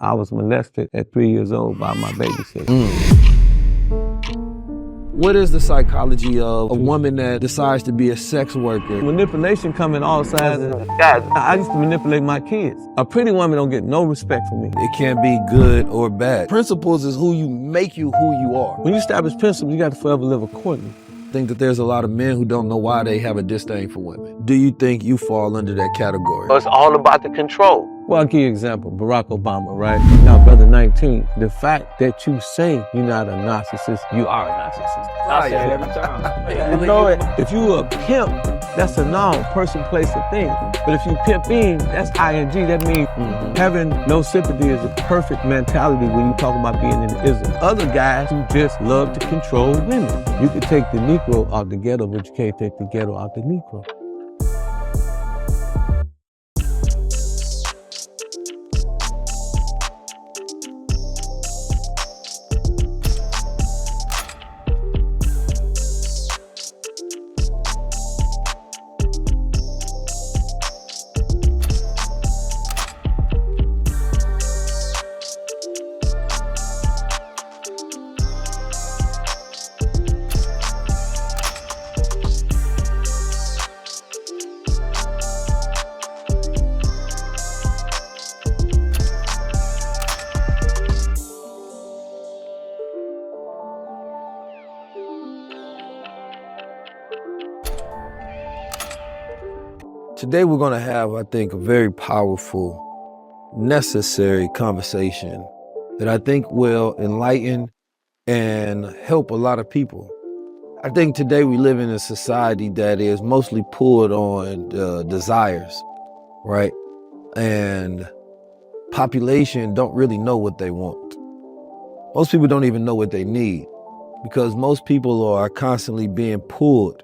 I was molested at 3 years old by my babysitter. What is the psychology of a woman that decides to be a sex worker? Manipulation come in all sizes. God, I used to manipulate my kids. A pretty woman don't get no respect from me. It can't be good or bad. Principles is who you make you who you are. When you establish principles, you got to forever live accordingly. I think that there's a lot of men who don't know why they have a disdain for women. Do you think you fall under that category? It's all about the control. Well, I'll give you an example. Barack Obama, right? Now, brother 19, the fact that you say you're not a narcissist, you are a narcissist. I say it every time. You know it. If you a pimp, that's a noun, person, place, or thing. But if you pimping, that's ing. That means having no sympathy is a perfect mentality when you talk about being in ism. Other guys who just love to control women. You can take the Negro out the ghetto, but you can't take the ghetto out the Negro. Today we're going to have, I think, a very powerful, necessary conversation that I think will enlighten and help a lot of people. I think today we live in a society that is mostly pulled on desires, right? And population don't really know what they want. Most people don't even know what they need because most people are constantly being pulled,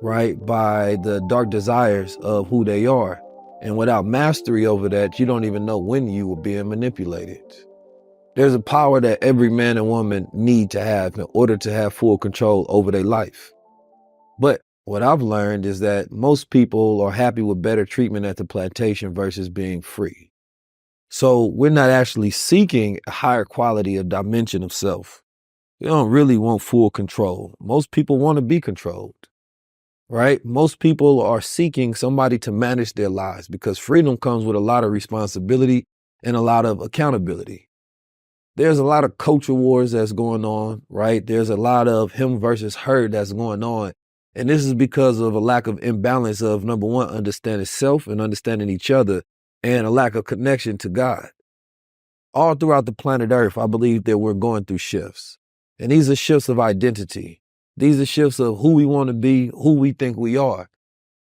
right, by the dark desires of who they are. And without mastery over that, you don't even know when you were being manipulated. There's a power that every man and woman need to have in order to have full control over their life. But what I've learned is that most people are happy with better treatment at the plantation versus being free. So we're not actually seeking a higher quality of dimension of self. We don't really want full control. Most people want to be controlled. Right? Most people are seeking somebody to manage their lives because freedom comes with a lot of responsibility and a lot of accountability. There's a lot of culture wars that's going on, right? There's a lot of him versus her that's going on. And this is because of a lack of imbalance of, number one, understanding self and understanding each other and a lack of connection to God. All throughout the planet Earth, I believe that we're going through shifts. And these are shifts of identity. These are shifts of who we want to be, who we think we are.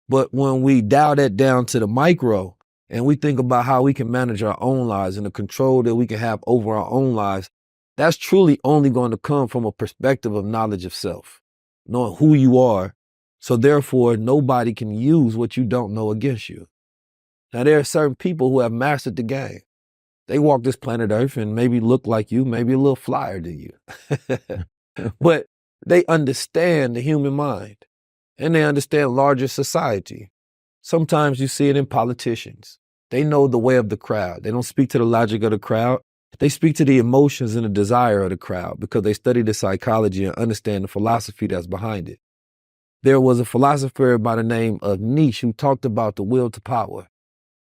But when we dial that down to the micro and we think about how we can manage our own lives and the control that we can have over our own lives, that's truly only going to come from a perspective of knowledge of self, knowing who you are. So therefore, nobody can use what you don't know against you. Now, there are certain people who have mastered the game. They walk this planet Earth and maybe look like you, maybe a little flyer than you. But they understand the human mind and they understand larger society. Sometimes you see it in politicians. They know the way of the crowd. They don't speak to the logic of the crowd. They speak to the emotions and the desire of the crowd because they study the psychology and understand the philosophy that's behind it. There was a philosopher by the name of Nietzsche who talked about the will to power.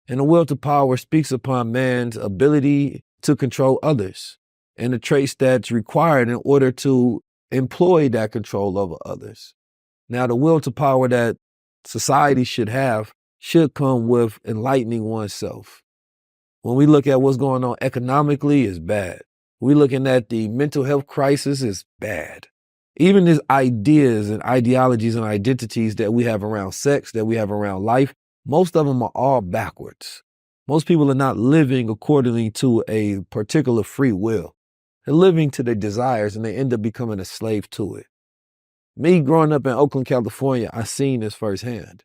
And the will to power speaks upon man's ability to control others and the traits that's required in order to employ that control over others. Now, the will to power that society should have should come with enlightening oneself. When we look at what's going on economically, it's bad. We're looking at the mental health crisis, it's bad. Even these ideas and ideologies and identities that we have around sex, that we have around life, most of them are all backwards. Most people are not living accordingly to a particular free will. They're living to their desires and they end up becoming a slave to it. Me growing up in Oakland, California, I seen this firsthand,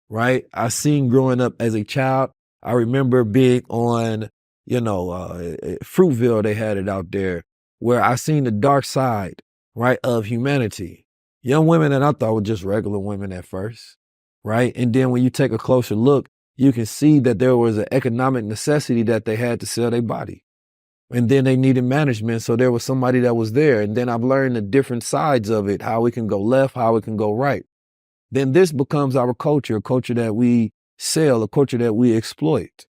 right? I seen growing up as a child. I remember being on, Fruitville, they had it out there, where I seen the dark side, right, of humanity. Young women that I thought were just regular women at first, right? And then when you take a closer look, you can see that there was an economic necessity that they had to sell their body. And then they needed management, so there was somebody that was there. And then I've learned the different sides of it, how it can go left, how it can go right. Then this becomes our culture, a culture that we sell, a culture that we exploit.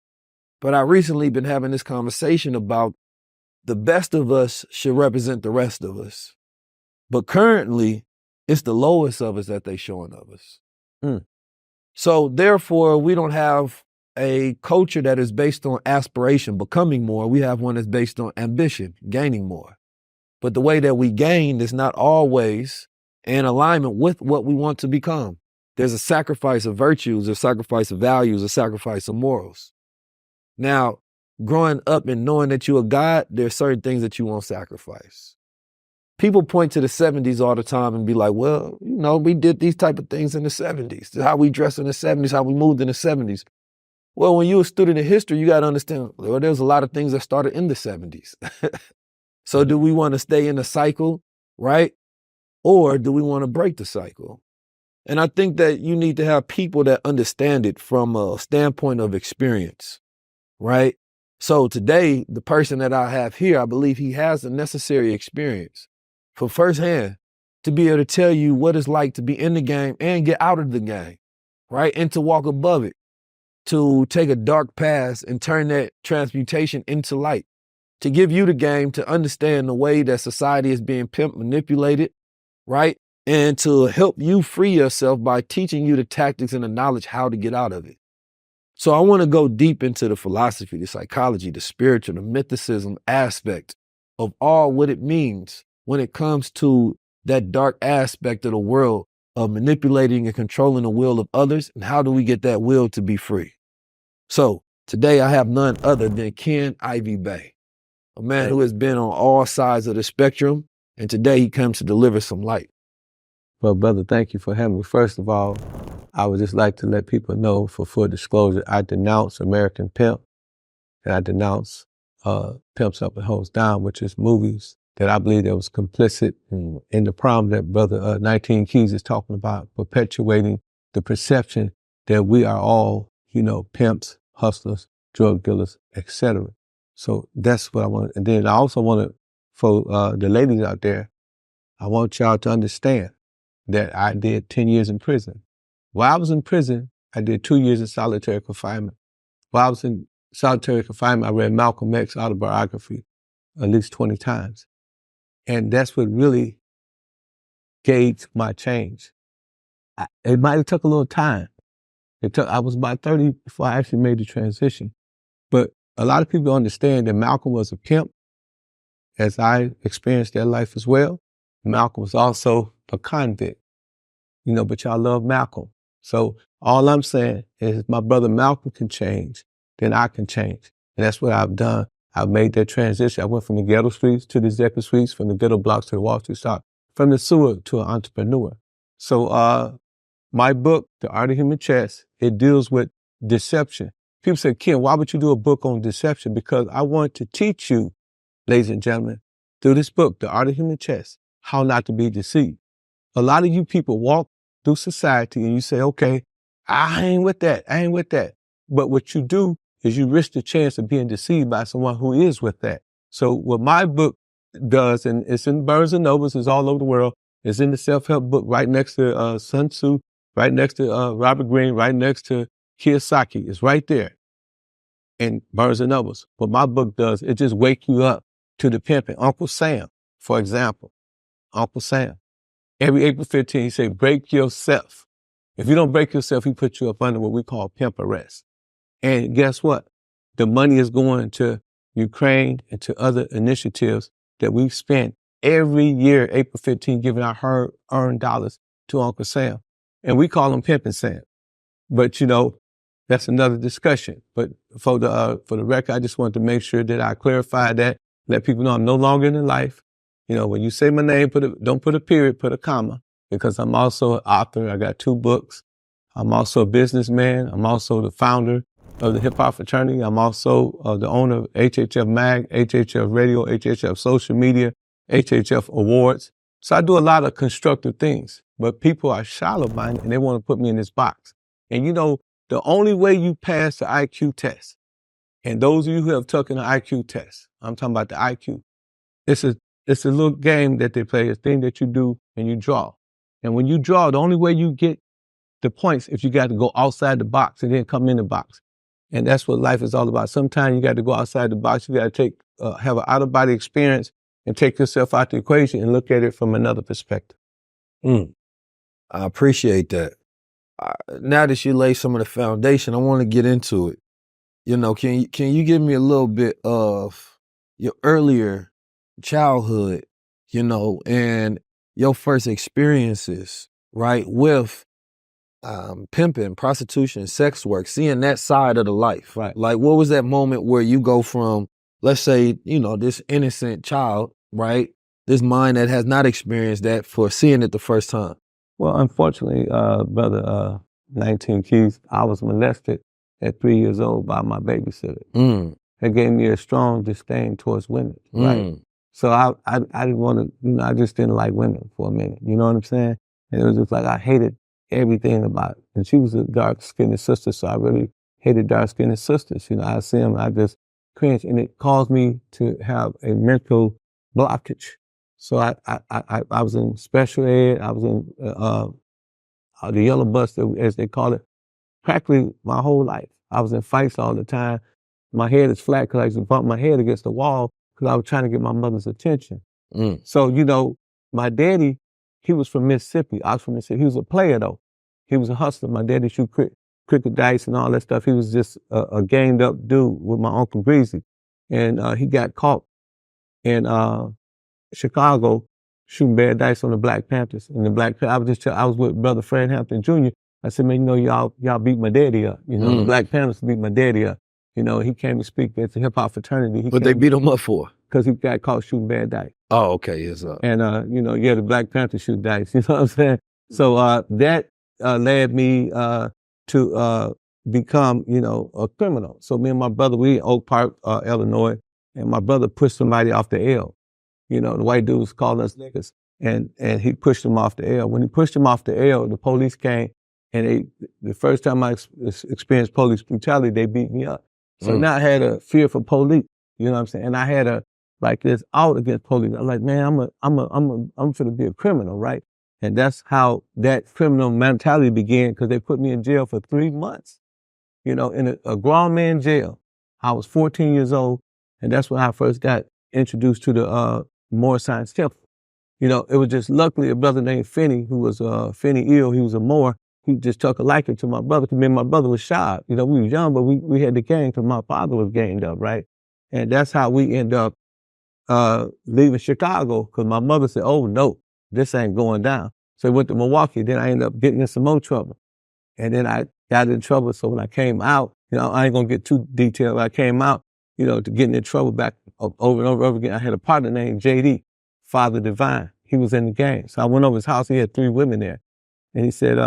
But I recently been having this conversation about the best of us should represent the rest of us. But currently, it's the lowest of us that they showing of us. So therefore, we don't have a culture that is based on aspiration, becoming more. We have one that's based on ambition, gaining more. But the way that we gain is not always in alignment with what we want to become. There's a sacrifice of virtues, a sacrifice of values, a sacrifice of morals. Now, growing up and knowing that you're a God, there's certain things that you won't sacrifice. People point to the 70s all the time and be like, well, you know, we did these type of things in the 70s. How we dressed in the 70s, how we moved in the 70s. Well, when you're a student of history, you got to understand, well, there's a lot of things that started in the 70s. So do we want to stay in the cycle, right? Or do we want to break the cycle? And I think that you need to have people that understand it from a standpoint of experience, right? So today, the person that I have here, I believe he has the necessary experience for firsthand to be able to tell you what it's like to be in the game and get out of the game, right? And to walk above it, to take a dark past and turn that transmutation into light, to give you the game to understand the way that society is being pimped, manipulated, right? And to help you free yourself by teaching you the tactics and the knowledge how to get out of it. So I want to go deep into the philosophy, the psychology, the spiritual, the mythicism aspect of all what it means when it comes to that dark aspect of the world of manipulating and controlling the will of others, and how do we get that will to be free? So today I have none other than Ken Ivy Bay, a man who has been on all sides of the spectrum, and today he comes to deliver some light. Well, brother, thank you for having me. First of all, I would just like to let people know, for full disclosure, I denounce American Pimp, and I denounce Pimps Up and Hoes Down, which is movies that I believe that was complicit in the problem that Brother 19 Keys is talking about, perpetuating the perception that we are all, you know, pimps, hustlers, drug dealers, etc. So that's what I want. And then I also want to, for the ladies out there, I want y'all to understand that I did 10 years in prison. While I was in prison, I did 2 years in solitary confinement. While I was in solitary confinement, I read Malcolm X's autobiography at least 20 times. And that's what really gauged my change. It might have took a little time. I was about 30 before I actually made the transition. But a lot of people understand that Malcolm was a pimp, as I experienced that life as well. Malcolm was also a convict, you know, but y'all love Malcolm. So all I'm saying is if my brother Malcolm can change, then I can change. And that's what I've done. I've made that transition. I went from the ghetto streets to the executive suites, from the ghetto blocks to the Wall Street stock, from the sewer to an entrepreneur. So my book, The Art of Human Chess, it deals with deception. People say, Ken, why would you do a book on deception? Because I want to teach you, ladies and gentlemen, through this book, The Art of Human Chess, how not to be deceived. A lot of you people walk through society and you say, okay, I ain't with that. I ain't with that. But what you do is you risk the chance of being deceived by someone who is with that. So what my book does, and it's in Barnes and Nobles, it's all over the world. It's in the self-help book right next to Sun Tzu, right next to Robert Greene, right next to Kiyosaki. It's right there in Barnes and Nobles. What my book does, it just wake you up to the pimping. Uncle Sam, for example, Uncle Sam. Every April 15th, he say, break yourself. If you don't break yourself, he put you up under what we call pimp arrest. And guess what? The money is going to Ukraine and to other initiatives that we've spent every year, April 15th, giving our hard-earned dollars to Uncle Sam. And we call him Pimpin Sam. But, you know, that's another discussion. But for the record, I just wanted to make sure that I clarify that, let people know I'm no longer in the life. You know, when you say my name, don't put a period, put a comma, because I'm also an author. I got 2 books. I'm also a businessman. I'm also the founder of the Hop Fraternity. I'm also the owner of HHF Mag, HHF Radio, HHF Social Media, HHF Awards. So I do a lot of constructive things, but people are shallow-minded and they want to put me in this box. And you know, the only way you pass the IQ test, and those of you who have taken the IQ test, I'm talking about the IQ. It's a little game that they play, a thing that you do and you draw. And when you draw, the only way you get the points is you got to go outside the box and then come in the box. And that's what life is all about. Sometimes you got to go outside the box. You got to have an out-of-body experience and take yourself out the equation and look at it from another perspective. I appreciate that. Now that you lay some of the foundation, I want to get into it. You know, can you give me a little bit of your earlier childhood, you know, and your first experiences, right, with pimping, prostitution, sex work, seeing that side of the life. Right. Like, what was that moment where you go from, let's say, you know, this innocent child, right, this mind that has not experienced that, for seeing it the first time? Well, unfortunately, brother 19 Keys, I was molested at 3 years old by my babysitter. It gave me a strong disdain towards women, right? So I didn't want to, you know, I just didn't like women for a minute, you know what I'm saying? And it was just like I hated everything about it. And she was a dark-skinned sister, so I really hated dark-skinned sisters. You know, I see them, I just cringe, and it caused me to have a mental blockage. So I was in special ed, I was in the yellow bus, as they call it, practically my whole life. I was in fights all the time. My head is flat because I used to bump my head against the wall because I was trying to get my mother's attention. So, you know, my daddy, he was from Mississippi. I was from Mississippi. He was a player, though. He was a hustler. My daddy shoot cricket dice and all that stuff. He was just a gained up dude with my Uncle Greasy. And he got caught in Chicago shooting bad dice on the Black Panthers. And I was with Brother Fred Hampton Jr. I said, man, you know, y'all beat my daddy up. You know, the Black Panthers beat my daddy up. You know, he came to speak at the Hip Hop Fraternity. What they beat him up for? Because he got caught shooting bad dice. Oh, okay, yes. And, you know, yeah, the Black Panthers shoot dice, you know what I'm saying? So that led me to become, you know, a criminal. So me and my brother, we in Oak Park, Illinois, and my brother pushed somebody off the L. You know, the white dudes calling us niggas. And he pushed him off the L. When he pushed him off the L, the police came, and the first time I experienced police brutality, they beat me up. So now I had a fear for police, you know what I'm saying? And I had this out against police. I'm like, man, I'm finna be a criminal, right? And that's how that criminal mentality began, because they put me in jail for 3 months, you know, in a grown man jail. I was 14 years old, and that's when I first got introduced to the Moore Science Temple. You know, it was just luckily a brother named Finney, who was Finney Ill, he was a Moore. He just took a liking to my brother, because me and my brother was shy. You know, we was young, but we had the gang because my father was ganged up, right? And that's how we end up leaving Chicago, because my mother said, oh no, this ain't going down. So we went to Milwaukee. Then I ended up getting in some more trouble. And then I got in trouble. So when I came out, you know, I ain't gonna get too detailed. When I came out, you know, to getting in trouble back over and over again, I had a partner named JD, Father Divine. He was in the gang. So I went over his house. He had 3 women there. And he said,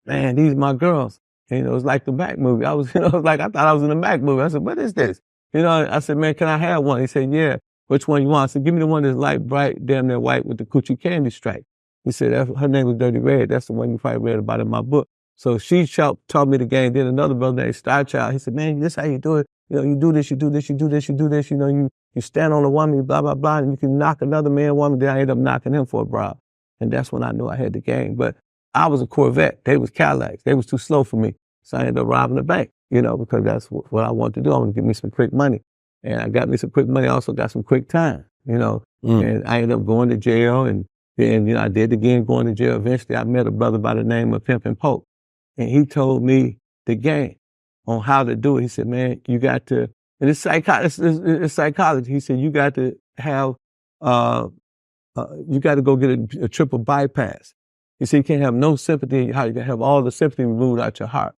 man, these are my girls. And, you know, it was like the Mac movie. I thought I was in the Mac movie. I said, what is this? You know, I said, man, can I have one? He said, yeah. Which one you want? I said, give me the one that's light, bright, damn near white with the coochie candy stripe. He said, her name was Dirty Red. That's the one you probably read about in my book. So she taught me the game. Then another brother named Star Child, he said, man, this how you do it. You know, you do this, you do this, you do this, you do this. You know, you stand on a woman, blah, blah, blah, and you can knock another man, woman. Then I ended up knocking him for a bribe. And that's when I knew I had the game. But I was a Corvette. They was Cadillacs. They was too slow for me. So I ended up robbing the bank, you know, because that's what I wanted to do. I wanted to get me some quick money. And I got me some quick money. I also got some quick time, you know. And I ended up going to jail. And then, you know, I did again going to jail. Eventually, I met a brother by the name of Pimpin Pope. And he told me the game on how to do it. He said, man, you got to, and it's psychology. He said, you got to have, you got to go get a triple bypass. He said, you can't have no sympathy in your heart. You got to have all the sympathy removed out your heart.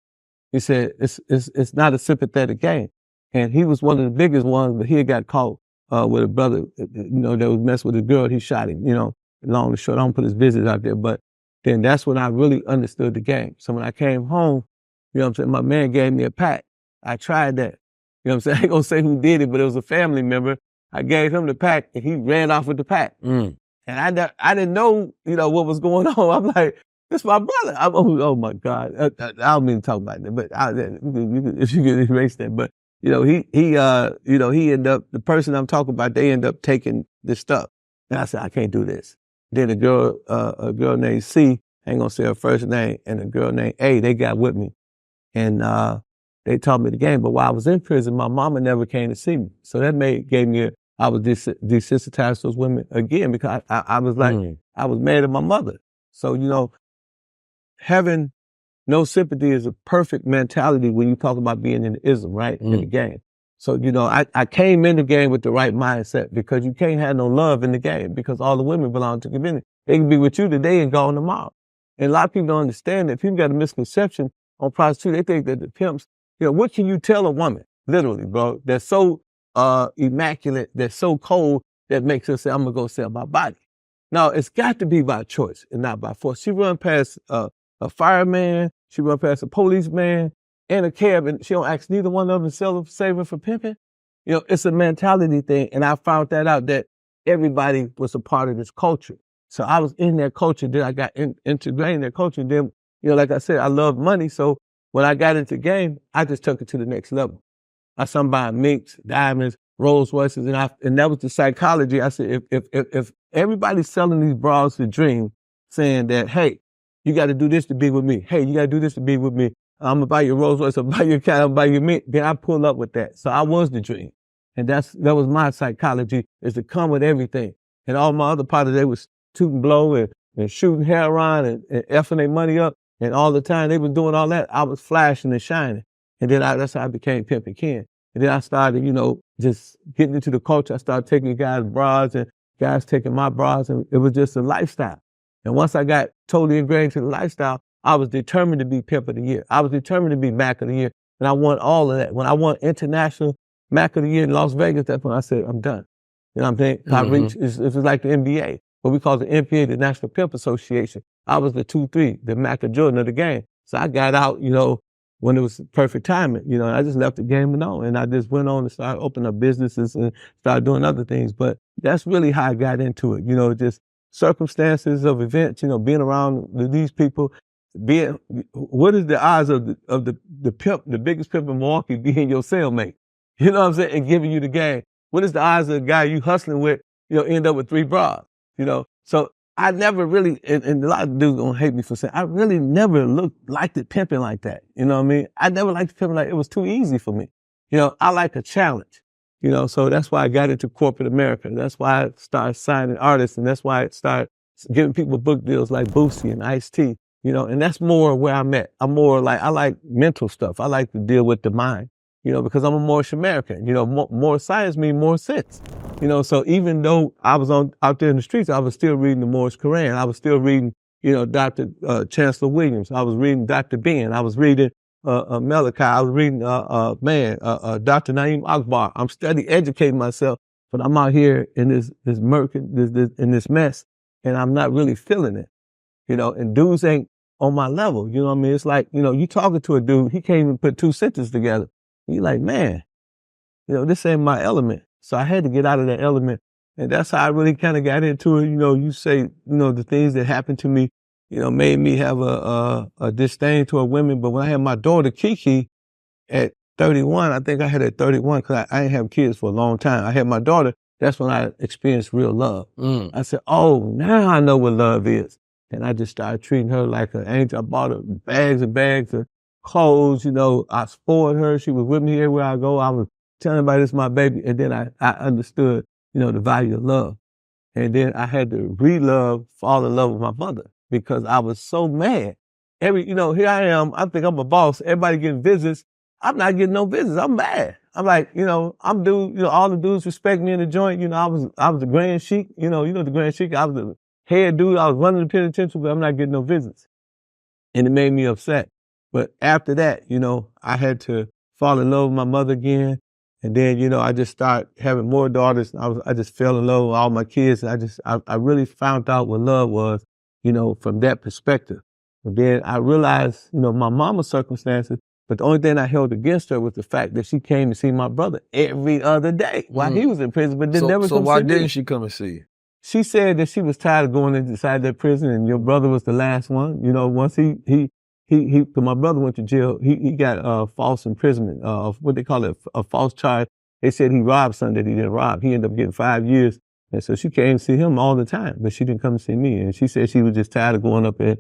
He said, it's not a sympathetic game. And he was one of the biggest ones, but he had got caught with a brother, you know, that was messing with a girl. He shot him, you know, long and short. I don't put his business out there, but then that's when I really understood the game. So when I came home, you know what I'm saying, my man gave me a pack. I tried that. You know what I'm saying? I ain't gonna say who did it, but it was a family member. I gave him the pack, and he ran off with the pack. And I didn't know, you know, what was going on. I'm like, this is my brother. Oh my God. I don't mean to talk about that, but if you could erase that. But he ended up, the person I'm talking about, they end up taking this stuff. And I said, I can't do this. Then a girl named C, I ain't gonna say her first name, and a girl named A, they got with me. And they taught me the game. But while I was in prison, my mama never came to see me. So that I was desensitized to those women again, because I was like, I was mad at my mother. So, having no sympathy is a perfect mentality when you talk about being in the ism, right? In the game. So, I came in the game with the right mindset, because you can't have no love in the game, because all the women belong to the community. They can be with you today and gone tomorrow. And a lot of people don't understand that. People got a misconception on prostitution. They think that the pimps, what can you tell a woman, literally, bro, that's so immaculate, that's so cold, that makes her say, I'm gonna go sell my body. No, it's got to be by choice and not by force. She run past a fireman, she run past a policeman and a cab, and she don't ask neither one of them to save her for pimping. It's a mentality thing, and I found that out, that everybody was a part of this culture. So I was in that culture, then I got integrated in that culture, and then, like I said, I love money, so when I got into the game, I just took it to the next level. I started buying minks, diamonds, Rolls Royces, and that was the psychology. I said, if everybody's selling these bras to dream, saying that, hey, you got to do this to be with me. Hey, you got to do this to be with me. I'm gonna buy your Rolls Royce, I'm gonna buy your cat, I'm gonna buy your mint. Then I pull up with that. So I was the dream. And that was my psychology, is to come with everything. And all my other partners, they was shooting blow and shooting heroin and effing their money up. And all the time they was doing all that, I was flashing and shining. And then that's how I became Pimpin Ken. And then I started, just getting into the culture. I started taking guys' bras and guys taking my bras, and it was just a lifestyle. And once I got totally ingrained to the lifestyle, I was determined to be Pimp of the Year. I was determined to be Mac of the Year. And I won all of that. When I won International Mac of the Year in Las Vegas, that's when I said, I'm done. You know what I'm saying? I reached, it was like the NBA, what we call the NBA, the National Pimp Association. I was the 2-3, the Mac of Jordan of the game. So I got out, when it was perfect timing, and I just left the game alone. And I just went on and started opening up businesses and started doing other things. But that's really how I got into it, just circumstances of events, being around these people. What is the odds of the pimp, the biggest pimp in Milwaukee, being your cellmate? You know what I'm saying? And giving you the game. What is the odds of the guy you hustling with, end up with 3 bras? So I never really, and a lot of dudes gonna hate me for saying, I really never liked it pimping like that. You know what I mean? I never liked it pimping like, it was too easy for me. I like a challenge. So that's why I got into corporate America. That's why I started signing artists, and that's why I started giving people book deals like Boosie and Ice-T. And that's more where I'm at. I'm more like, I like mental stuff. I like to deal with the mind, because I'm a Moorish American. More science means more sense. So even though I was out there in the streets, I was still reading the Moorish Quran. I was still reading, Dr. Chancellor Williams. I was reading Dr. Ben. I was reading Malachi. I was reading, Dr. Naeem Akbar. I'm educating myself, but I'm out here in this murk, in this mess, and I'm not really feeling it. And dudes ain't on my level. You know what I mean? It's like, you talking to a dude, he can't even put 2 sentences together. You like, man, this ain't my element. So I had to get out of that element. And that's how I really kind of got into it. You say, the things that happened to me, made me have a disdain toward women. But when I had my daughter, Kiki, at 31, I think I had at 31, because I didn't have kids for a long time. I had my daughter. That's when I experienced real love. I said, oh, now I know what love is. And I just started treating her like an angel. I bought her bags and bags of clothes, I spoiled her. She was with me everywhere I go. I was telling everybody this is my baby. And then I understood, the value of love. And then I had to fall in love with my mother, because I was so mad. Here I am. I think I'm a boss. Everybody getting visits. I'm not getting no visits. I'm mad. I'm like, I'm dude, all the dudes respect me in the joint. I was the Grand Sheik, the Grand Sheik. I was the head dude. I was running the penitentiary, but I'm not getting no visits. And it made me upset. But after that, I had to fall in love with my mother again. And then, I just started having more daughters. I just fell in love with all my kids. And I really found out what love was, from that perspective. And then I realized, my mama's circumstances, but the only thing I held against her was the fact that she came to see my brother every other day while he was in prison, but never come see me. So why didn't she come and see you? She said that she was tired of going inside that prison, and your brother was the last one. Once he my brother went to jail. He got false imprisonment, what they call it, a false charge. They said he robbed something that he didn't rob. He ended up getting 5 years. And so she came to see him all the time, but she didn't come to see me. And she said she was just tired of going up there,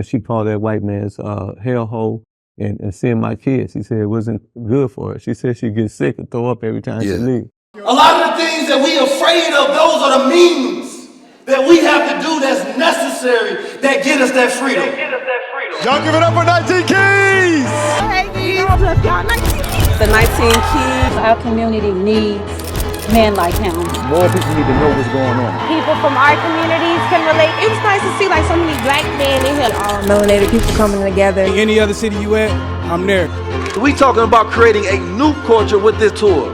she called that white man's hellhole and seeing my kids. She said it wasn't good for her. She said she'd get sick and throw up every time she leaves. A lot of the things that we afraid of, those are the means that we have to do that's necessary that get us that freedom. Y'all give it up for 19 Keys! Hey, Keys! The 19 Keys. Our community needs men like him. More people need to know what's going on. People from our communities can relate. It was nice to see like so many black men in here. All melanated people coming together. Any other city you at, I'm there. We talking about creating a new culture with this tour.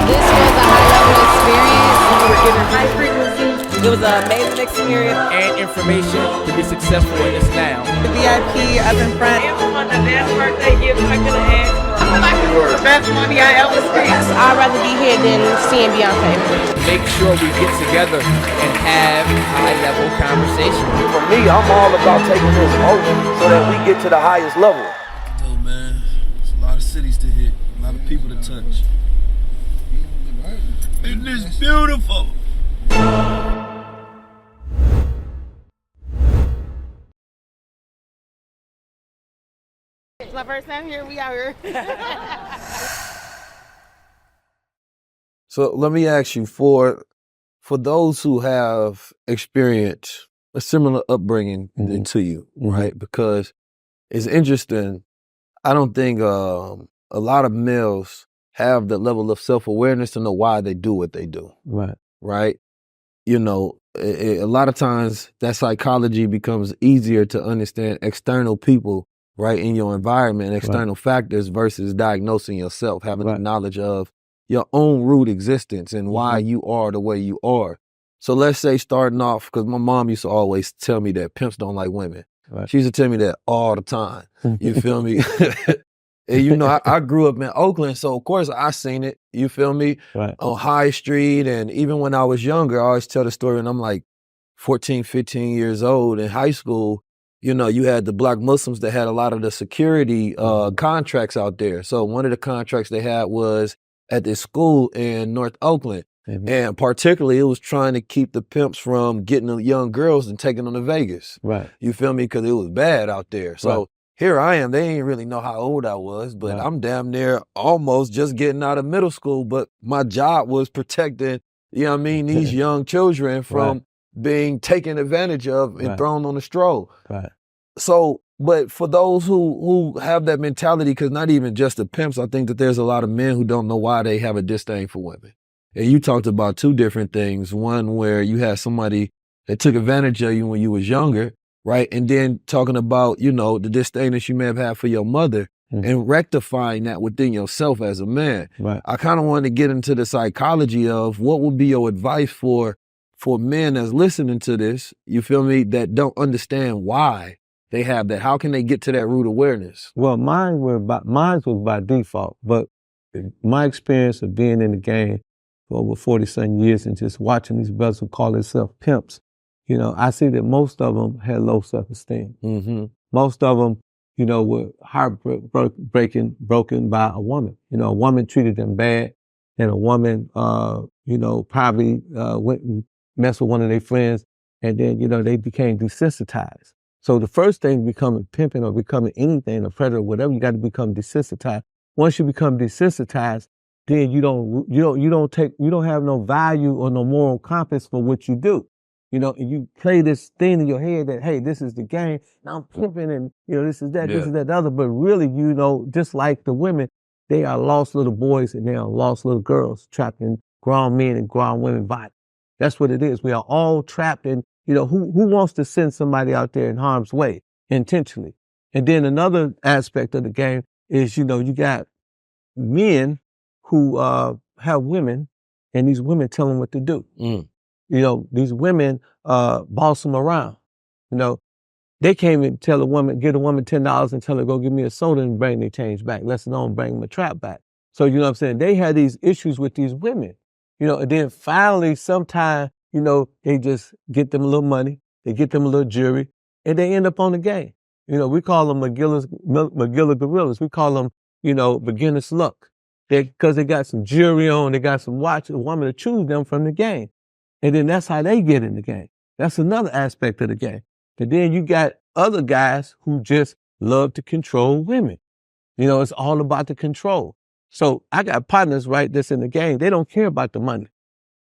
This was a high-level experience. We were given high frequency. It was an amazing experience. And information to be successful in this now. The VIP up in front. It was one of the best birthday gifts I could have asked for. I feel like it was the best money I ever spent. I'd rather be here than seeing Beyonce. Make sure we get together and have high-level conversation. For me, I'm all about taking this over so that we get to the highest level. Oh man, there's a lot of cities to hit, a lot of people to touch. And it's beautiful. It's my first time here. We out here. So let me ask you, for those who have experienced a similar upbringing to you, right? Because it's interesting. I don't think a lot of males have the level of self-awareness to know why they do what they do. Right. Right? A lot of times that psychology becomes easier to understand external people, right, in your environment, external factors versus diagnosing yourself, having the knowledge of your own root existence and why you are the way you are. So let's say starting off, because my mom used to always tell me that pimps don't like women. Right. She used to tell me that all the time. You feel me? And I grew up in Oakland, so of course I seen it, you feel me? Right. On High Street, and even when I was younger, I always tell the story when I'm like 14, 15 years old in high school, you had the black Muslims that had a lot of the security contracts out there. So one of the contracts they had was at this school in North Oakland. Mm-hmm. And particularly it was trying to keep the pimps from getting the young girls and taking them to Vegas. Right. You feel me? Because it was bad out there. So here I am. They didn't really know how old I was, but I'm damn near almost just getting out of middle school. But my job was protecting, these young children from being taken advantage of and thrown on the stroll. Right. So, but for those who have that mentality, because not even just the pimps, I think that there's a lot of men who don't know why they have a disdain for women. And you talked about two different things. One where you had somebody that took advantage of you when you was younger, right? And then talking about, the disdain that you may have had for your mother and rectifying that within yourself as a man. Right. I kind of wanted to get into the psychology of what would be your advice for men that's listening to this, you feel me, that don't understand why they have that. How can they get to that root awareness? Well, mine was by default, but my experience of being in the game for over 40-something years and just watching these brothers who call themselves pimps, I see that most of them had low self-esteem. Mm-hmm. Most of them, were broken by a woman. A woman treated them bad, and a woman, probably went and messed with one of their friends, and then, they became desensitized. So the first thing becoming pimping or becoming anything, a predator, whatever, you got to become desensitized. Once you become desensitized, then you don't have no value or no moral compass for what you do. And you play this thing in your head that, hey, this is the game, now I'm pimping and, this is that, this is that, the other. But really, just like the women, they are lost little boys and they are lost little girls trapped in grown men and grown women bodies. That's what it is. We are all trapped in, who wants to send somebody out there in harm's way intentionally? And then another aspect of the game is, you got men who have women and these women tell them what to do. These women boss them around. They came and get a woman $10 and tell her, go give me a soda and bring their change back. Less known, bring them a trap back. So, you know what I'm saying? They had these issues with these women, and then finally sometime, they just get them a little money they get them a little jury, and they end up on the game. You know, we call them McGilla gorillas. We call them, you know, beginner's luck. Because they got some jury on, they got some watch, a woman to choose them from the game. And then that's how they get in the game. That's another aspect of the game. And then you got other guys who just love to control women. You know, it's all about the control. So I got partners, right, that's in the game. They don't care about the money.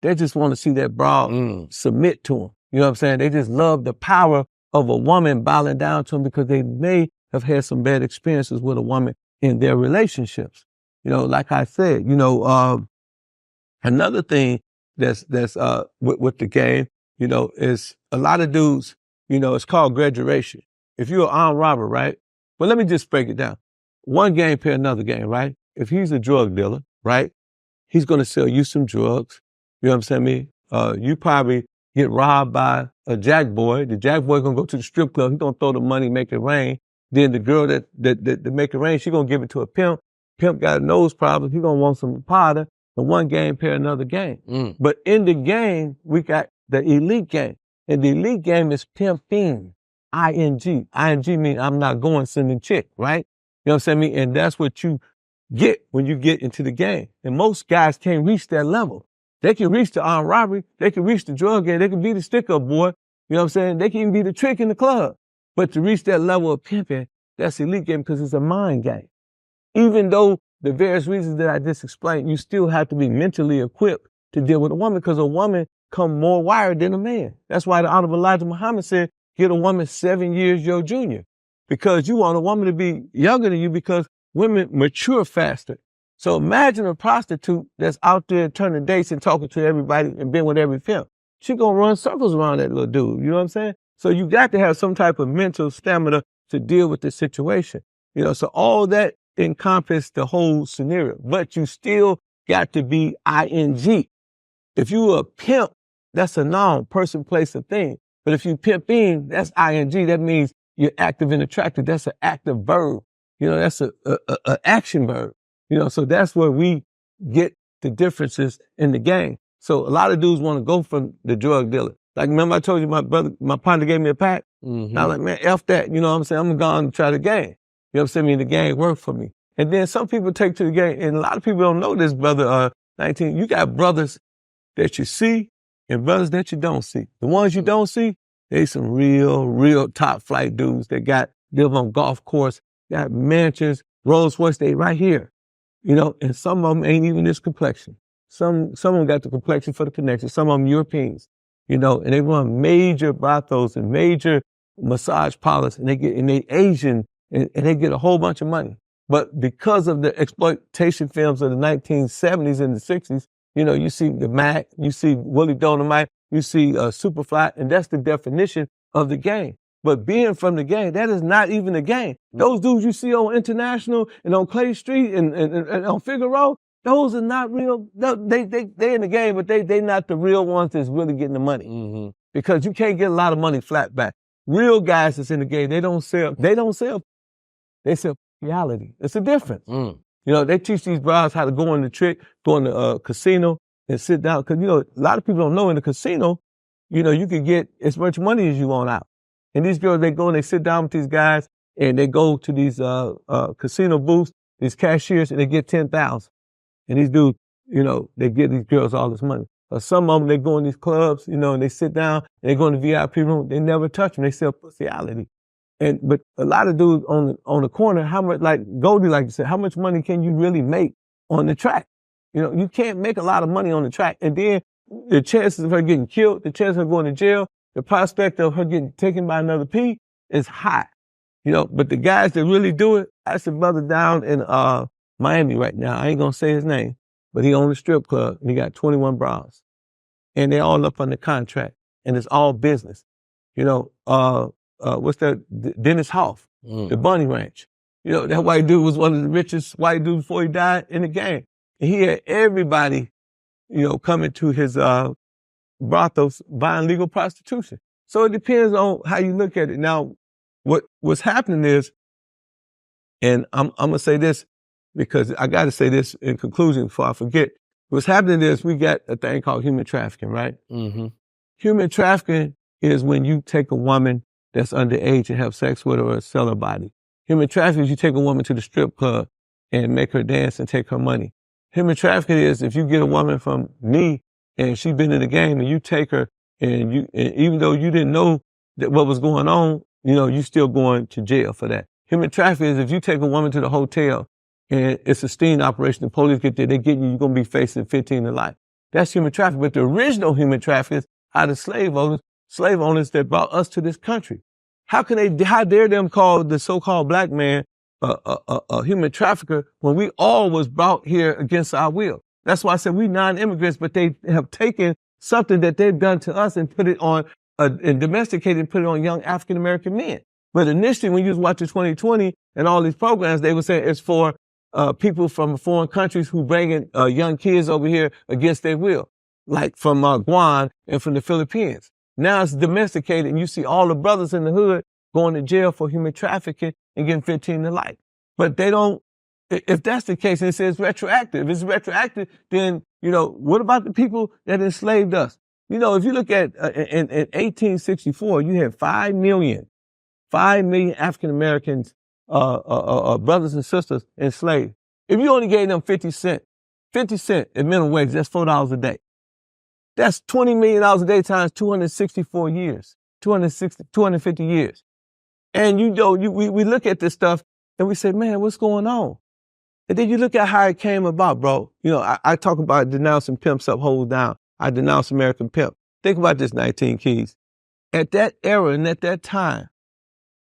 They just want to see that broad submit to them. You know what I'm saying? They just love the power of a woman bowing down to them because they may have had some bad experiences with a woman in their relationships. You know, like I said, you know, another thing that's with the game, you know, is a lot of dudes, you know, it's called graduation. If you're an armed robber, right? Well, let me just break it down. One game pay another game, right? If he's a drug dealer, right? He's going to sell you some drugs. You know what I'm saying? You probably get robbed by a jack boy. The jack boy going to go to the strip club. He's going to throw the money, make it rain. Then the girl that make it rain, she's going to give it to a pimp. Pimp got nose problems. He's going to want some powder. And one game pair another game. But in the game, we got the elite game. And the elite game is pimping. I-N-G. I-N-G means I'm not going sending chick, right? You know what I'm saying? And that's what you get when you get into the game. And most guys can't reach that level. They can reach the armed robbery. They can reach the drug game. They can be the stick-up boy. You know what I'm saying? They can even be the trick in the club. But to reach that level of pimping, that's elite game because it's a mind game. Even though the various reasons that I just explained, you still have to be mentally equipped to deal with a woman because a woman come more wired than a man. That's why the Honorable Elijah Muhammad said, get a woman 7 years your junior. Because you want a woman to be younger than you because women mature faster. So imagine a prostitute that's out there turning dates and talking to everybody and being with every pimp. She gonna run circles around that little dude. You know what I'm saying? So you got to have some type of mental stamina to deal with this situation. You know, so all that encompass the whole scenario, but you still got to be ing. If you a pimp, that's a noun, person, place, or thing. But if you pimping, that's ing. That means you're active and attractive. That's an active verb. You know, that's a action verb. You know, so that's where we get the differences in the game. So a lot of dudes want to go from the drug dealer. Like, remember I told you my partner gave me a pack? And I'm like, man, F that. You know what I'm saying? I'm going to try the game. You know what I'm saying? The game worked for me. And then some people take to the game, and a lot of people don't know this, brother, 19. You got brothers that you see and brothers that you don't see. The ones you don't see, they some real top flight dudes that live on golf course, got mansions, Rolls Royce, they right here. You know, and some of them ain't even this complexion. Some of them got the complexion for the connection. Some of them Europeans, you know, and they run major brothels and major massage parlors, and they Asian, and they get a whole bunch of money. But because of the exploitation films of the 1970s and the 60s, you know, you see the Mac, you see Willie Dynamite, you see Superfly, and that's the definition of the game. But being from the game, that is not even a game. Those dudes you see on International and on Clay Street and on Figueroa, those are not real. They in the game, but they not the real ones that's really getting the money. Because you can't get a lot of money flat back. Real guys that's in the game, they don't sell. They sell reality. It's a difference. You know, they teach these bras how to go in the trick, go in the casino and sit down. Cause, you know, a lot of people don't know in the casino, you know, you can get as much money as you want out. And these girls, they go and they sit down with these guys and they go to these casino booths, these cashiers, and they get 10,000. And these dudes, you know, they give these girls all this money. Some of them, they go in these clubs, you know, and they sit down and they go in the VIP room. They never touch them. They sell pussy-ality. But a lot of dudes on the corner, how much, like Goldie like to say, how much money can you really make on the track? You know, you can't make a lot of money on the track. And then the chances of her getting killed, the chances of her going to jail, the prospect of her getting taken by another P is high. You know, but the guys that really do it, that's a brother down in Miami right now. I ain't gonna say his name, but he owns a strip club and he got 21 bras. And they all up under contract. And it's all business. You know, what's that? Dennis Hoff, the Bunny Ranch. You know, that white dude was one of the richest white dudes before he died in the game. And he had everybody, you know, coming to his brothels buying legal prostitution. So it depends on how you look at it. Now, what's happening is, and I'm gonna say this because I gotta say this in conclusion before I forget. What's happening is we got a thing called human trafficking, right? Human trafficking is when you take a woman that's underage and have sex with her or sell her body. Human trafficking is you take a woman to the strip club and make her dance and take her money. Human trafficking is if you get a woman from me and she's been in the game and you take her and even though you didn't know that what was going on, you still going to jail for that. Human trafficking is if you take a woman to the hotel and it's a sting operation, the police get there, they get you, you're going to be facing 15 to life. That's human trafficking. But the original human traffickers are the slave owners that brought us to this country. How dare them call the so-called black man a human trafficker when we all was brought here against our will? That's why I said we non-immigrants, but they have taken something that they've done to us and put it on, and domesticated and put it on young African-American men. But initially, when you was watching 2020 and all these programs, they were saying it's for people from foreign countries who bringing young kids over here against their will, like from Guam and from the Philippines. Now it's domesticated, and you see all the brothers in the hood going to jail for human trafficking and getting 15 to life. But they don't, if that's the case, and it says retroactive. If it's retroactive, then, what about the people that enslaved us? If you look at, in 1864, you had 5 million African Americans, brothers and sisters enslaved. If you only gave them 50 cents at minimum wage, that's $4 a day. That's $20 million a day times 264 years, 250 years. And we look at this stuff and we say, man, what's going on? And then you look at how it came about, bro. I talk about denouncing pimps up, hold down. I denounce American pimp. Think about this, 19 Keys. At that era and at that time,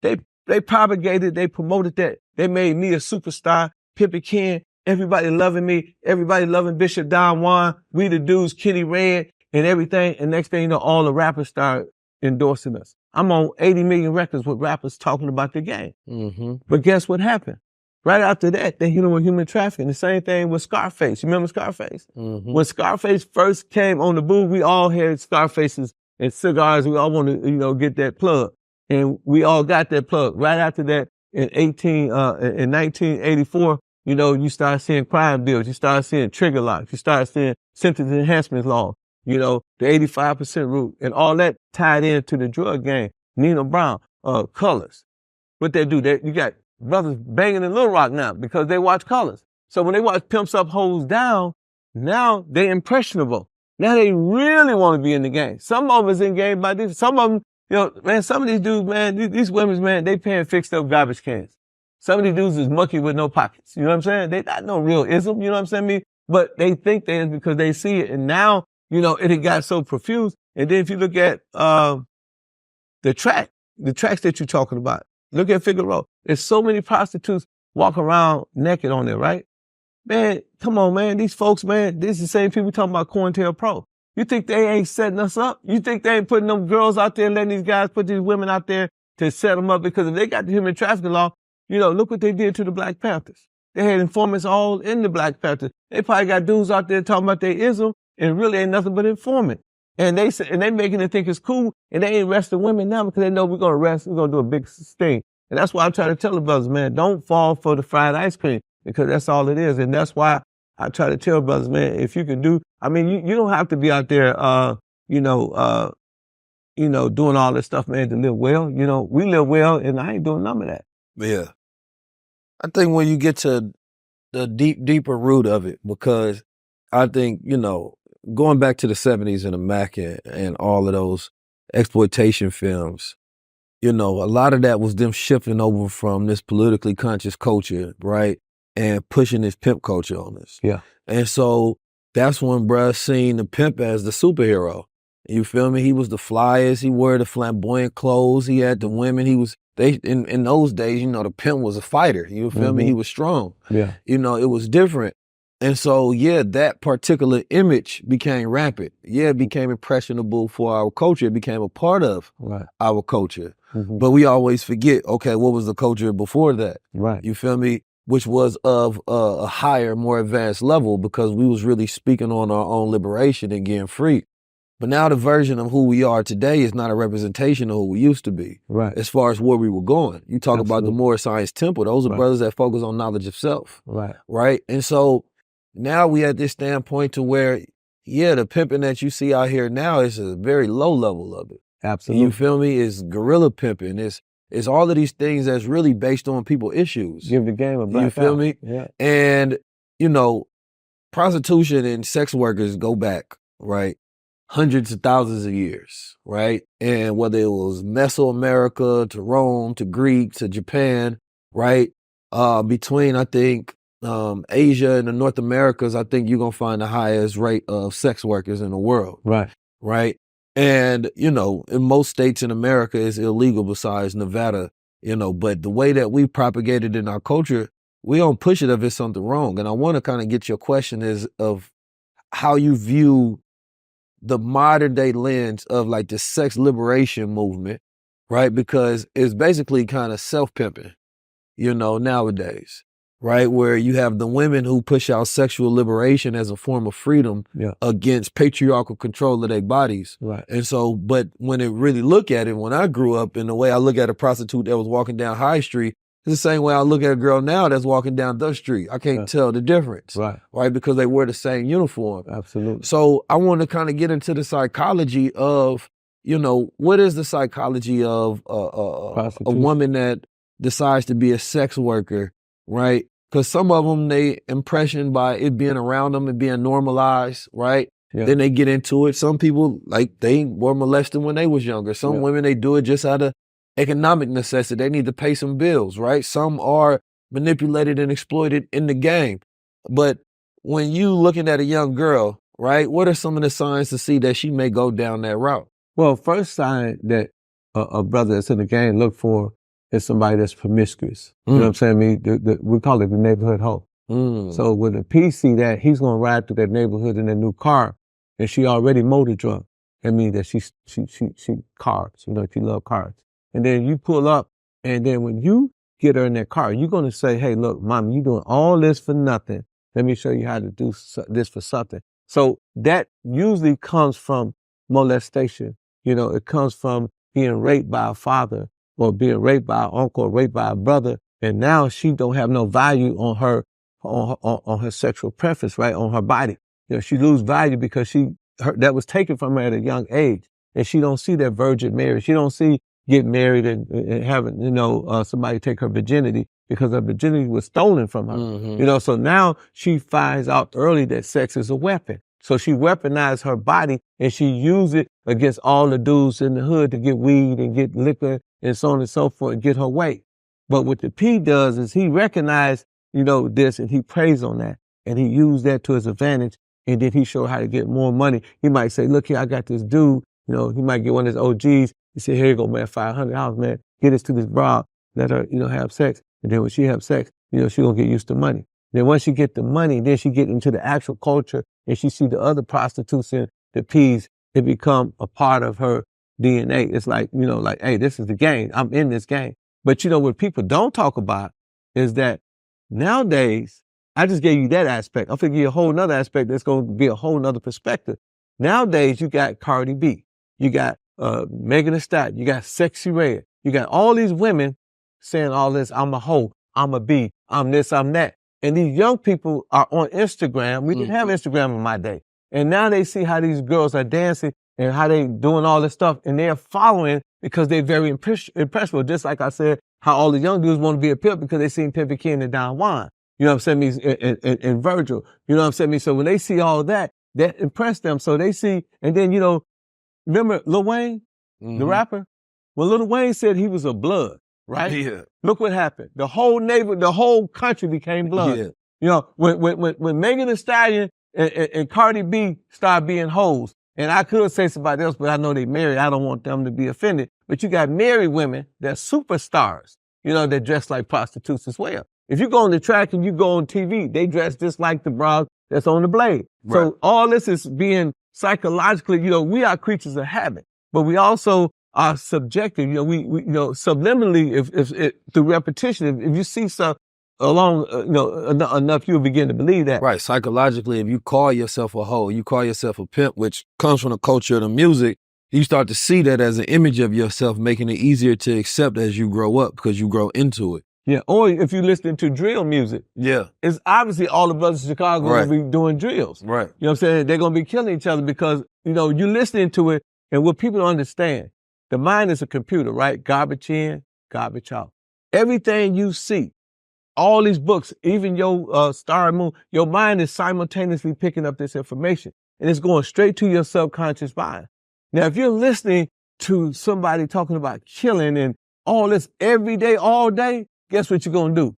they propagated, they promoted that. They made me a superstar, Pimpin Ken, everybody loving me, everybody loving Bishop Don Juan, we the dudes, Kitty Red, and everything. And next thing you know, all the rappers start endorsing us. I'm on 80 million records with rappers talking about the game. Mm-hmm. But guess what happened? Right after that, they hit him with human trafficking. The same thing with Scarface. You remember Scarface? Mm-hmm. When Scarface first came on the booth, we all had Scarfaces and cigars. We all wanted to, get that plug. And we all got that plug. Right after that, in 1984, you start seeing crime bills. You start seeing trigger locks. You start seeing sentence enhancement law. The 85% rule. And all that tied into the drug game. Nino Brown, Colors. What they do, you got brothers banging in Little Rock now because they watch Colors. So when they watch Pimps Up, Hoes Down, now they impressionable. Now they really want to be in the game. Some of us in game by this. Some of them, some of these dudes, man, these women, man, they paying fixed up garbage cans. Some of these dudes is mucky with no pockets. You know what I'm saying? They not no real ism, you know what I'm saying? But they think they is because they see it. And now, it had got so profuse. And then if you look at the tracks that you're talking about, look at Figaro. There's so many prostitutes walk around naked on there, right? Man, come on, man. These folks, man, this is the same people talking about COINTELPRO. You think they ain't setting us up? You think they ain't putting them girls out there, letting these guys put these women out there to set them up? Because if they got the human trafficking law, look what they did to the Black Panthers. They had informants all in the Black Panthers. They probably got dudes out there talking about their ism and really ain't nothing but informant. And they making it think it's cool, and they ain't arresting women now because they know we're going to do a big sting. And that's why I'm trying to tell the brothers, man, don't fall for the fried ice cream because that's all it is. And that's why I try to tell brothers, man, if you can you don't have to be out there, doing all this stuff, man, to live well. We live well, and I ain't doing none of that. Yeah. I think when you get to the deeper root of it, because I think, going back to the 70s and the Mac and all of those exploitation films, a lot of that was them shifting over from this politically conscious culture, right? And pushing this pimp culture on us. Yeah. And so that's when bruh seen the pimp as the superhero. You feel me? He was the flyest. He wore the flamboyant clothes. He had the women. In those days, the pimp was a fighter. You feel me? He was strong. Yeah. It was different. And so, that particular image became rampant. It became impressionable for our culture. It became a part of our culture. Mm-hmm. But we always forget, okay, what was the culture before that? Right. You feel me? Which was of a higher, more advanced level because we was really speaking on our own liberation and getting free. But now the version of who we are today is not a representation of who we used to be. Right. As far as where we were going. You talk about the Moore Science Temple. Those are brothers that focus on knowledge of self. Right. Right. And so now we at this standpoint to where, the pimping that you see out here now is a very low level of it. Absolutely. You feel me? It's guerrilla pimping. It's all of these things that's really based on people issues. Give the game a black You feel out. me? Yeah. And, you know, prostitution and sex workers go back, right? Hundreds of thousands of years, right? And whether it was Mesoamerica to Rome to Greek to Japan, right? Between, I think, Asia and the North Americas, I think you're going to find the highest rate of sex workers in the world. Right. Right. And, you know, in most states in America, it's illegal besides Nevada, you know, but the way that we propagated in our culture, we don't push it if it's something wrong. And I want to kind of get your question is of how you view the modern day lens of like the sex liberation movement, right? Because it's basically kind of self-pimping, you know, nowadays, right? Where you have the women who push out sexual liberation as a form of freedom against patriarchal control of their bodies. Right. And so, but when it really look at it, when I grew up and the way I look at a prostitute that was walking down High Street, it's the same way I look at a girl now that's walking down the street. I can't tell the difference. Right. Right. Because they wear the same uniform. Absolutely. So I want to kind of get into the psychology of, you know, what is the psychology of a woman that decides to be a sex worker, right? Because some of them, they impressioned by it being around them and being normalized, right? Yeah. Then they get into it. Some people, like, they were molested when they was younger. Some women, they do it just out of economic necessity. They need to pay some bills, right? Some are manipulated and exploited in the game. But when you looking at a young girl, right, what are some of the signs to see that she may go down that route? Well, first sign that a brother that's in the game look for is somebody that's promiscuous. You know what I'm saying? I mean, we call it the neighborhood hoe. So when the P see that, he's gonna ride through that neighborhood in that new car, and she already motor drunk. That means that she cars, you know, she love cars. And then you pull up, and then when you get her in that car, you're gonna say, hey, look, mom, you doing all this for nothing. Let me show you how to do this for something. So that usually comes from molestation. You know, it comes from being raped by a father or being raped by an uncle or raped by a brother. And now she don't have no value on her, on her sexual preference, right? On her body. You know, she lose value because that was taken from her at a young age. And she don't see that virgin marriage. She don't see get married and having, you know, somebody take her virginity because her virginity was stolen from her. You know, so now she finds out early that sex is a weapon. So she weaponized her body and she used it against all the dudes in the hood to get weed and get liquor and so on and so forth and get her way. But what the P does is he recognized, you know, this and he preys on that and he used that to his advantage and then he showed how to get more money. He might say, look here, I got this dude, you know, he might get one of his OGs. He said, here you go, man, $500, man. Get this to this broad, let her, you know, have sex. And then when she have sex, you know, she gonna get used to money. Then once she get the money, then she get into the actual culture and she see the other prostitutes and the P's, it become a part of her DNA. It's like, you know, like, hey, this is the game. I'm in this game. But you know, what people don't talk about is that nowadays, I just gave you that aspect. I'm gonna give you a whole nother aspect that's gonna be a whole nother perspective. Nowadays, you got Cardi B, you got Megan Thee Stallion, you got Sexy Red, you got all these women saying all this, I'm a hoe, I'm a B, I'm this, I'm that. And these young people are on Instagram. We didn't have Instagram in my day. And now they see how these girls are dancing and how they doing all this stuff. And they're following because they're very impressionable. Just like I said, how all the young dudes want to be a pimp because they seen Pimpin Ken and Don Juan. You know what I'm saying? And Virgil. You know what I'm saying? So when they see all that, that impressed them. So they see, and then, you know, remember Lil Wayne, the rapper? When Lil Wayne said he was a blood, right? Yeah. Look what happened. The whole country became blood. Yeah. You know, when Megan Thee Stallion and Cardi B started being hoes, and I could say somebody else, but I know they married. I don't want them to be offended. But you got married women that superstars, you know, that dress like prostitutes as well. If you go on the track and you go on TV, they dress just like the bras that's on the blade. Right. So all this is being psychologically, you know, we are creatures of habit, but we also are subjective. You know, we you know, subliminally, if through repetition, if you see stuff along, you know, enough, you'll begin to believe that. Right. Psychologically, if you call yourself a hoe, you call yourself a pimp, which comes from the culture of the music, you start to see that as an image of yourself, making it easier to accept as you grow up because you grow into it. Yeah. Or if you listen to drill music. Yeah. It's obviously all the brothers in Chicago going to be doing drills. Right. You know what I'm saying? They're going to be killing each other because, you know, you're listening to it and what people don't understand. The mind is a computer, right? Garbage in, garbage out. Everything you see, all these books, even your star and moon, your mind is simultaneously picking up this information and it's going straight to your subconscious mind. Now, if you're listening to somebody talking about killing and all this every day, all day, guess what you're going to do?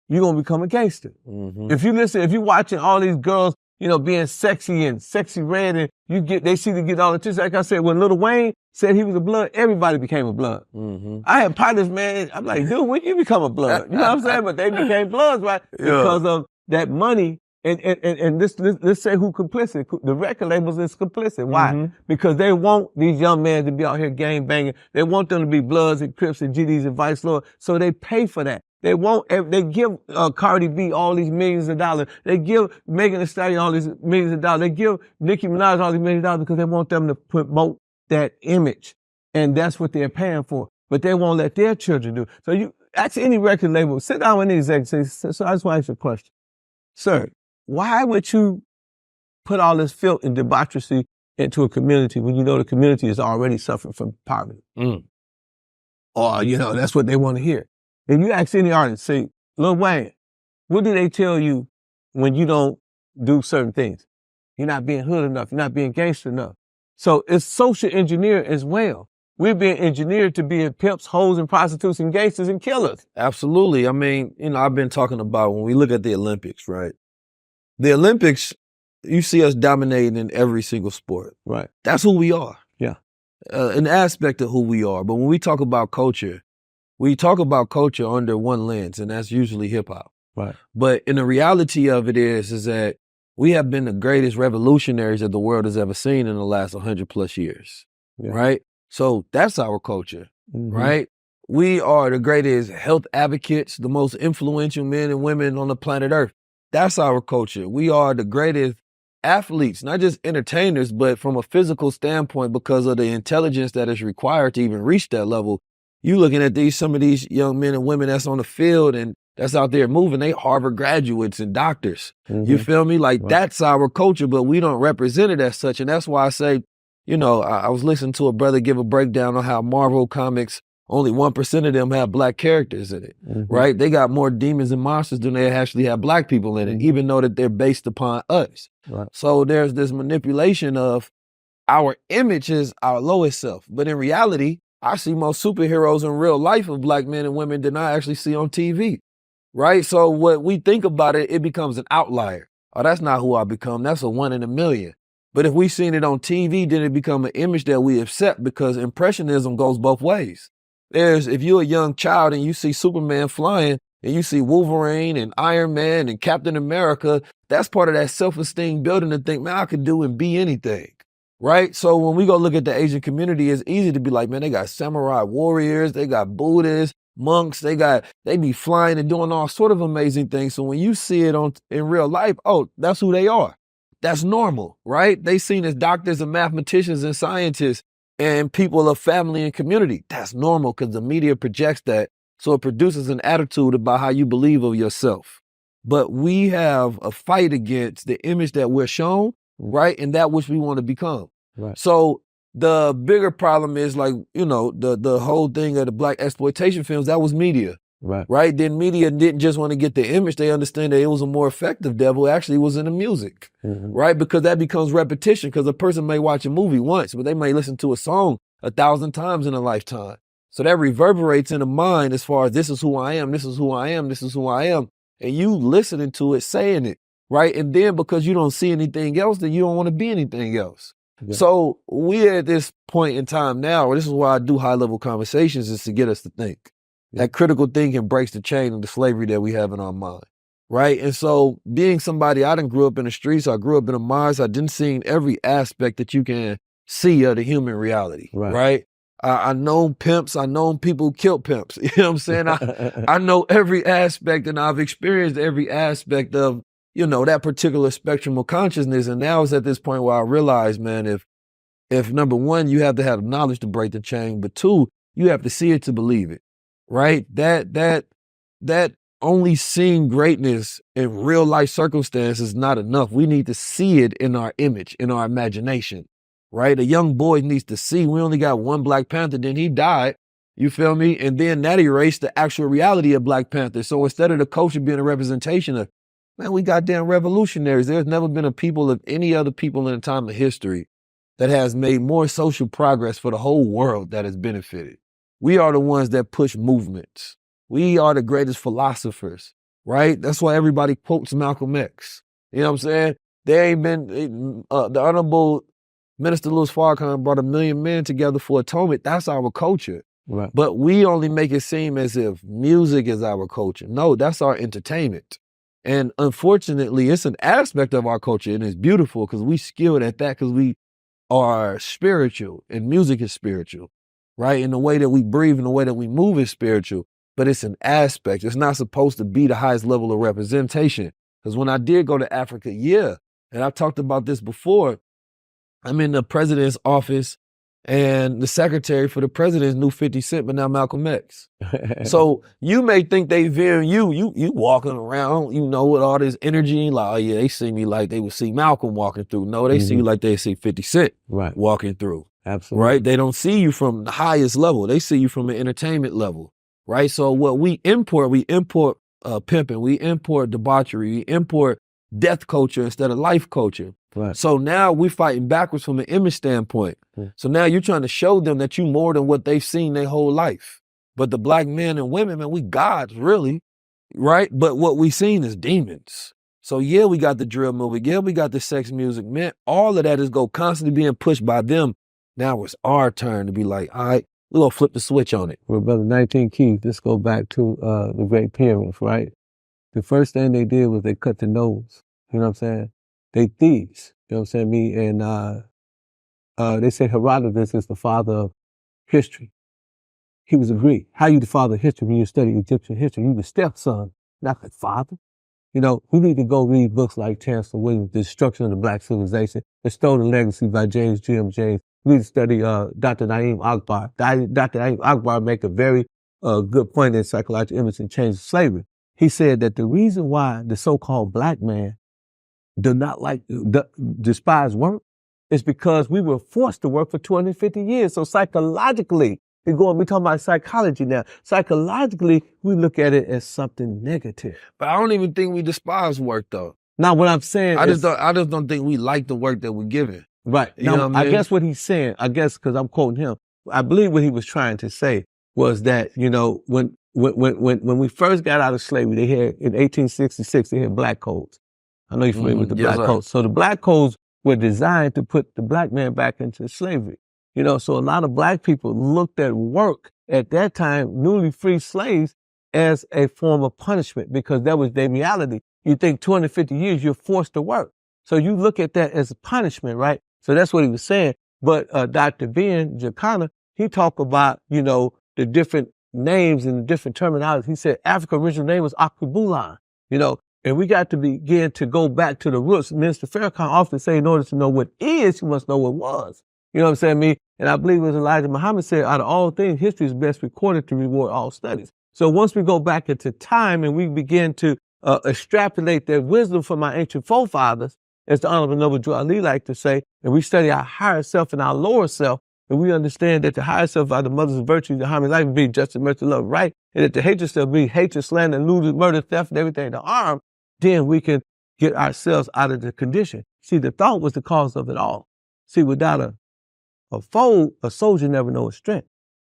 You're going to become a gangster. Mm-hmm. If you're watching all these girls, being sexy and sexy red and they see to get all the attention. Like I said, when Lil Wayne said he was a blood, everybody became a blood. Mm-hmm. I had partners, man. I'm like, dude, when you become a blood? You know what I'm saying? But they became bloods, right? Because of that money. And let's say who complicit. The record labels is complicit. Why? Mm-hmm. Because they want these young men to be out here gang banging. They want them to be Bloods and Crips and GDs and Vice Lord. So they pay for that. They give Cardi B all these millions of dollars. They give Megan Thee Stallion all these millions of dollars. They give Nicki Minaj all these millions of dollars because they want them to promote that image. And that's what they're paying for. But they won't let their children do. So you ask any record label, sit down with these executives and say, so I just want to ask you a question. Sir, why would you put all this filth and debauchery into a community when you know the community is already suffering from poverty? Or, that's what they want to hear. If you ask any artist, say, Lil Wayne, what do they tell you when you don't do certain things? You're not being hood enough. You're not being gangster enough. So it's social engineering as well. We're being engineered to be pimps, hoes, and prostitutes, and gangsters, and killers. Absolutely. I mean, I've been talking about when we look at the Olympics, right? The Olympics, you see us dominating in every single sport. Right. That's who we are. Yeah. An aspect of who we are. But when we talk about culture, we talk about culture under one lens, and that's usually hip hop. Right. But in the reality of it is that we have been the greatest revolutionaries that the world has ever seen in the last 100 plus years. Yeah. Right? So that's our culture. Mm-hmm. Right? We are the greatest health advocates, the most influential men and women on the planet Earth. That's our culture. We are the greatest athletes, not just entertainers, but from a physical standpoint because of the intelligence that is required to even reach that level. You looking at some of these young men and women that's on the field and that's out there moving, they Harvard graduates and doctors. Mm-hmm. You feel me? Like That's our culture, but we don't represent it as such. And that's why I say, I was listening to a brother give a breakdown on how Marvel Comics, only 1% of them have black characters in it, right? They got more demons and monsters than they actually have black people in it, even though that they're based upon us. Right. So there's this manipulation of our image is our lowest self. But in reality, I see more superheroes in real life of black men and women than I actually see on TV, right? So what we think about it becomes an outlier. Oh, that's not who I become. That's a 1 in a million. But if we seen it on TV, then it become an image that we accept because impressionism goes both ways. If you're a young child and you see Superman flying and you see Wolverine and Iron Man and Captain America, that's part of that self-esteem building to think, man, I could do and be anything. Right? So when we go look at the Asian community, it's easy to be like, man, they got samurai warriors, they got Buddhists, monks, they be flying and doing all sort of amazing things. So when you see it in real life, oh, that's who they are. That's normal, right? They seen as doctors and mathematicians and scientists and people of family and community. That's normal because the media projects that. So it produces an attitude about how you believe of yourself. But we have a fight against the image that we're shown, right? And that which we want to become. Right. So the bigger problem is the whole thing of the black exploitation films, that was media. Right. Then media didn't just want to get the image. They understand that it was a more effective devil. Actually, it was in the music. Right. Because that becomes repetition because a person may watch a movie once, but they may listen to a song 1,000 times in a lifetime. So that reverberates in the mind as far as this is who I am. This is who I am. This is who I am. And you listening to it, saying it. Right. And then because you don't see anything else, then you don't want to be anything else. Yeah. So we're at this point in time now, this is why I do high level conversations, is to get us to think. Yeah. That critical thinking breaks the chain of the slavery that we have in our mind. Right. And so being somebody, I done grew up in the streets. I grew up in the mines. I didn't see every aspect that you can see of the human reality. Right. I know pimps. I know people who killed pimps. You know what I'm saying? I know every aspect and I've experienced every aspect of, that particular spectrum of consciousness. And now it's at this point where I realize, man, if number one, you have to have knowledge to break the chain, but two, you have to see it to believe it, right? That only seeing greatness in real life circumstances is not enough. We need to see it in our image, in our imagination. right? A young boy needs to see we only got one Black Panther, then he died, you feel me? And then that erased the actual reality of Black Panther. So instead of the culture being a representation of, man, we goddamn revolutionaries. There's never been a people of any other people in the time of history that has made more social progress for the whole world that has benefited. We are the ones that push movements. We are the greatest philosophers, right? That's why everybody quotes Malcolm X. You know what I'm saying? There ain't been, the Honorable Minister Louis Farrakhan brought 1 million men together for atonement. That's our culture. Right. But we only make it seem as if music is our culture. No, that's our entertainment. And unfortunately, it's an aspect of our culture, and it's beautiful because we skilled at that because we are spiritual, and music is spiritual, right? And the way that we breathe and the way that we move is spiritual, but it's an aspect. It's not supposed to be the highest level of representation. Because when I did go to Africa, and I've talked about this before, I'm in the president's office and the secretary for the president knew 50 Cent, but now Malcolm X. So you may think they viewing you walking around, you know, with all this energy, like, oh yeah, they see me like they would see Malcolm walking through. No, they see you like they see 50 Cent walking through. Absolutely. Right? They don't see you from the highest level. They see you from an entertainment level, right? So what we import pimping, we import debauchery, we import death culture instead of life culture. Right. So now we're fighting backwards from an image standpoint. So now you're trying to show them that you more than what they've seen their whole life. But the Black men and women, man, we gods, really, right? But what we seen is demons. So yeah, we got the drill movie. Yeah, we got the sex music. Man, all of that is constantly being pushed by them. Now it's our turn to be like, all right, we're going to flip the switch on it. Well, Brother 19 Keys, let's go back to the Great Pyramids, right? The first thing they did was they cut the nose. You know what I'm saying? They thieves. You know what I'm saying? They say Herodotus is the father of history. He was a Greek. How you the father of history when you study Egyptian history? You the stepson, not the father. You know, we need to go read books like Chancellor Williams, The Destruction of the Black Civilization, The Stolen Legacy by James G.M. James. We need to study Dr. Naeem Akbar. Dr. Naeem Akbar make a very good point in Psychological Image and Change of Slavery. He said that the reason why the so-called Black man do not despise work is because we were forced to work for 250 years. So psychologically, we're talking about psychology now. Psychologically, we look at it as something negative. But I don't even think we despise work though. Now, what I'm saying I just don't think we like the work that we're given. Right. You know what I mean? I guess what he's saying, because I'm quoting him, I believe what he was trying to say was that, you know, when we first got out of slavery, they had, in 1866, they had black codes. I know you're familiar with the black codes. So the black codes were designed to put the Black man back into slavery. You know, so a lot of Black people looked at work at that time, newly freed slaves, as a form of punishment because that was their reality. You think 250 years, you're forced to work. So you look at that as a punishment, right? So that's what he was saying. But Dr. Ben Jacana, he talked about, you know, the different names and the different terminology. He said Africa's original name was Akubulan, you know, and we got to begin to go back to the roots. Minister Farrakhan often say, in order to know what is, you must know what was. You know what I'm saying, me? And I believe it was Elijah Muhammad said, out of all things, history is best recorded to reward all studies. So once we go back into time and we begin to extrapolate their wisdom from our ancient forefathers, as the Honorable Noble Drew Ali like to say, and we study our higher self and our lower self, and we understand that the higher self are the mothers of virtue, the harmony, life, be justice, mercy, love, right, and that the hatred self be hatred, slander, lewdness, murder, theft, and everything to harm, then we can get ourselves out of the condition. See, the thought was the cause of it all. See, without a foe, a soldier never knows his strength.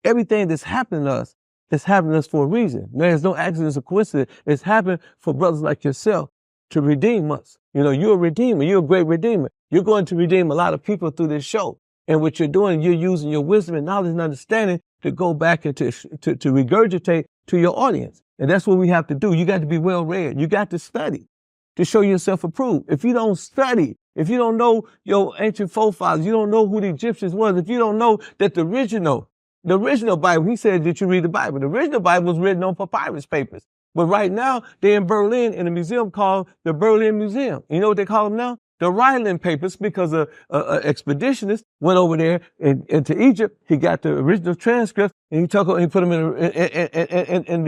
Everything that's happening to us, it's happening to us for a reason. There's no accidents or coincidence. It's happened for brothers like yourself to redeem us. You know, you're a redeemer. You're a great redeemer. You're going to redeem a lot of people through this show. And what you're doing, you're using your wisdom and knowledge and understanding to go back and to regurgitate to your audience. And that's what we have to do. You got to be well read. You got to study to show yourself approved. If you don't study, if you don't know your ancient forefathers, you don't know who the Egyptians was, if you don't know that the original Bible, he said that you read the Bible. The original Bible was written on papyrus papers. But right now, they're in Berlin in a museum called the Berlin Museum. You know what they call them now? The Ryland papers, because a expeditionist went over there into Egypt. He got the original transcripts and he put them in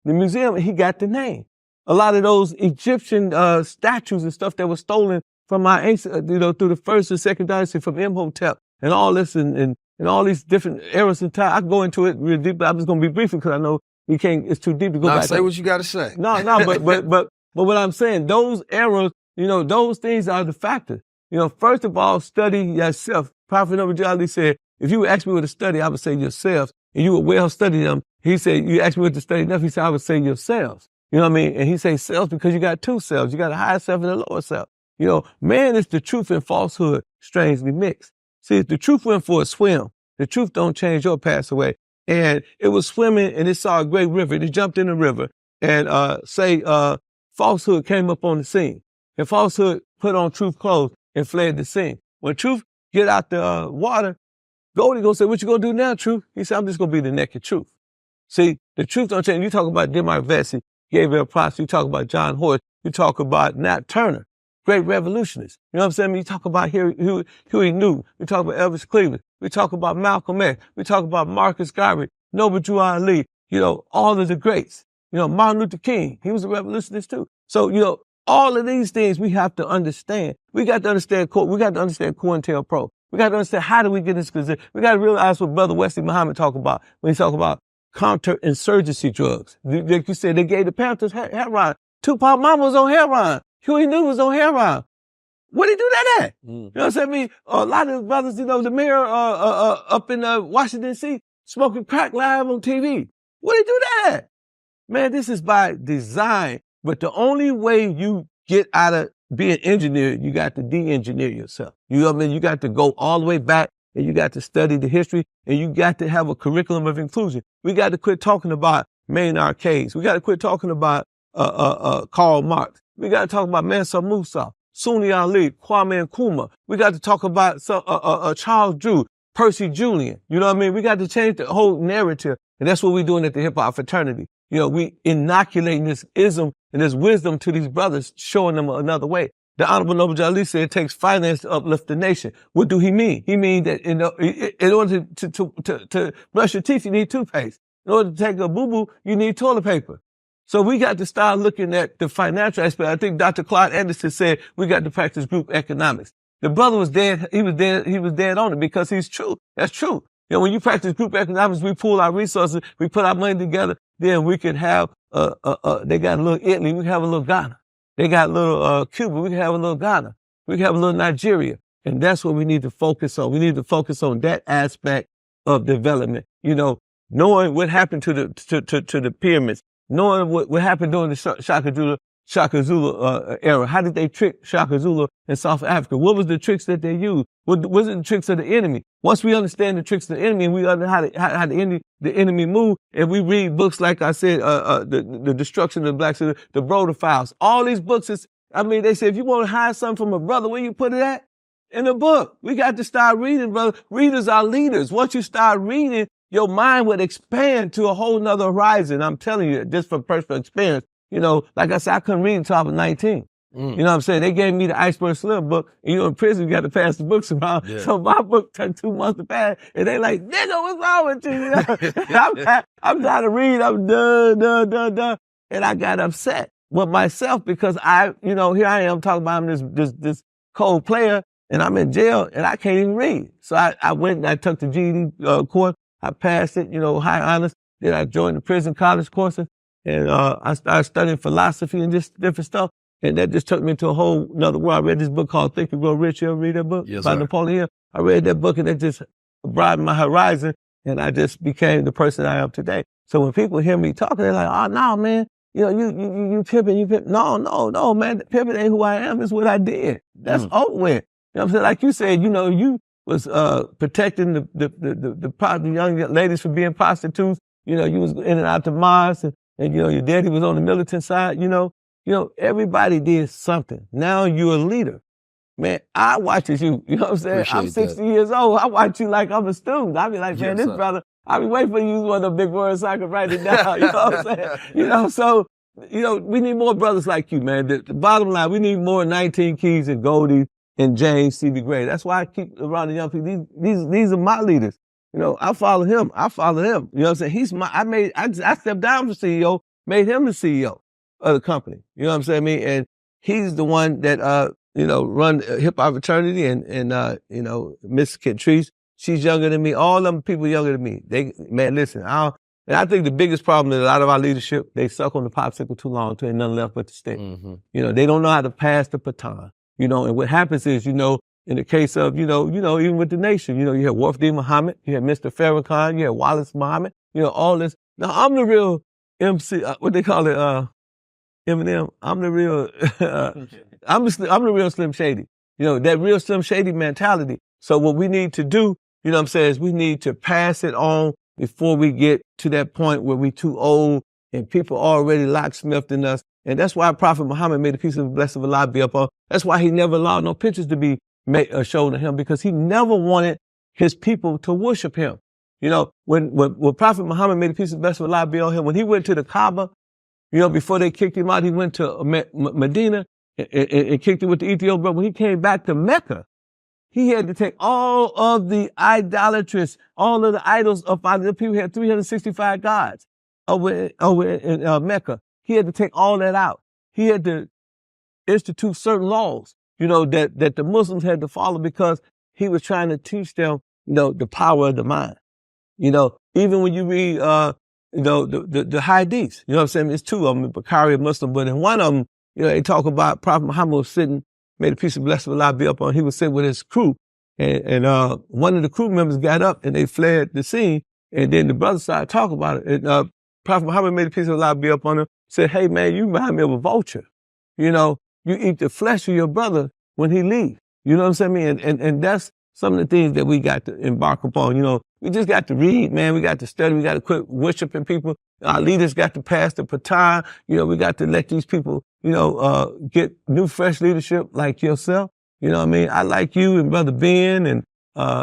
the museum, and he got the name. A lot of those Egyptian statues and stuff that was stolen from my ancient, through the first and second dynasty, from Imhotep and all this and all these different eras in time. I can go into it real deep, but I'm just going to be brief because I know we can't, it's too deep to go back. Say what you got to say. No, but what I'm saying, those eras, those things are the factors. First of all, study yourself. Prophet Ali said, if you would ask me what to study, I would say yourselves. And you would well study them. He said, you ask me what to study enough. He said, I would say yourselves. You know what I mean? And he says selves because you got two selves. You got a higher self and a lower self. Man is the truth and falsehood strangely mixed. See, if the truth went for a swim, the truth don't change or pass away. And it was swimming and it saw a great river. It jumped in the river and, falsehood came up on the scene. And falsehood put on truth clothes and fled the scene. When truth get out the water, Goldie gonna say, what you gonna do now, truth? He said, I'm just gonna be the naked truth. See, the truth don't change. You talk about Demar Vesey, Gabriel Prosper, you talk about John Horace, you talk about Nat Turner, great revolutionists. You know what I'm saying? You talk about Huey Newton, we talk about Elvis Cleveland, we talk about Malcolm X, we talk about Marcus Garvey, Noble Drew Ali, all of the greats. Martin Luther King, he was a revolutionist too. So, all of these things we have to understand. We got to understand COINTELPRO. We got to understand how do we get in this position. We got to realize what Brother Wesley Muhammad talk about when he talk about counterinsurgency drugs. Like you said, they gave the Panthers heroin. Tupac Mama was on heroin. Huey Newton was on heroin. Where did he do that at? You know what I'm saying? A lot of brothers, the mayor up in Washington, D.C., smoking crack live on TV. Where did he do that at? Man, this is by design. But the only way you get out of being engineered, you got to de-engineer yourself. You know what I mean? You got to go all the way back and you got to study the history and you got to have a curriculum of inclusion. We got to quit talking about Maynard Keynes. We got to quit talking about Karl Marx. We got to talk about Mansa Musa, Sunni Ali, Kwame Nkrumah. We got to talk about Charles Drew, Percy Julian. You know what I mean? We got to change the whole narrative. And that's what we're doing at the Hip Hop Fraternity. We inoculating this ism and this wisdom to these brothers, showing them another way. The Honorable Noble Jali said it takes finance to uplift the nation. What do he mean? He means that in order to brush your teeth, you need toothpaste. In order to take a boo-boo, you need toilet paper. So we got to start looking at the financial aspect. I think Dr. Claude Anderson said we got to practice group economics. The brother was dead. He was dead on it because he's true. That's true. When you practice group economics, we pool our resources, we put our money together, then we can have, they got a little Italy, we can have a little Ghana. They got a little, Cuba, we can have a little Ghana. We can have a little Nigeria. And that's what we need to focus on. We need to focus on that aspect of development. Knowing what happened to the pyramids, knowing what happened during the Shaka Zulu era. How did they trick Shaka Zulu in South Africa? What was the tricks that they used? What was the tricks of the enemy? Once we understand the tricks of the enemy and we understand how the enemy move, and we read books like I said, the destruction of the blacks, the Broder Files, all these books they say if you want to hide something from a brother, where you put it at? In a book. We got to start reading, brother. Readers are leaders. Once you start reading, your mind would expand to a whole nother horizon. I'm telling you, just from personal experience. Like I said, I couldn't read until I was 19. You know what I'm saying? They gave me the Iceberg Slim book. And, in prison, you got to pass the books around. Yeah. So my book took 2 months to pass. And they like, nigga, what's wrong with you? I'm trying to read. I'm done. And I got upset with myself because here I am talking about I'm this cold player and I'm in jail and I can't even read. So I went and I took the GED course. I passed it, high honors. Then I joined the prison college courses. And I started studying philosophy and just different stuff. And that just took me to a whole nother world. I read this book called Think and Grow Rich. You ever read that book? Yes, by sir. Napoleon Hill. I read that book and it just broadened my horizon. And I just became the person I am today. So when people hear me talking, they're like, oh, no, man, you pimping, No, man, pimping ain't who I am. It's what I did. That's over with. You know what I'm saying? Like you said, you was protecting the young ladies from being prostitutes. You was in and out to Mars and your daddy was on the militant side, everybody did something. Now you're a leader. Man, I watch you, you know what I'm saying? Appreciate I'm 60 years old. I watch you like I'm a student. I be like, man, Yes, this sir. brother, I be waiting for you to use one of the big words so I can write it down. You know what I'm saying? We need more brothers like you, man. The bottom line, we need more 19 Keys and Goldie and James C.B. Gray. That's why I keep around the young people. These are my leaders. I follow him. You know what I'm saying? He's I stepped down from CEO, made him the CEO of the company. You know what I'm saying? And he's the one that, run Hip Hop Fraternity and Miss Catrice, she's younger than me. All them people younger than me. Listen, and I think the biggest problem is a lot of our leadership, they suck on the popsicle too long until ain't nothing left but the stick. Mm-hmm. They don't know how to pass the baton. And what happens is, in the case of, even with the nation, you had Wharf D. Muhammad, you had Mr. Farrakhan, you had Wallace Muhammad, all this. Now I'm the real MC, what they call it, Eminem. I'm the real, I'm the real Slim Shady. That real Slim Shady mentality. So what we need to do, is we need to pass it on before we get to that point where we too old and people already locksmithed in us. And that's why Prophet Muhammad made a piece of the blessing of Allah be upon. That's why he never allowed no pictures to be shown to him, because he never wanted his people to worship him. When Prophet Muhammad made a piece of the blessing of Allah be on him, when he went to the Kaaba, before they kicked him out, he went to Medina and kicked it with the Ethiopian brother. When he came back to Mecca, he had to take all of the idolatrous, all of the idols of the people. Had 365 gods over in Mecca. He had to take all that out. He had to institute certain laws, that the Muslims had to follow, because he was trying to teach them, the power of the mind. Even when you read, the hadiths, what I'm saying? It's two of them, Bukhari and Muslim, but in one of them, they talk about Prophet Muhammad was sitting, made a piece of blessing of Allah be upon. He was sitting with his crew, and one of the crew members got up and they fled the scene, and then the brothers started talking about it. And Prophet Muhammad made a piece of Allah be upon him, said, "Hey man, you remind me of a vulture. You eat the flesh of your brother when he leaves." You know what I'm saying? And that's some of the things that we got to embark upon. We just got to read, man. We got to study. We got to quit worshiping people. Our leaders got to pass the baton. We got to let these people, get new, fresh leadership like yourself. You know what I mean? I like you and Brother Ben and,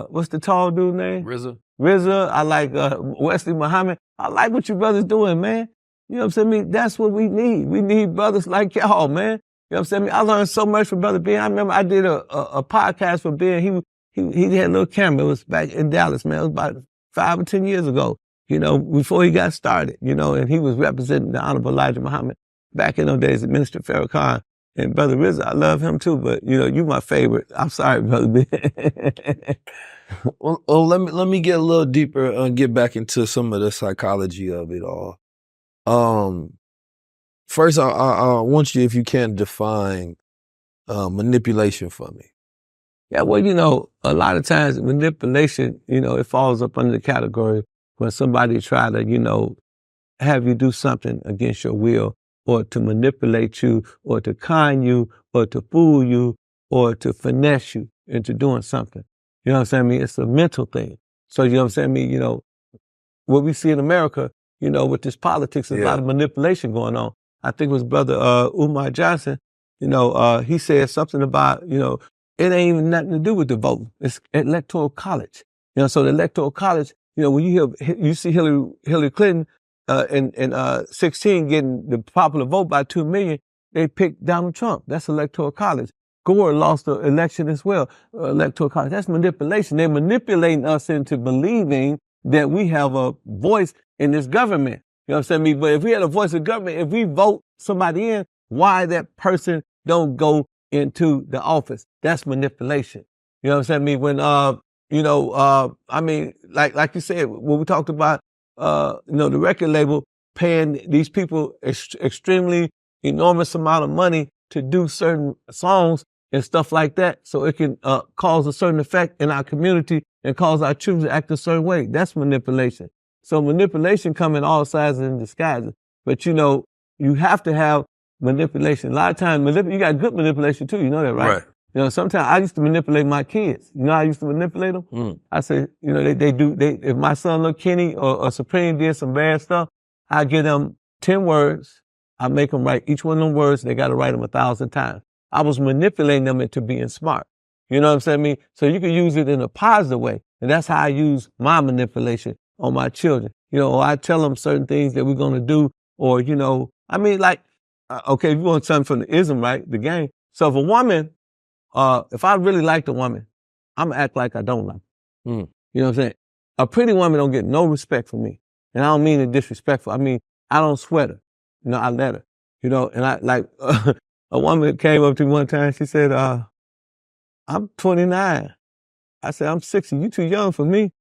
what's the tall dude's name? RZA. I like, Wesley Muhammad. I like what you brothers doing, man. You know what I'm saying? That's what we need. We need brothers like y'all, man. You know what I'm saying? I learned so much from Brother Ben. I remember I did a podcast for Ben. He had a little camera. It was back in Dallas, man. It was about 5 or 10 years ago, before he got started, and he was representing the Honorable Elijah Muhammad back in those days, the Minister Farrakhan. And Brother RZA, I love him too, but, you my favorite. I'm sorry, Brother Ben. Well, let me get a little deeper and get back into some of the psychology of it all. First, I want you, if you can, define manipulation for me. Yeah, well, a lot of times manipulation, it falls up under the category when somebody try to, have you do something against your will, or to manipulate you, or to con you, or to fool you, or to finesse you into doing something. You know what I'm saying? It's a mental thing. So, you know what I'm saying? What we see in America, with this politics, there's a lot of manipulation going on. I think it was Brother Umar Johnson, he said something about, it ain't even nothing to do with the vote. It's electoral college. So the electoral college, when you see Hillary Clinton in 16 getting the popular vote by 2 million, they picked Donald Trump. That's electoral college. Gore lost the election as well. Electoral college. That's manipulation. They're manipulating us into believing that we have a voice in this government. You know what I'm saying? But if we had a voice in government, if we vote somebody in, why that person don't go into the office? That's manipulation. You know what I'm saying? When, like you said, when we talked about, the record label paying these people extremely enormous amount of money to do certain songs and stuff like that, so it can cause a certain effect in our community and cause our children to act a certain way. That's manipulation. So manipulation come in all sizes and disguises. But you have to have manipulation. A lot of times, you got good manipulation too. You know that, right? Right. Sometimes I used to manipulate my kids. You know how I used to manipulate them? I say, if my son little Kenny or Supreme did some bad stuff, I give them 10 words. I make them write each one of them words. They got to write them 1,000 times. I was manipulating them into being smart. You know what I'm saying? So you can use it in a positive way. And that's how I use my manipulation on my children. Or I tell them certain things that we're going to do, or, okay, if you want something from the ism, right? The game. So if a woman, if I really like the woman, I'm going to act like I don't like her. You know what I'm saying? A pretty woman don't get no respect from me. And I don't mean it disrespectful. I mean, I don't sweat her. I let her. And I like, A woman came up to me one time, she said, I'm 29. I said, I'm 60, you too young for me.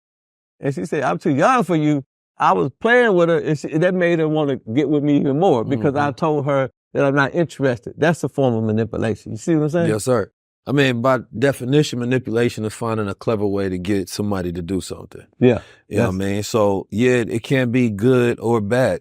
And she said, I'm too young for you. I was playing with her, and that made her want to get with me even more because I told her that I'm not interested. That's a form of manipulation. You see what I'm saying? Yes, sir. I mean, by definition, manipulation is finding a clever way to get somebody to do something. Yeah. You know what I mean? So, yeah, it can be good or bad,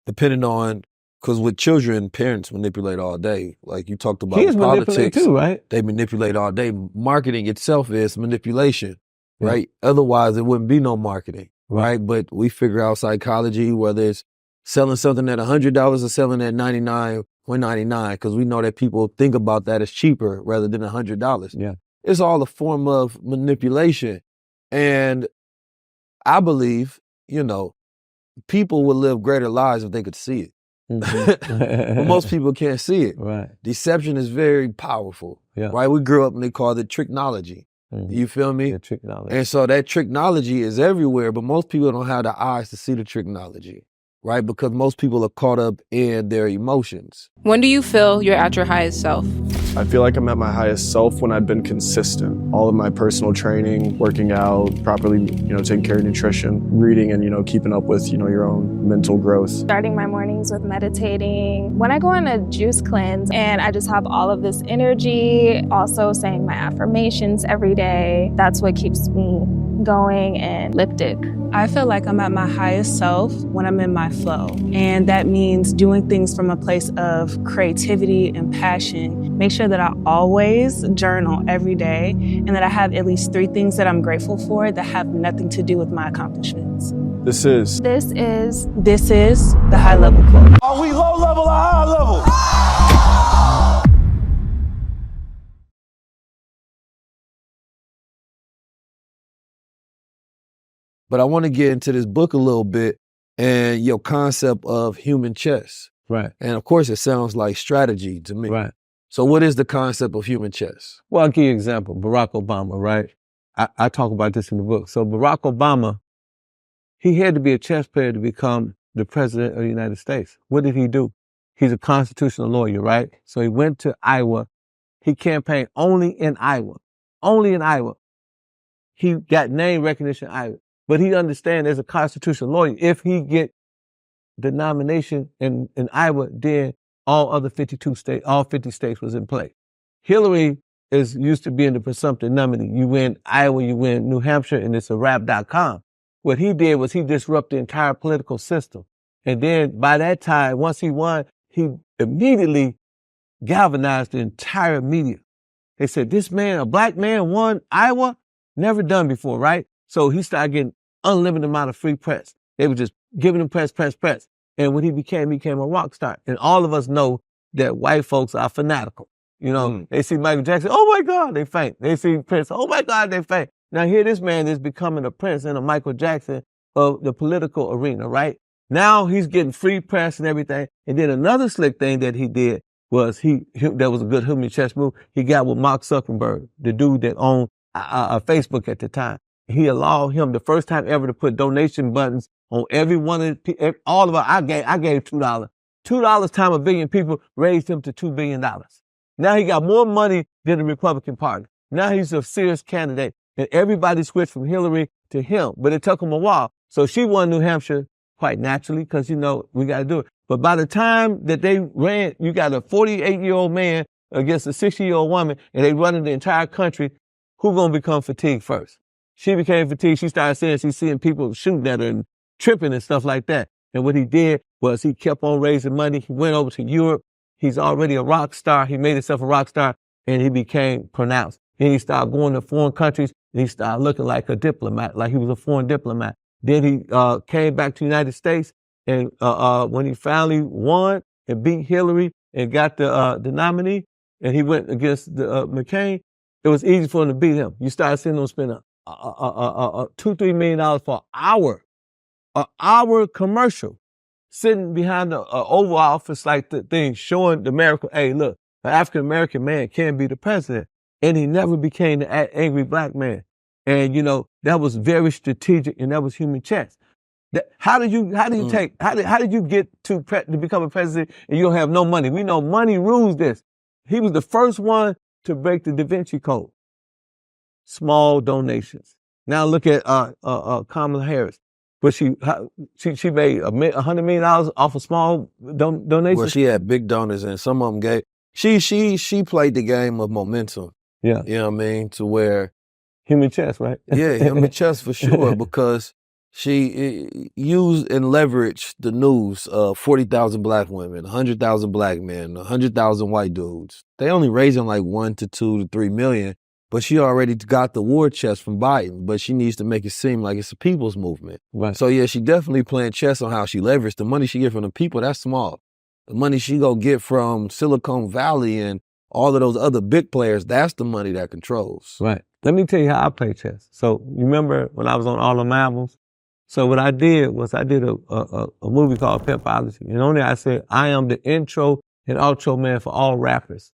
depending on, because with children, parents manipulate all day. Like you talked about Kids politics. manipulate too, right? They manipulate all day. Marketing itself is manipulation, right? Otherwise, it wouldn't be no marketing, right? But we figure out psychology, whether it's selling something at $100 or selling at $99.99, because we know that people think about that as cheaper rather than $100. Yeah. It's all a form of manipulation. And I believe, you know, people would live greater lives if they could see it. But most people can't see it. Right. Deception is very powerful. Yeah. Right? We grew up and they called it tricknology. You feel me? Yeah, tricknology. And so that tricknology is everywhere, but most people don't have the eyes to see the tricknology, right? Because most people are caught up in their emotions. When do you feel you're at your highest self? I feel like I'm at my highest self when I've been consistent. All of my personal training, working out, properly, taking care of nutrition, reading and, keeping up with, your own mental growth. Starting my mornings with meditating. When I go on a juice cleanse and I just have all of this energy, also saying my affirmations every day, that's what keeps me going and lifted. I feel like I'm at my highest self when I'm in my flow. And that means doing things from a place of creativity and passion. Make sure that I always journal every day and that I have at least 3 things that I'm grateful for that have nothing to do with my accomplishments. This is the High Level Club. Are we low level or high level? But I want to get into this book a little bit and your concept of human chess. Right. And of course, it sounds like strategy to me. Right. So what is the concept of human chess? Well, I'll give you an example. Barack Obama, right? I talk about this in the book. So Barack Obama, he had to be a chess player to become the president of the United States. What did he do? He's a constitutional lawyer, right? So he went to Iowa. He campaigned only in Iowa. Only in Iowa. He got name recognition in Iowa. But he understands as a constitutional lawyer, if he get the nomination in Iowa, then all other 52 states, all 50 states was in play. Hillary is used to being the presumptive nominee. You win Iowa, you win New Hampshire, and it's a rap.com. What he did was he disrupted the entire political system. And then by that time, once he won, he immediately galvanized the entire media. They said, this man, a black man won Iowa, never done before, right? So he started getting unlimited amount of free press. They were just giving him press. And when he became a rock star. And all of us know that white folks are fanatical. They see Michael Jackson, oh my God, they faint. They see Prince, oh my God, they faint. Now here this man is becoming a Prince and a Michael Jackson of the political arena, right? Now he's getting free press and everything. And then another slick thing that he did was that was a good human chess move. He got with Mark Zuckerberg, the dude that owned Facebook at the time. He allowed him the first time ever to put donation buttons on every one of all of us. I gave $2. $2 time 1 billion people raised him to $2 billion. Now he got more money than the Republican Party. Now he's a serious candidate. And everybody switched from Hillary to him. But it took him a while. So she won New Hampshire quite naturally because, we got to do it. But by the time that they ran, you got a 48-year-old man against a 60-year-old woman, and they running the entire country. Who's going to become fatigued first? She became fatigued. She started saying she's seeing people shooting at her and tripping and stuff like that. And what he did was he kept on raising money. He went over to Europe. He's already a rock star. He made himself a rock star, and he became pronounced. And he started going to foreign countries, and he started looking like a diplomat, like he was a foreign diplomat. Then he came back to the United States, and when he finally won and beat Hillary and got the nominee, and he went against McCain, it was easy for him to beat him. You started seeing him spend $2-3 million for an hour commercial, sitting behind the Oval Office like the thing, showing the America, hey, look, an African-American man can be the president. And he never became the angry black man. And, that was very strategic, and that was human chess. How did you get to become a president and you don't have no money? We know money rules this. He was the first one to break the Da Vinci Code. Small donations. Now look at Kamala Harris. But she made $100 million off of small donations. Well, she had big donors, and some of them gave. She played the game of momentum. Yeah, you know what I mean, to where human chess, right? Yeah, human chess for sure, because she used and leveraged the news of 40,000 black women, 100,000 black men, 100,000 white dudes. They only raising like 1 to 2 to 3 million. But she already got the war chest from Biden, but she needs to make it seem like it's a people's movement. Right. So yeah, she definitely playing chess on how she leveraged the money she get from the people. That's small. The money she go get from Silicon Valley and all of those other big players, that's the money that controls. Right. Let me tell you how I play chess. So you remember when I was on all the albums? So what I did was I did a movie called Pimpology. And on there I said, I am the intro and outro man for all rappers.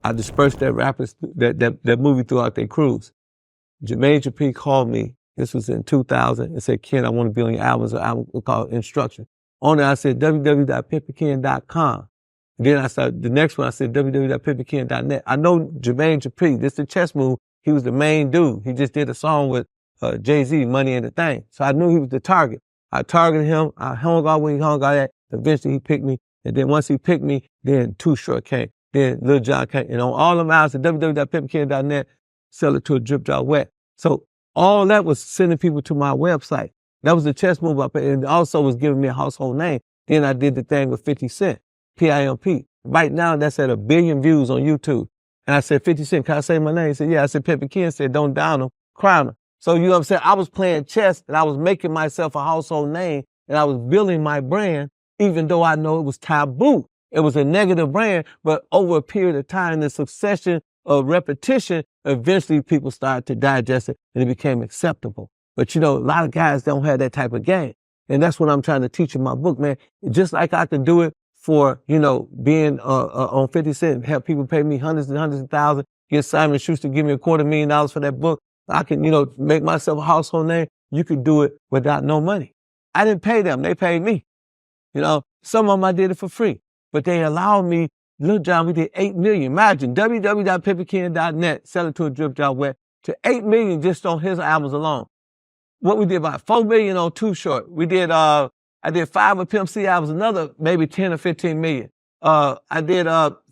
I dispersed that movie throughout their crews. Jermaine Dupri called me, this was in 2000, and said, Ken, I want to be on your albums, an album called Instruction. On there I said, www.pimpinken.com. Then I started, the next one I said, www.pimpinken.net. I know Jermaine Dupri, this is the chess move, he was the main dude. He just did a song with Jay-Z, Money and the Thing. So I knew he was the target. I targeted him, I hung out when he hung out at, eventually he picked me, and then once he picked me, then Too Short came. Then Lil Jon came, and on all them hours at www.pimpinken.net, sell it to a drip drop wet. So all that was sending people to my website. That was the chess move up, and also was giving me a household name. Then I did the thing with 50 Cent, P-I-M-P. Right now, that's at 1 billion views on YouTube. And I said, 50 Cent, can I say my name? He said, yeah. I said, Pimpin Ken said, don't down him, crown him. So you know what I'm saying? I was playing chess, and I was making myself a household name, and I was building my brand, even though I know it was taboo. It was a negative brand, but over a period of time, the succession of repetition, eventually people started to digest it and it became acceptable. But you know, a lot of guys don't have that type of game. And that's what I'm trying to teach in my book, man. Just like I can do it for, you know, being on 50 Cent, have people pay me hundreds and hundreds of thousands, get Simon Schuster, give me $250,000 for that book. I can, you know, make myself a household name. You could do it without no money. I didn't pay them. They paid me. You know, some of them I did it for free. But they allowed me, Lil Jon, we did 8 million. Imagine, www.pimpinken.net, sell it to a drip drop wet, to 8 million just on his albums alone. What we did, about 4 million on Too Short. We did, I did 5 of Pimp C albums, another maybe 10 or 15 million. I did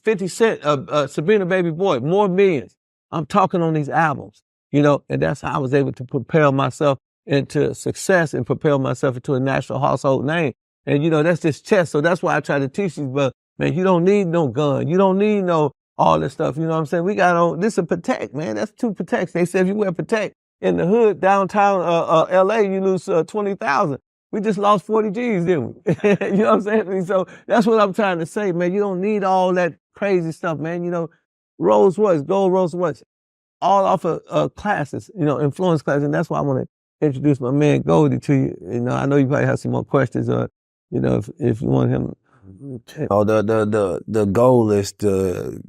50 Cent, Sabrina Baby Boy, more millions. I'm talking on these albums, you know, and that's how I was able to propel myself into success and propel myself into a national household name. And, you know, that's just chess. So that's why I try to teach these, but man, you don't need no gun. You don't need no all this stuff. You know what I'm saying? We got on, this is Protect, man. That's 2 Protects. They said if you wear Protect in the hood, downtown LA, you lose 20,000. We just lost 40 G's, didn't we? You know what I'm saying? So that's what I'm trying to say, man. You don't need all that crazy stuff, man. You know, Rolls Royce, gold Rolls Royce, all off of classes, you know, influence classes. And that's why I want to introduce my man Goldie to you. You know, I know you probably have some more questions, you know, if you want him. Oh, the goal is to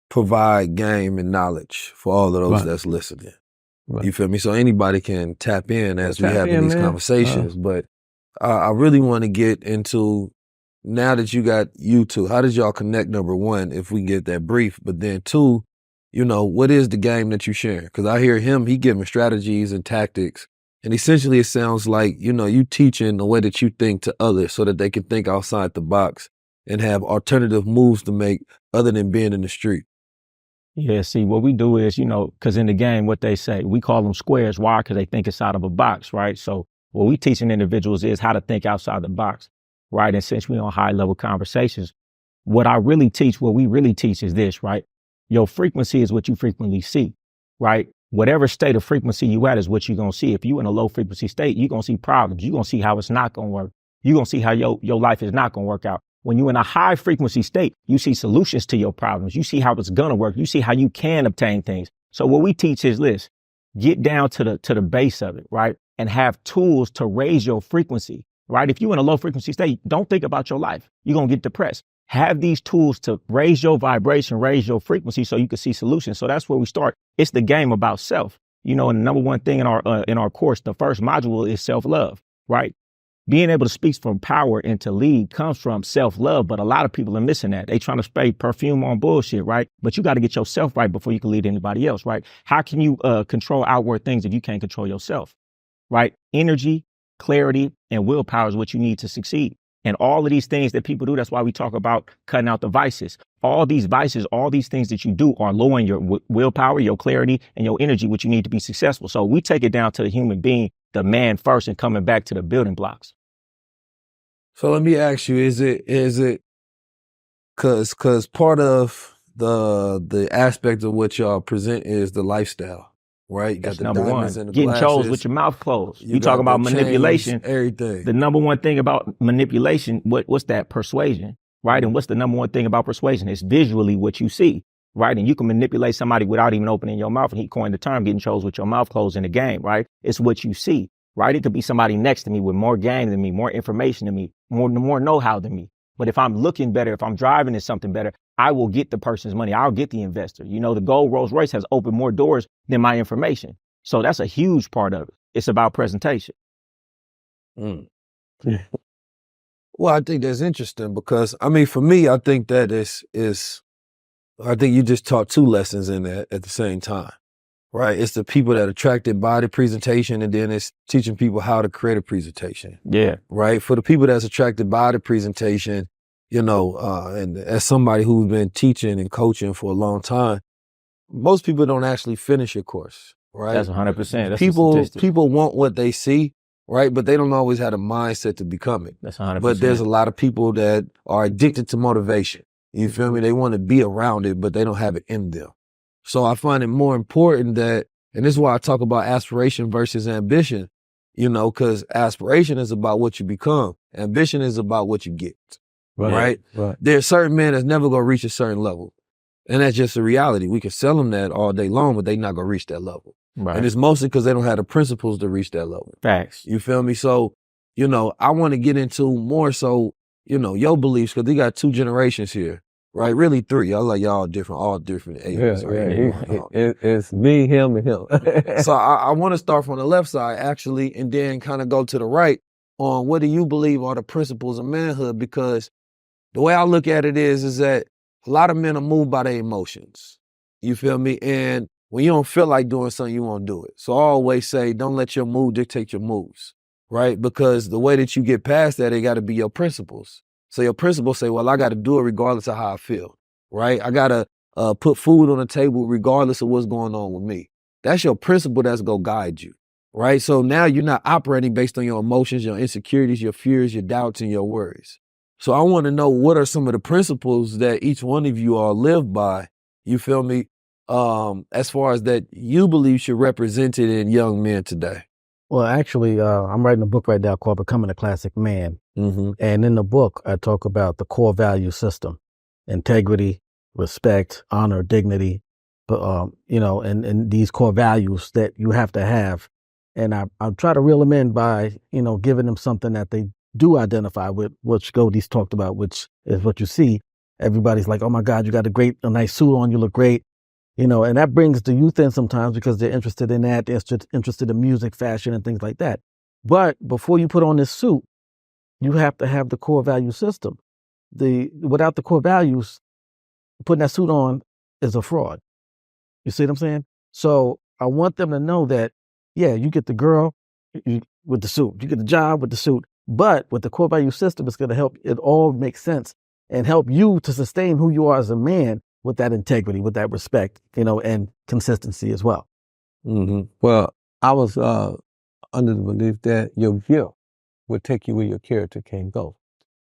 provide game and knowledge for all of those that's listening. Right. You feel me? So anybody can tap in as we have these conversations. But I really want to get into, now that you got YouTube, how did y'all connect, number one, if we get that brief? But then two, you know, what is the game that you sharing? Because I hear him, he giving strategies and tactics. And essentially it sounds like, you know, you teaching the way that you think to others so that they can think outside the box and have alternative moves to make other than being in the street. Yeah, see, what we do is, you know, because in the game, what they say, we call them squares. Why? Because they think it's out of a box, right? So what we teaching individuals is how to think outside the box, right? And since we on high level conversations, what we really teach is this, right? Your frequency is what you frequently see, right? Whatever state of frequency you at is what you're going to see. If you in a low frequency state, you're going to see problems. You're going to see how it's not going to work. You're going to see how your life is not going to work out. When you're in a high frequency state, you see solutions to your problems. You see how it's going to work. You see how you can obtain things. So what we teach is this: get down to the base of it, right? And have tools to raise your frequency, right? If you're in a low frequency state, don't think about your life. You're going to get depressed. Have these tools to raise your vibration, raise your frequency so you can see solutions. So that's where we start. It's the game about self. You know, and the number one thing in our course, the first module is self-love, right? being able to speak from power and to lead comes from self-love, but a lot of people are missing that. They trying to spray perfume on bullshit, right? But you got to get yourself right before you can lead anybody else, right? How can you control outward things if you can't control yourself, right? Energy, clarity, and willpower is what you need to succeed. And all of these things that people do, that's why we talk about cutting out the vices. All these vices, all these things that you do are lowering your willpower, your clarity, and your energy, which you need to be successful. So we take it down to the human being, the man first, and coming back to the building blocks. So let me ask you, is it cause part of the aspect of what y'all present is the lifestyle, right? You That's got the number diamonds one. and the Getting glasses. chose with your mouth closed. You got talk about the chains, manipulation. everything. The number one thing about manipulation, what's that? Persuasion, right? And what's the number one thing about persuasion? It's visually what you see, right? And you can manipulate somebody without even opening your mouth. And he coined the term getting chose with your mouth closed in the game, right? It's what you see, right? It could be somebody next to me with more game than me, more information than me, more know-how than me. But if I'm looking better, if I'm driving to something better, I will get the person's money. I'll get the investor. You know, the gold Rolls Royce has opened more doors than my information. So that's a huge part of it. It's about presentation. Mm. Well, I think that's interesting because, I mean, for me, I think that I think you just taught two lessons in that at the same time, right? It's the people that are attracted by the presentation, and then it's teaching people how to create a presentation. Yeah. Right? For the people that's attracted by the presentation, you know, and as somebody who's been teaching and coaching for a long time, most people don't actually finish a course, right? That's 100%. That's people want what they see, right? But they don't always have the mindset to become it. That's 100%. But there's a lot of people that are addicted to motivation. You feel me? They want to be around it, but they don't have it in them. So I find it more important that, and this is why I talk about aspiration versus ambition, you know, because aspiration is about what you become. Ambition is about what you get, right? There's certain men that's never going to reach a certain level. And that's just a reality. We can sell them that all day long, but they're not going to reach that level. Right. And it's mostly because they don't have the principles to reach that level. Facts. You feel me? So, you know, I want to get into more so, you know, your beliefs, because they got two generations here, right? Really three. I like y'all all different ages. It's me, him, and him. So I want to start from the left side, actually, and then kind of go to the right on what do you believe are the principles of manhood? Because the way I look at it is that a lot of men are moved by their emotions. You feel me? And when you don't feel like doing something, you won't do it. So I always say, don't let your mood dictate your moves, right? Because the way that you get past that, it got to be your principles. So your principles say, well, I got to do it regardless of how I feel, right? I got to put food on the table regardless of what's going on with me. That's your principle that's going to guide you, right? So now you're not operating based on your emotions, your insecurities, your fears, your doubts, and your worries. So I want to know what are some of the principles that each one of you all live by, you feel me, as far as that you believe should represent it in young men today? Well, actually, I'm writing a book right now called Becoming a Classic Man. Mm-hmm. And in the book, I talk about the core value system: integrity, respect, honor, dignity, you know, and these core values that you have to have. And I try to reel them in by, you know, giving them something that they do identify with, which Godie's talked about, which is what you see. Everybody's like, oh my God, you got a nice suit on, you look great. You know, and that brings the youth in sometimes because they're interested in that. They're interested in music, fashion, and things like that. But before you put on this suit, you have to have the core value system. Without the core values, putting that suit on is a fraud. You see what I'm saying? So I want them to know that, yeah, you get the girl with the suit. You get the job with the suit. But with the core value system, it's going to help it all make sense and help you to sustain who you are as a man with that integrity, with that respect, you know, and consistency as well. Mm-hmm. Well, I was under the belief that your gift would take you where your character can't go.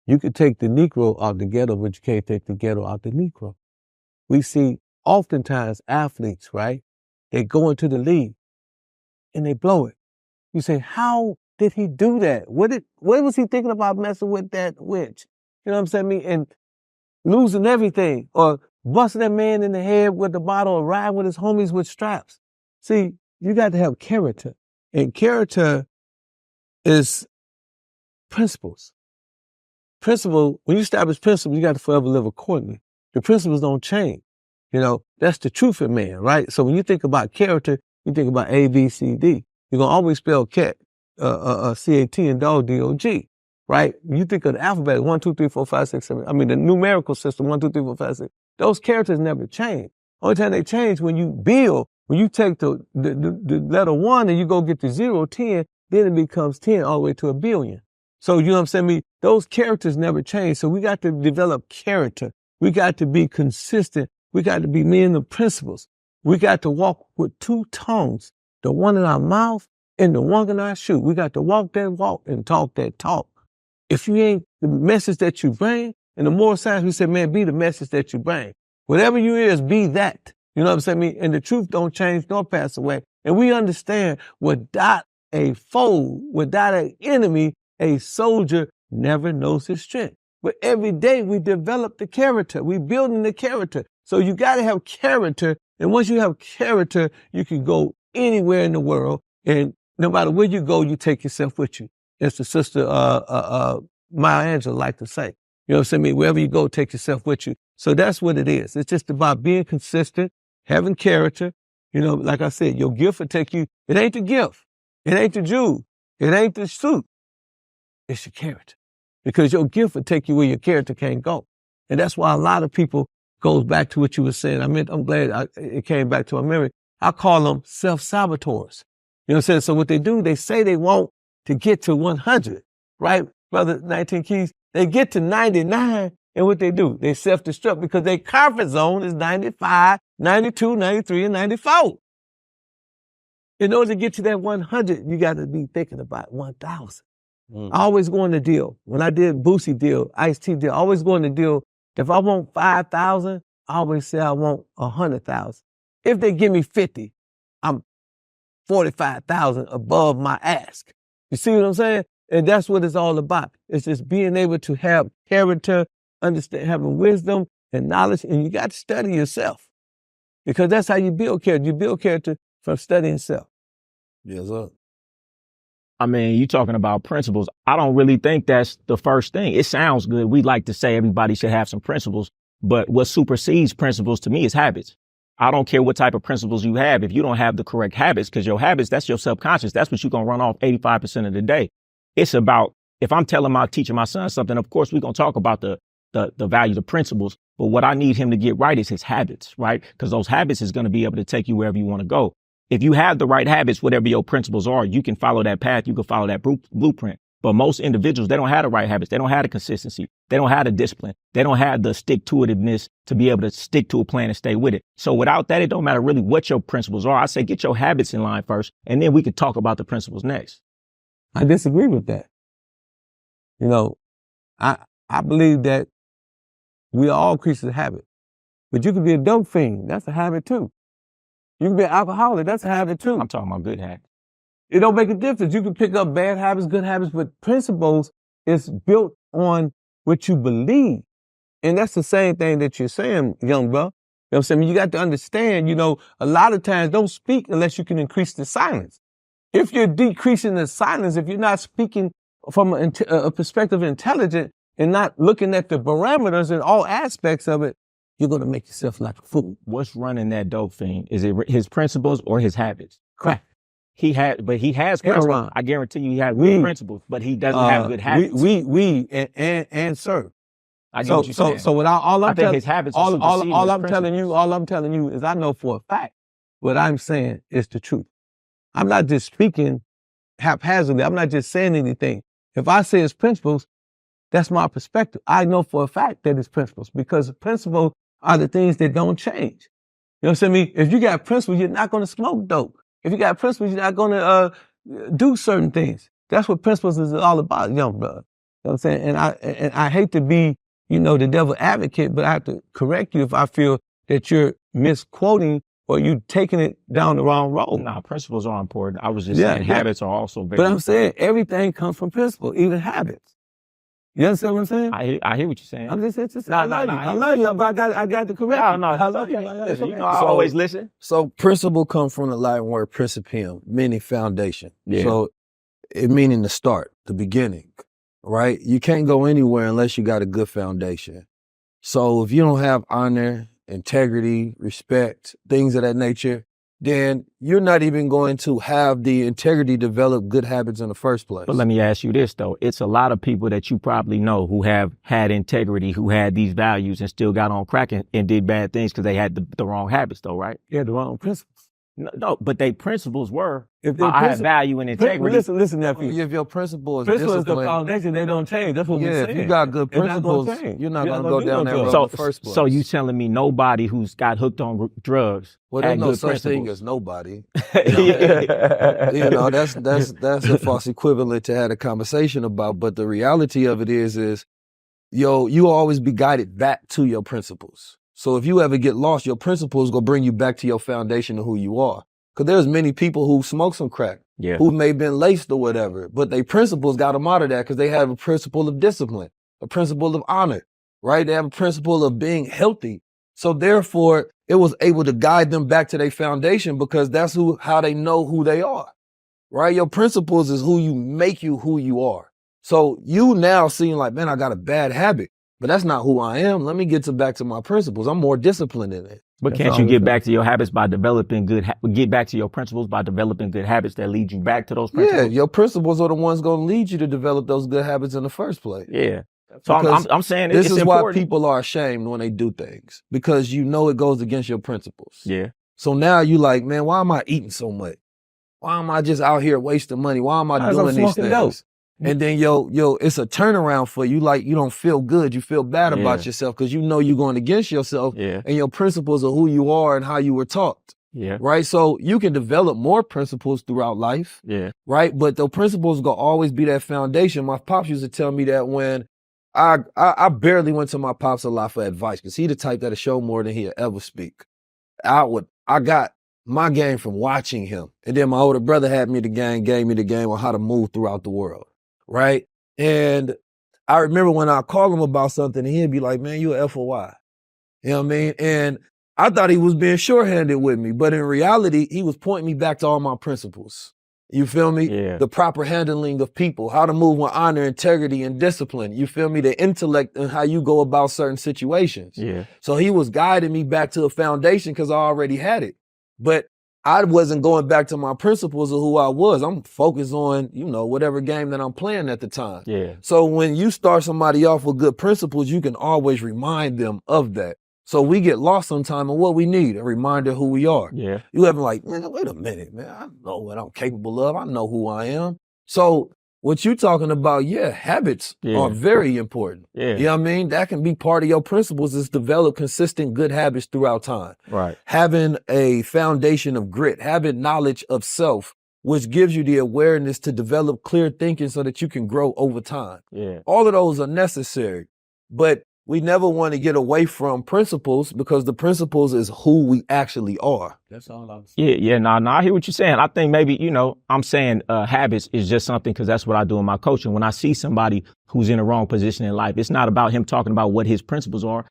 You could take the Negro out the ghetto, but you can't take the ghetto out the Negro. We see oftentimes athletes, right? They go into the league and they blow it. You say, how did he do that? What was he thinking about messing with that witch? You know what I'm saying? And losing everything, or busting that man in the head with the bottle, or riding with his homies with straps. See, you got to have character. And character is principles. When you establish principles, you got to forever live accordingly. The principles don't change. You know, that's the truth in man, right? So when you think about character, you think about A, B, C, D. You're going to always spell cat. CAT and DOG, right? You think of the alphabet, 1, 2, 3, 4, 5, 6, 7. I mean, the numerical system, 1, 2, 3, 4, 5, 6. Those characters never change. Only time they change when you build, when you take the letter 1 and you go get to 0, 10, then it becomes 10 all the way to a billion. So, you know what I'm saying? Those characters never change. So we got to develop character. We got to be consistent. We got to be men of principles. We got to walk with 2 tongues, the one in our mouth and the one in our shoe. We got to walk that walk and talk that talk. If you ain't the message that you bring, and the moral science, we say, man, be the message that you bring. Whatever you is, be that. You know what I'm saying? And the truth don't change nor pass away. And we understand without a foe, without an enemy, a soldier never knows his strength. But every day we develop the character. We building the character. So you got to have character. And once you have character, you can go anywhere in the world. And no matter where you go, you take yourself with you. As the sister Maya Angelou like to say. You know what I'm saying? Wherever you go, take yourself with you. So that's what it is. It's just about being consistent, having character. You know, like I said, your gift will take you. It ain't the gift. It ain't the jewel. It ain't the suit. It's your character. Because your gift will take you where your character can't go. And that's why a lot of people goes back to what you were saying. I'm glad it came back to my memory. I call them self-saboteurs. You know what I'm saying? So what they do, they say they want to get to 100, right? Brother 19 Keys, they get to 99, and what they do, they self-destruct because their comfort zone is 95, 92, 93, and 94. In order to get to that 100, you got to be thinking about 1,000. I always go on the deal. When I did Boosie deal, Ice-T deal, I always go on the deal. If I want 5,000, I always say I want 100,000. If they give me 50, I'm 45,000 above my ask. You see what I'm saying? And that's what it's all about. It's just being able to have character, understand, having wisdom and knowledge, and you got to study yourself. Because that's how you build character. You build character from studying self. Yes, sir. I mean, you talking about principles. I don't really think that's the first thing. It sounds good. We like to say everybody should have some principles, but what supersedes principles to me is habits. I don't care what type of principles you have. If you don't have the correct habits, because your habits, that's your subconscious. That's what you're going to run off 85% of the day. It's about, if I'm teaching my son something, of course, we're going to talk about the value, the principles. But what I need him to get right is his habits, right? Because those habits is going to be able to take you wherever you want to go. If you have the right habits, whatever your principles are, you can follow that path. You can follow that blueprint. But most individuals, they don't have the right habits. They don't have the consistency. They don't have the discipline. They don't have the stick-to-itiveness to be able to stick to a plan and stay with it. So without that, it don't matter really what your principles are. I say get your habits in line first, and then we can talk about the principles next. I disagree with that. You know, I believe that we are all creatures of habit. But you could be a dope fiend. That's a habit too. You can be an alcoholic. That's a habit too. I'm talking about good habits. It don't make a difference. You can pick up bad habits, good habits, but principles is built on what you believe. And that's the same thing that you're saying, young bro. You know what I'm saying? You got to understand, you know, a lot of times don't speak unless you can increase the silence. If you're decreasing the silence, if you're not speaking from a perspective of intelligence and not looking at the parameters and all aspects of it, you're going to make yourself like a fool. What's running that dope fiend? Is it his principles or his habits? Crack. He has principles. I guarantee you he has good principles, but he doesn't have good habits. And sir. I get what you're saying. So all I'm telling you is I know for a fact what I'm saying is the truth. I'm not just speaking haphazardly. I'm not just saying anything. If I say it's principles, that's my perspective. I know for a fact that it's principles because principles are the things that don't change. You know what I'm saying? If you got principles, you're not going to smoke dope. If you got principles, you're not going to do certain things. That's what principles is all about, young brother. You know what I'm saying? And I hate to be, you know, the devil advocate, but I have to correct you if I feel that you're misquoting or you taking it down the wrong road. Nah, principles are important. I was just saying habits are also very important. But I'm saying everything comes from principle, even habits. You understand what I'm saying? I hear what you're saying. I'm just interested. I love you, but I got to correct you. No, I love you. Listen, you know, I always listen. So principle comes from the Latin word principium, meaning foundation. Yeah. So it meaning the start, the beginning, right? You can't go anywhere unless you got a good foundation. So if you don't have honor, integrity, respect, things of that nature, then you're not even going to have the integrity to develop good habits in the first place. But let me ask you this, though. It's a lot of people that you probably know who have had integrity, who had these values and still got on crack and did bad things because they had the wrong habits, though, right? Yeah, the wrong principles. No, but their principles were, if I have value and integrity. Listen, nephew. If your principle is the discipline, foundation, they don't change. That's what we're saying. if you got good principles, you're not going to go down that road in the first place. So you telling me nobody who's got hooked on drugs well, had there's no good such principles? thing as nobody. You know, that's a false equivalent to have a conversation about. But the reality of it is you always be guided back to your principles. So if you ever get lost, your principles gonna bring you back to your foundation of who you are. Because there's many people who smoke some crack, who may have been laced or whatever, but their principles got them out of that because they have a principle of discipline, a principle of honor, right? They have a principle of being healthy. So therefore, it was able to guide them back to their foundation because that's how they know who they are, right? Your principles is who you are. So you now seem like, man, I got a bad habit. But that's not who I am. Let me get back to my principles. I'm more disciplined in it. But can't you get back to your habits by developing get back to your principles by developing good habits that lead you back to those principles? Yeah, your principles are the ones going to lead you to develop those good habits in the first place. Yeah. So I'm saying this is important. Why important. people are ashamed when they do things because you know it goes against your principles. Yeah. So now you like, man, why am I eating so much? Why am I just out here wasting money? Why am I doing these things? Dope. And then it's a turnaround for you. Like you don't feel good. You feel bad about yourself because you know you're going against yourself and your principles of who you are and how you were taught. Yeah. Right. So you can develop more principles throughout life. Yeah. Right. But the principles will always be that foundation. My pops used to tell me that when I barely went to my pops a lot for advice because he the type that'll show more than he'll ever speak. I got my game from watching him. And then my older brother gave me the game on how to move throughout the world. Right. And I remember when I call him about something, he'd be like, man, you an FOI. You know what I mean? And I thought he was being shorthanded with me, but in reality, he was pointing me back to all my principles. You feel me? Yeah. The proper handling of people, how to move with honor, integrity, and discipline. You feel me? The intellect and how you go about certain situations. Yeah. So he was guiding me back to a foundation because I already had it. But I wasn't going back to my principles of who I was. I'm focused on, whatever game that I'm playing at the time. Yeah. So when you start somebody off with good principles, you can always remind them of that. So we get lost sometime in what we need, a reminder of who we are. Yeah. You have like, man, wait a minute, man. I know what I'm capable of. I know who I am. So what you're talking about, habits are very important. Yeah. You know what I mean? That can be part of your principles is develop consistent good habits throughout time. Right. Having a foundation of grit, having knowledge of self, which gives you the awareness to develop clear thinking so that you can grow over time. Yeah. All of those are necessary, but we never want to get away from principles because the principles is who we actually are. That's all I'm saying. Yeah. No, I hear what you're saying. I think maybe, I'm saying habits is just something because that's what I do in my coaching. When I see somebody who's in the wrong position in life, it's not about him talking about what his principles are.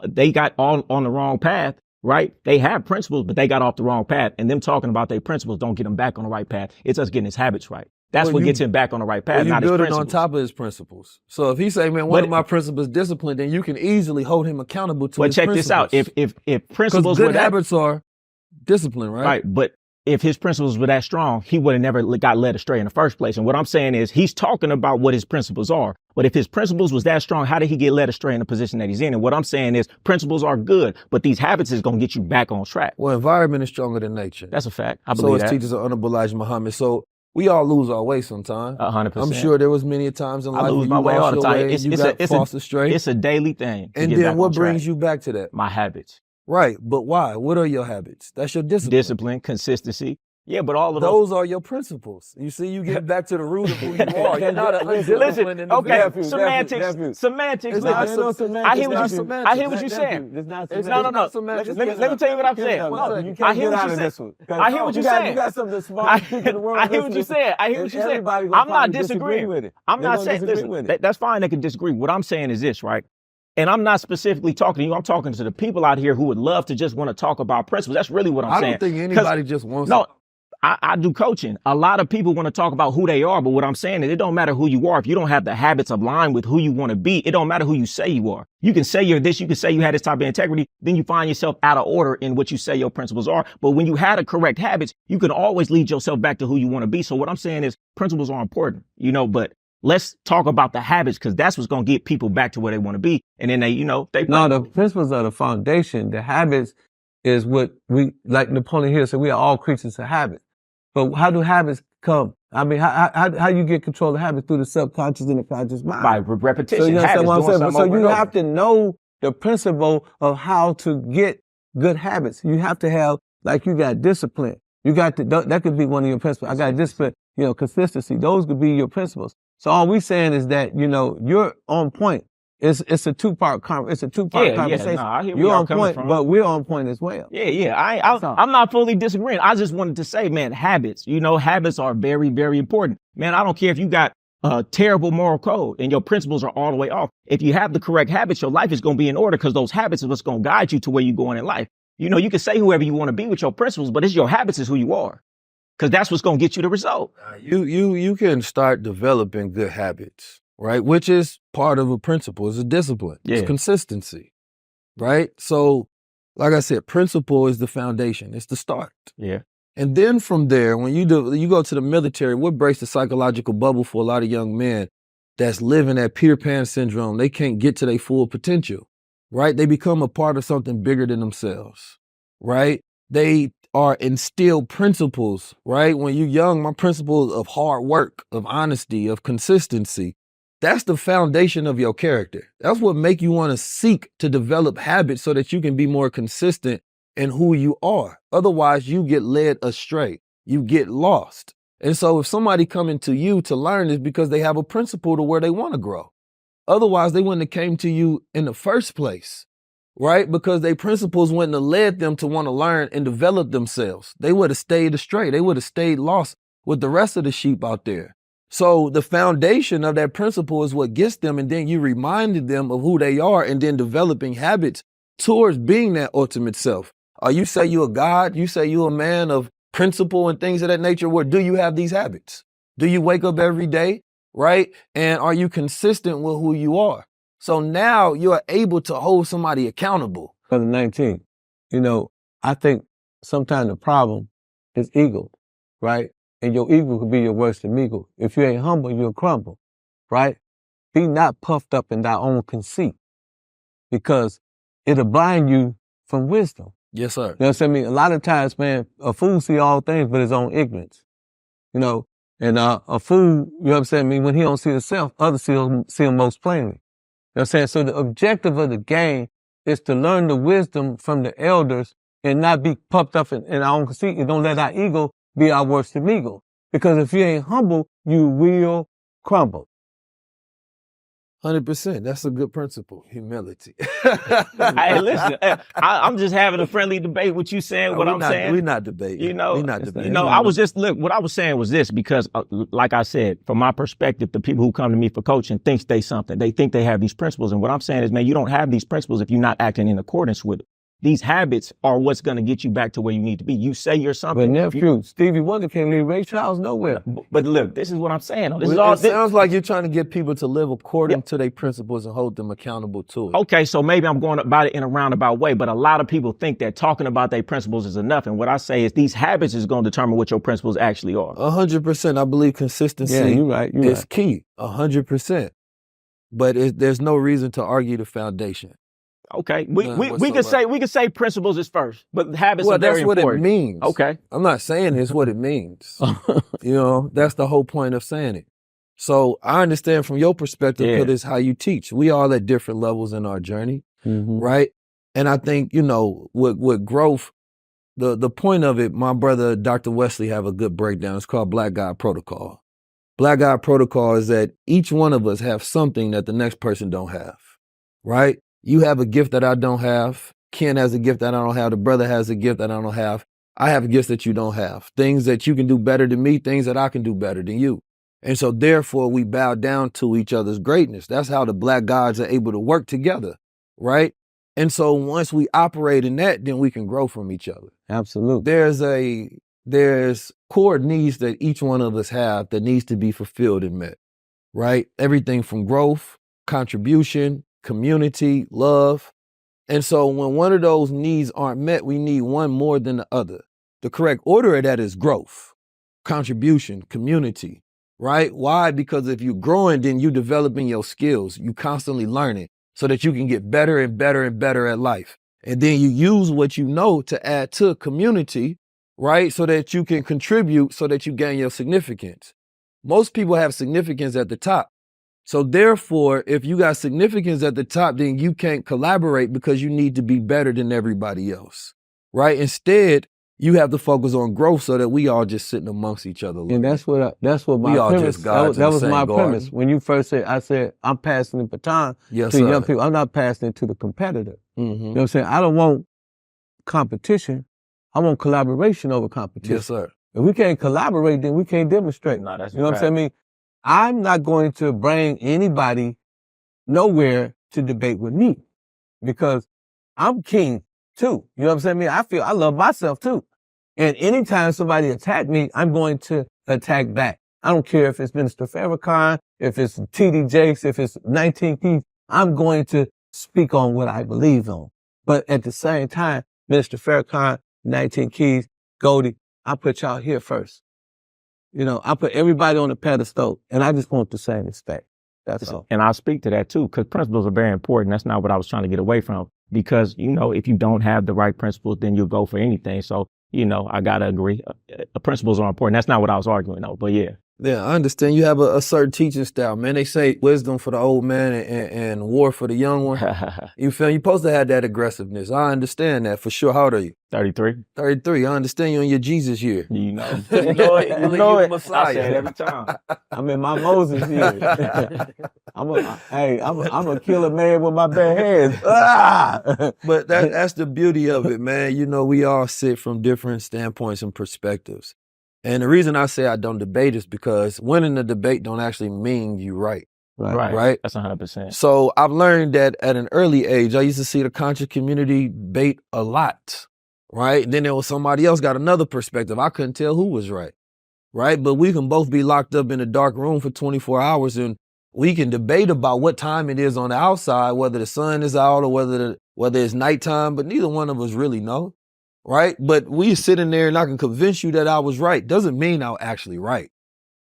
They got all on the wrong path, right? They have principles, but they got off the wrong path. And them talking about their principles don't get them back on the right path. It's us getting his habits right. That's what gets him back on the right path, not his principles. You build it on top of his principles. So if he say, man, one of my principles is discipline, then you can easily hold him accountable to his principles. But check this out. If principles were good habits are discipline, right? Right, but if his principles were that strong, he would have never got led astray in the first place. And what I'm saying is he's talking about what his principles are. But if his principles was that strong, how did he get led astray in the position that he's in? And what I'm saying is principles are good, but these habits is going to get you back on track. Well, environment is stronger than nature. That's a fact. I believe that. So his teachers are Honorable Elijah Muhammad. So we all lose our way sometimes. 100%. I'm sure there was many times in life I lose my way all the time. It's a daily thing. And then what brings you back to that? My habits. Right. But why? What are your habits? That's your discipline. Discipline, consistency. Yeah, but all of those are your principles. You see, you get back to the root of who you are. You're not listen, okay, semantics. I hear what you're saying. No. Let me tell you what I'm saying. I hear what you're saying. I hear what you're saying. You got something smart. I hear what you're saying. I'm not disagreeing with it. I'm not saying, listen, that's fine. They can disagree. What I'm saying is this, right? And I'm not specifically talking to you. I'm talking to the people out here who would love to just want to talk about principles. That's really what I'm saying. I don't think anybody just wants to. I do coaching. A lot of people want to talk about who they are, but what I'm saying is it don't matter who you are. If you don't have the habits aligned with who you want to be, it don't matter who you say you are. You can say you're this, you can say you had this type of integrity, then you find yourself out of order in what you say your principles are. But when you had the correct habits, you can always lead yourself back to who you want to be. So what I'm saying is principles are important, but let's talk about the habits, because that's what's going to get people back to where they want to be. And then the principles are the foundation. The habits is what we, like Napoleon Hill said, we are all creatures of habit. But how do habits come? I mean, how you get control of habits? Through the subconscious and the conscious mind. By repetition. So you understand what I'm saying? So you have to to know the principle of how to get good habits. You have to have, like, you got discipline. You got to, that could be one of your principles. I got discipline, consistency. Those could be your principles. So all we saying is that, you're on point. It's a two-part conversation. I hear You're on point, but we're on point as well. I'm not fully disagreeing. I just wanted to say, man, habits, habits are very, very important. Man, I don't care if you got a terrible moral code and your principles are all the way off. If you have the correct habits, your life is going to be in order, because those habits is what's going to guide you to where you're going in life. You can say whoever you want to be with your principles, but it's your habits is who you are, because that's what's going to get you the result. You can start developing good habits, right? Which is part of a principle, is a discipline. It's consistency, right? So, like I said, principle is the foundation. It's the start. Yeah. And then from there, when you go to the military, what breaks the psychological bubble for a lot of young men that's living that Peter Pan syndrome? They can't get to their full potential, right? They become a part of something bigger than themselves, right? They are instilled principles, right? When you're young, my principles of hard work, of honesty, of consistency, that's the foundation of your character. That's what make you want to seek to develop habits so that you can be more consistent in who you are. Otherwise, you get led astray. You get lost. And so if somebody coming to you to learn, is because they have a principle to where they want to grow. Otherwise, they wouldn't have came to you in the first place, right? Because their principles wouldn't have led them to want to learn and develop themselves. They would have stayed astray. They would have stayed lost with the rest of the sheep out there. So the foundation of that principle is what gets them, and then you reminded them of who they are, and then developing habits towards being that ultimate self. You say you're a God, you say you're a man of principle and things of that nature. Where do you have these habits? Do you wake up every day, right? And are you consistent with who you are? So now you're able to hold somebody accountable. Brother 19, I think sometimes the problem is ego, right? And your ego could be your worst amigo. If you ain't humble, you'll crumble, right? Be not puffed up in thy own conceit, because it'll blind you from wisdom. Yes, sir. You know what I mean? A lot of times, man, a fool see all things but his own ignorance, and a fool, when he don't see himself, others see him most plainly. You know what I'm saying? So the objective of the game is to learn the wisdom from the elders and not be puffed up in our own conceit, and don't let our ego be our worst amigo. Because if you ain't humble, you will crumble. 100%. That's a good principle. Humility. Hey, listen, I'm just having a friendly debate with you saying what I'm saying. We're not debating. We're not debating. I was just, what I was saying was this, because like I said, from my perspective, the people who come to me for coaching thinks they something. They think they have these principles. And what I'm saying is, man, you don't have these principles if you're not acting in accordance with it. These habits are what's going to get you back to where you need to be. You say you're something. But nephew, Stevie Wonder can't leave Ray Charles nowhere. But look, this is what I'm saying. It sounds like you're trying to get people to live according to their principles and hold them accountable to it. Okay, so maybe I'm going about it in a roundabout way, but a lot of people think that talking about their principles is enough. And what I say is these habits is going to determine what your principles actually are. 100%. I believe consistency is key. 100%. But there's no reason to argue the foundation. Okay, we can say principles is first, but habits are very important. That's what it means. Okay, I'm not saying it's what it means. That's the whole point of saying it. So I understand from your perspective, because it's how you teach. We all at different levels in our journey, right? And I think with growth, the point of it, my brother Dr. Wesley have a good breakdown. It's called Black God Protocol. Black God Protocol is that each one of us have something that the next person don't have, right? You have a gift that I don't have. Ken has a gift that I don't have. The brother has a gift that I don't have. I have gifts that you don't have. Things that you can do better than me, things that I can do better than you. And so therefore we bow down to each other's greatness. That's how the black gods are able to work together, right? And so once we operate in that, then we can grow from each other. Absolutely. There's a there's core needs that each one of us have that needs to be fulfilled and met, right? Everything from growth, contribution, community, love. And so when one of those needs aren't met, we need one more than the other. The correct order of that is growth, contribution, community, right? Why? Because if you're growing, then you're developing your skills. You constantly learning so that you can get better and better and better at life. And then you use what you know to add to community, right? So that you can contribute, so that you gain your significance. Most people have significance at the top. So therefore, if you got significance at the top, then you can't collaborate because you need to be better than everybody else, right? Instead, you have to focus on growth so that we all just sitting amongst each other. And that's what my premise, that was my premise. When you first said, I said, I'm passing the baton to young people. I'm not passing it to the competitor. You know what I'm saying? I don't want competition. I want collaboration over competition. Yes, sir. If we can't collaborate, then we can't demonstrate. No, that's you know what I'm saying? I mean, I'm not going to bring anybody nowhere to debate with me because I'm king too. You know what I'm saying? I mean, I love myself too. And anytime somebody attack me, I'm going to attack back. I don't care if it's Minister Farrakhan, if it's TD Jakes, if it's 19 Keys. I'm going to speak on what I believe on. But at the same time, Minister Farrakhan, 19 Keys, Goldie, I put y'all here first. You know, I put everybody on the pedestal, and I just want the same respect. That's all. And I'll speak to that too, because principles are very important. That's not what I was trying to get away from. Because, you know, if you don't have the right principles, then you'll go for anything. So, you know, I got to agree. Principles are important. That's not what I was arguing, though. But yeah. Yeah, I understand. You have a certain teaching style, man. They say wisdom for the old man and war for the young one. You feel? You're supposed to have that aggressiveness. I understand that for sure. How old are you? 33. 33. I understand you in your Jesus year. You know. You know it. You know it. Messiah. I say it every time. I'm in my Moses year. I'm a kill a man with my bare hands. But that's the beauty of it, man. You know, we all sit from different standpoints and perspectives. And the reason I say I don't debate is because winning the debate don't actually mean you right. Right? That's 100%. So I've learned that at an early age, I used to see the conscious community debate a lot, right? Then there was somebody else got another perspective. I couldn't tell who was right, right? But we can both be locked up in a dark room for 24 hours and we can debate about what time it is on the outside, whether the sun is out or whether it's nighttime, but neither one of us really know. Right? But we sitting there and I can convince you that I was right. Doesn't mean I'm actually right.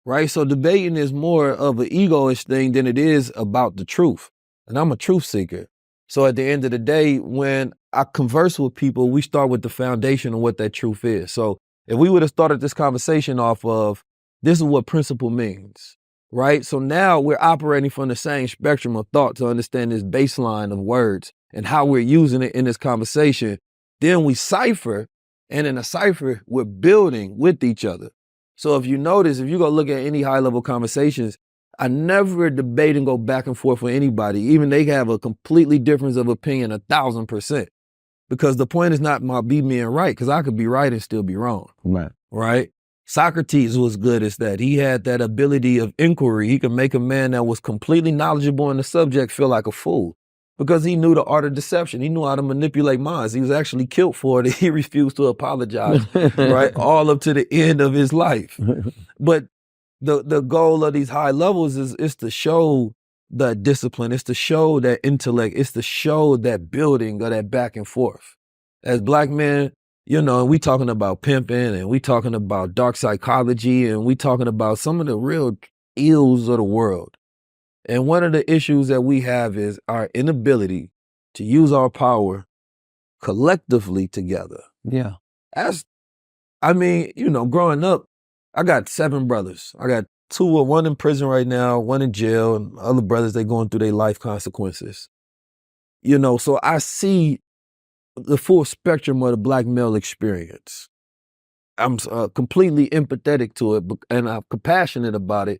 Right? So debating is more of an egoish thing than it is about the truth. And I'm a truth seeker. So at the end of the day, when I converse with people, we start with the foundation of what that truth is. So if we would have started this conversation off of, this is what principle means, right? So now we're operating from the same spectrum of thought to understand this baseline of words and how we're using it in this conversation. Then we cipher, and in a cipher, we're building with each other. So if you notice, if you go look at any high-level conversations, I never debate and go back and forth with anybody. Even they have a completely difference of opinion, 1,000%. Because the point is not my being right, because I could be right and still be wrong. Right? Socrates was good at that. He had that ability of inquiry. He could make a man that was completely knowledgeable in the subject feel like a fool. Because he knew the art of deception. He knew how to manipulate minds. He was actually killed for it. He refused to apologize, right? All up to the end of his life. But the goal of these high levels is to show that discipline. It's to show that intellect. It's to show that building or that back and forth. As black men, you know, and we talking about pimping and we talking about dark psychology and we talking about some of the real ills of the world. And one of the issues that we have is our inability to use our power collectively together. Yeah. Growing up, I got 7 brothers. I got 2, one in prison right now, one in jail, and other brothers, they going through their life consequences. You know, so I see the full spectrum of the black male experience. I'm completely empathetic to it, and I'm compassionate about it.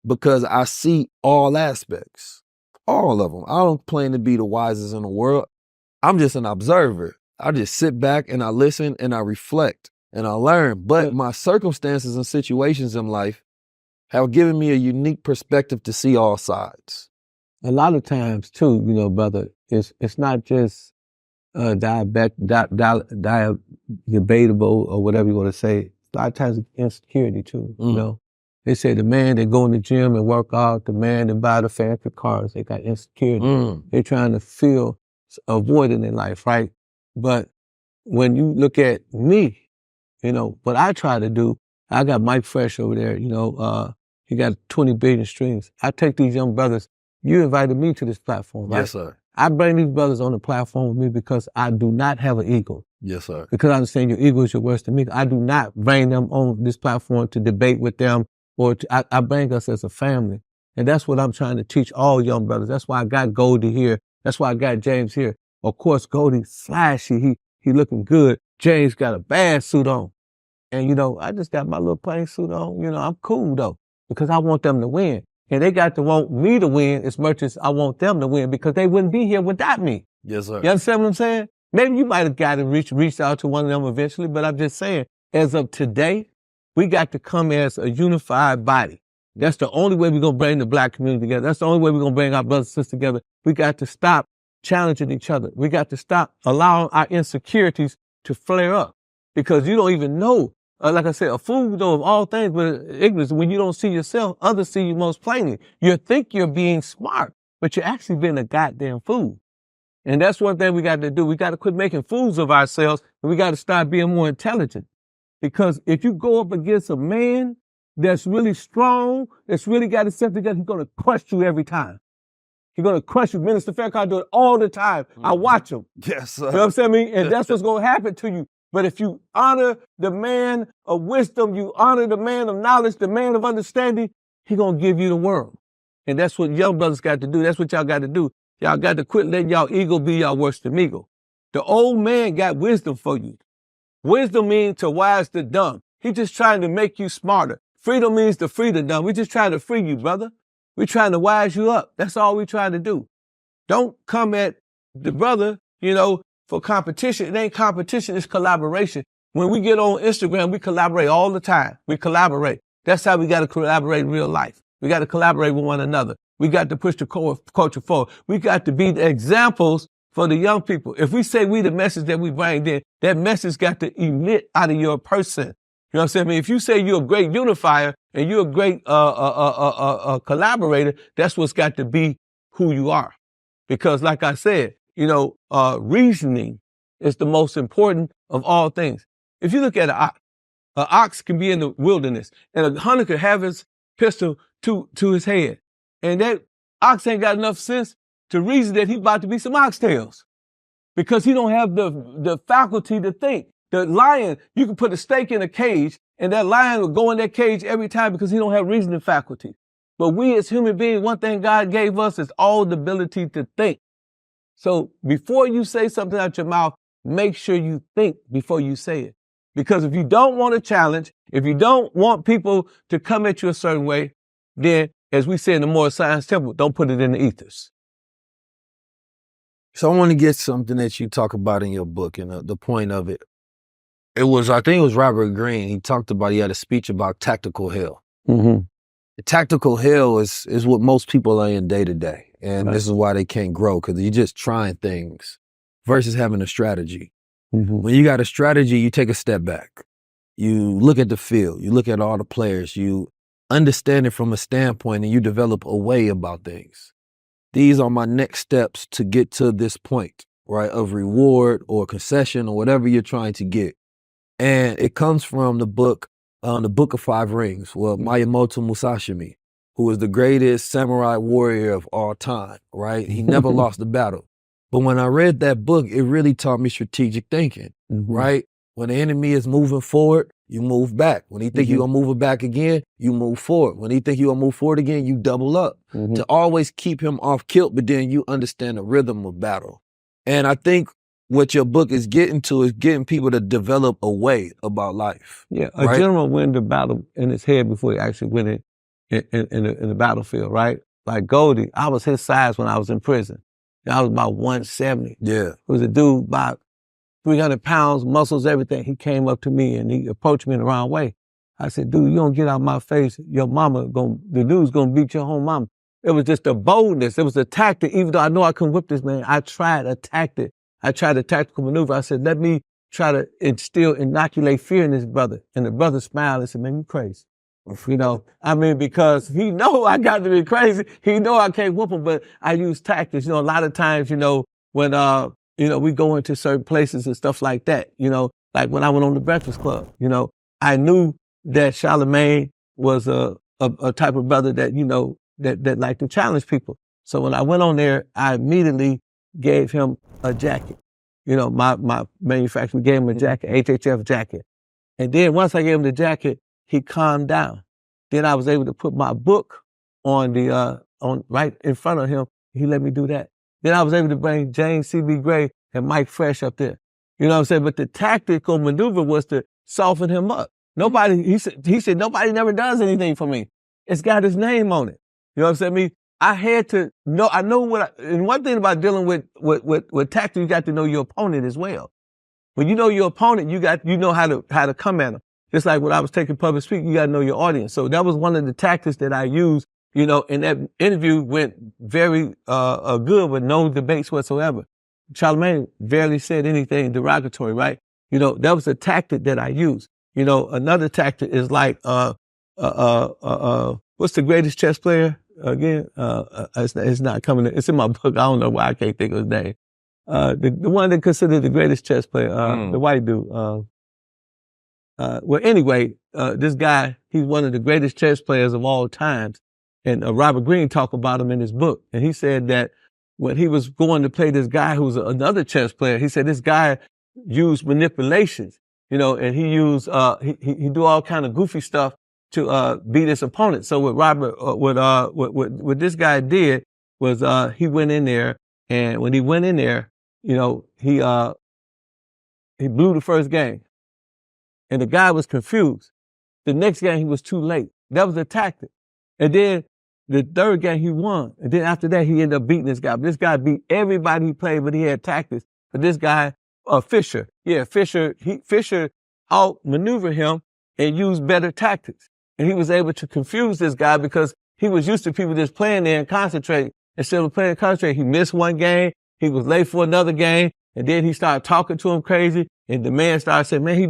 Because I see all aspects, all of them. I don't claim to be the wisest in the world. I'm just an observer. I just sit back and I listen and I reflect and I learn. But my circumstances and situations in life have given me a unique perspective to see all sides. A lot of times too, you know, brother, it's not just debatable or whatever you want to say a lot of times insecurity too, you know. They say the man that go in the gym and work out, the man that buy the fancy cars, they got insecurity. They're trying to feel a void in their life, right? But when you look at me, you know, what I try to do, I got Mike Fresh over there, you know, he got 20 billion streams. I take these young brothers, you invited me to this platform, right? Yes, sir. I bring these brothers on the platform with me because I do not have an ego. Yes, sir. Because I understand your ego is your worst enemy. I do not bring them on this platform to debate with them or I bring us as a family. And that's what I'm trying to teach all young brothers. That's why I got Goldie here. That's why I got James here. Of course, Goldie's flashy. He looking good. James got a bad suit on. And, you know, I just got my little plain suit on. You know, I'm cool, though, because I want them to win. And they got to want me to win as much as I want them to win because they wouldn't be here without me. Yes, sir. You understand what I'm saying? Maybe you might have got to reach out to one of them eventually, but I'm just saying, as of today, we got to come as a unified body. That's the only way we're going to bring the black community together. That's the only way we're going to bring our brothers and sisters together. We got to stop challenging each other. We got to stop allowing our insecurities to flare up because you don't even know. Like I said, a fool knows of all things, but ignorance, when you don't see yourself, others see you most plainly. You think you're being smart, but you're actually being a goddamn fool. And that's one thing we got to do. We got to quit making fools of ourselves, and we got to start being more intelligent. Because if you go up against a man that's really strong, that's really got himself together, he's going to crush you every time. He's going to crush you. Minister Farrakhan do it all the time. I watch him. Yes, sir. You know what I'm saying? And that's what's going to happen to you. But if you honor the man of wisdom, you honor the man of knowledge, the man of understanding, he's going to give you the world. And that's what young brothers got to do. That's what y'all got to do. Y'all got to quit letting y'all ego be y'all worst amigo. The old man got wisdom for you. Wisdom means to wise the dumb. He's just trying to make you smarter. Freedom means to free the dumb. We're just trying to free you, brother. We're trying to wise you up. That's all we're trying to do. Don't come at the brother, you know, for competition. It ain't competition, it's collaboration. When we get on Instagram, we collaborate all the time. We collaborate. That's how we got to collaborate in real life. We got to collaborate with one another. We got to push the culture forward. We got to be the examples for the young people. If we say we the message that we bring, then that message got to emit out of your person. You know what I'm saying? I mean, if you say you're a great unifier and you're a great collaborator, that's what's got to be who you are. Because like I said, you know, reasoning is the most important of all things. If you look at an ox can be in the wilderness and a hunter could have his pistol to his head. And that ox ain't got enough sense to reason that he's about to be some oxtails because he don't have the faculty to think. The lion, you can put a snake in a cage and that lion will go in that cage every time because he don't have reasoning faculty. But we as human beings, one thing God gave us is all the ability to think. So before you say something out your mouth, make sure you think before you say it. Because if you don't want a challenge, if you don't want people to come at you a certain way, then, as we say in the Moral Science Temple, don't put it in the ethers. So I want to get something that you talk about in your book and the point of it. I think it was Robert Greene. He had a speech about tactical hell. Mm-hmm. The tactical hell is what most people are in day to day. And this is why they can't grow, because you're just trying things versus having a strategy. Mm-hmm. When you got a strategy, you take a step back. You look at the field. You look at all the players. You understand it from a standpoint and you develop a way about things. These are my next steps to get to this point, right, of reward or concession or whatever you're trying to get. And it comes from the book of Five Rings, well, Miyamoto Musashi, who is the greatest samurai warrior of all time, right? He never lost a battle. But when I read that book, it really taught me strategic thinking, right? When the enemy is moving forward, you move back. When he think you're going to move it back again, you move forward. When he think you're going to move forward again, you double up. To always keep him off kilt, but then you understand the rhythm of battle. And I think what your book is getting to is getting people to develop a way about life. Yeah, a general win the battle in his head before he actually win it in the battlefield, right? Like Goldie, I was his size when I was in prison. I was about 170. Yeah. It was a dude about 300 pounds, muscles, everything. He came up to me and he approached me in the wrong way. I said, dude, you don't get out my face. Your mama, the dude's gonna beat your whole mama. It was just a boldness. It was a tactic. Even though I know I couldn't whip this man, I tried a tactic. I tried a tactical maneuver. I said, let me try to inoculate fear in his brother. And the brother smiled and said, man, you crazy. You know, I mean, because he know I got to be crazy. He know I can't whoop him, but I use tactics. You know, a lot of times, you know, when, you know, we go into certain places and stuff like that, you know, like when I went on the Breakfast Club, you know, I knew that Charlamagne was a type of brother that, you know, that liked to challenge people. So when I went on there, I immediately gave him a jacket. You know, my manufacturer gave him a jacket, HHF jacket. And then once I gave him the jacket, he calmed down. Then I was able to put my book on on right in front of him. He let me do that. Then I was able to bring James C.B. Gray and Mike Fresh up there. You know what I'm saying? But the tactical maneuver was to soften him up. Nobody, he said, nobody never does anything for me. It's got his name on it. You know what I'm saying? I mean, I had to know, and one thing about dealing with tactics, you got to know your opponent as well. When you know your opponent, you know how to come at them. Just like when I was taking public speaking, you got to know your audience. So that was one of the tactics that I used, you know, and that interview went very, good with no debates whatsoever. Charlamagne barely said anything derogatory, right? You know, that was a tactic that I used. You know, another tactic is like, what's the greatest chess player again? It's not coming. It's in my book. I don't know why I can't think of his name. The one that considered the greatest chess player, the white dude. Well, anyway, this guy, he's one of the greatest chess players of all times. And Robert Greene talked about him in his book. And he said that when he was going to play this guy who's another chess player, he said this guy used manipulations, you know, and he used, he do all kind of goofy stuff to beat his opponent. So what Robert, what this guy did was he went in there, and when he went in there, you know, he blew the first game. And the guy was confused. The next game, he was too late. That was a tactic. And then the third game, he won. And then after that, he ended up beating this guy. But this guy beat everybody he played, but he had tactics. But this guy, Fisher, Fisher outmaneuvered him and used better tactics. And he was able to confuse this guy because he was used to people just playing there and concentrating. Instead of playing and concentrating, he missed one game. He was late for another game. And then he started talking to him crazy. And the man started saying, man, he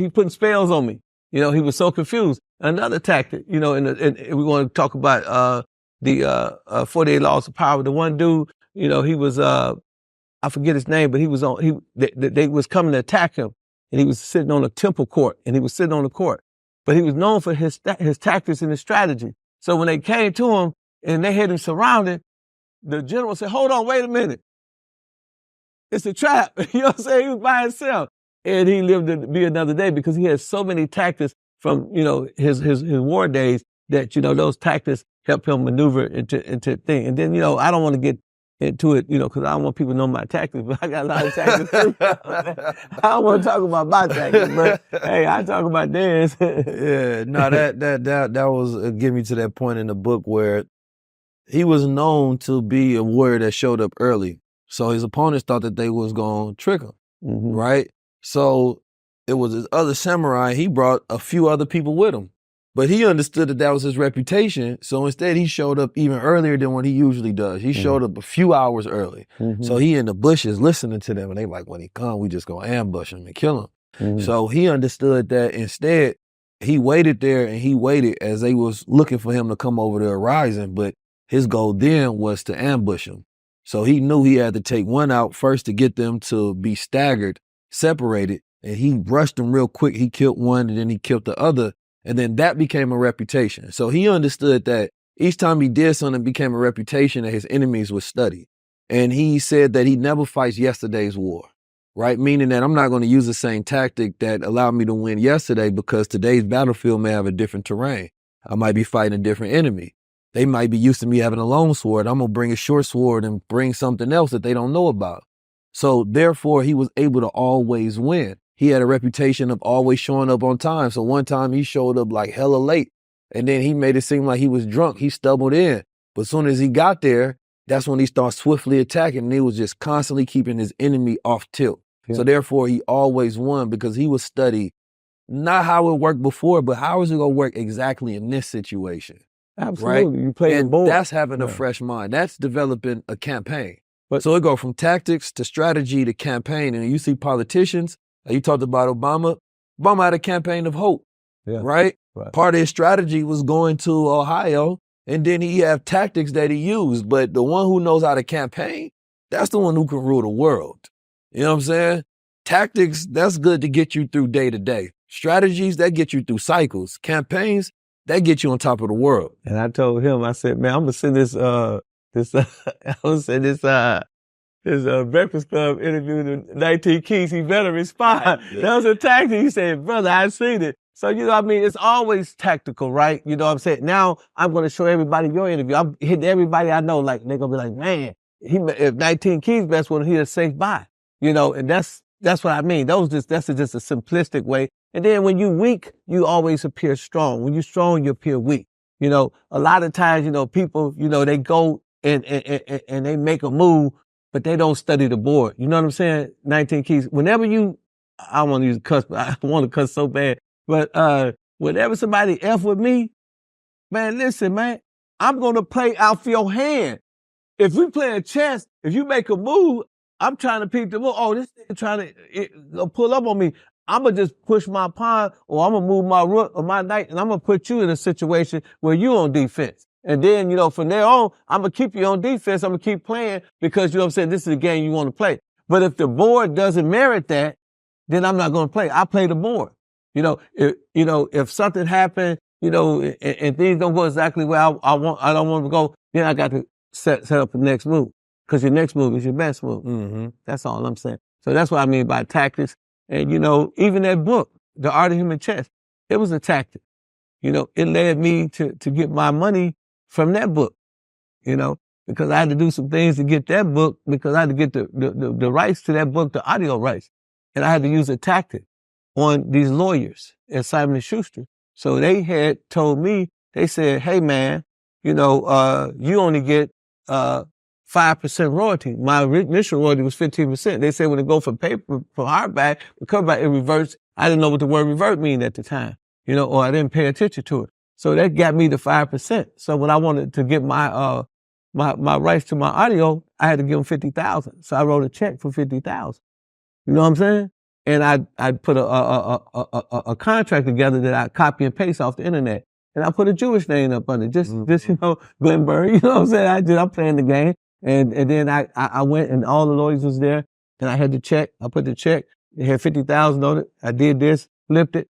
putting spells on me. You know, he was so confused. Another tactic, you know, and we want to talk about, the 48 Laws of Power. The one dude, you know, he was, I forget his name, but he was they was coming to attack him, and he was sitting on a temple court, and he was sitting on the court. But he was known for his tactics and his strategy. So when they came to him and they had him surrounded, the general said, hold on, wait a minute. It's a trap. You know what I'm saying? He was by himself. And he lived to be another day because he had so many tactics from, you know, his war days that, you know, those tactics helped him maneuver into thing. And then, you know, I don't want to get into it, you know, because I don't want people to know my tactics, but I got a lot of tactics too. I don't want to talk about my tactics, but hey, I talk about theirs. Yeah, no, that was getting me to that point in the book where he was known to be a warrior that showed up early. So his opponents thought that they was going to trick him, right? So it was his other samurai. He brought a few other people with him, but he understood that was his reputation. So instead, he showed up even earlier than what he usually does. He showed up a few hours early. So he in the bushes listening to them, and they like, when he come, we just gonna ambush him and kill him. So he understood that instead, he waited there and he waited as they was looking for him to come over the horizon. But his goal then was to ambush him. So he knew he had to take one out first to get them to be staggered, separated, and he rushed them real quick. He killed one and then he killed the other, and then that became a reputation. So he understood that each time he did something, it became a reputation that his enemies would study. And he said that he never fights yesterday's war, right? Meaning that I'm not going to use the same tactic that allowed me to win yesterday because today's battlefield may have a different terrain. I might be fighting a different enemy. They might be used to me having a long sword. I'm going to bring a short sword and bring something else that they don't know about. So therefore, he was able to always win. He had a reputation of always showing up on time. So one time he showed up like hella late, and then he made it seem like he was drunk. He stumbled in. But as soon as he got there, that's when he started swiftly attacking, and he was just constantly keeping his enemy off tilt. Yeah. So therefore, he always won because he would study not how it worked before, but how is it going to work exactly in this situation. Absolutely. Right? You play and board. That's having a fresh mind. That's developing a campaign. But so it go from tactics to strategy to campaign. And you see politicians, You talked about Obama. Obama had a campaign of hope, right? Part of his strategy was going to Ohio, and then he have tactics that he used. But the one who knows how to campaign, that's the one who can rule the world. You know what I'm saying? Tactics, that's good to get you through day to day. Strategies, that get you through cycles. Campaigns, that get you on top of the world. And I told him, I said, man, I'm gonna send this Breakfast Club interview to 19 Keys. He better respond. That was a tactic. He said, brother, I seen it. So, you know what I mean? It's always tactical, right? You know what I'm saying? Now I'm going to show everybody your interview. I'm hitting everybody I know. Like, they're going to be like, man, if 19 Keys best one, he'll safe buy. You know, and that's what I mean. That's just a simplistic way. And then when you weak, you always appear strong. When you're strong, you appear weak. You know, a lot of times, you know, people, you know, they go and they make a move, but they don't study the board. You know what I'm saying? 19 Keys. Whenever I don't want to use cuss, but I want to cuss so bad. But whenever somebody F with me, man, listen, man, I'm going to play out for your hand. If we play a chess, if you make a move, I'm trying to peep the move. Oh, this nigga trying to pull up on me. I'm going to just push my pawn, or I'm going to move my rook or my knight, and I'm going to put you in a situation where you on defense. And then, you know, from there on, I'm going to keep you on defense. I'm going to keep playing because, you know what I'm saying, this is a game you want to play. But if the board doesn't merit that, then I'm not going to play. I play the board. You know, if something happened, you know, and things don't go exactly where I don't want to go, then I got to set up the next move. Because your next move is your best move. Mm-hmm. That's all I'm saying. So that's what I mean by tactics. And, you know, even that book, The Art of Human Chess, it was a tactic. You know, it led me to get my money from that book, you know, because I had to do some things to get that book, because I had to get the rights to that book, the audio rights. And I had to use a tactic on these lawyers at Simon & Schuster. So they had told me, they said, hey man, you know, you only get 5% royalty. My initial royalty was 15%. They said when it go from paper, from hardback, the coverback, it reverts. I didn't know what the word revert mean at the time, you know, or I didn't pay attention to it. So that got me the 5%. So when I wanted to get my rights to my audio, I had to give them 50,000. So I wrote a check for 50,000. You know what I'm saying? And I put a contract together that I copy and paste off the internet. And I put a Jewish name up under just, you know, Glenberg, you know what I'm saying? I'm playing the game. And then I went and all the lawyers was there. And I had the check. I put the check. It had 50,000 on it. I did this, flipped it.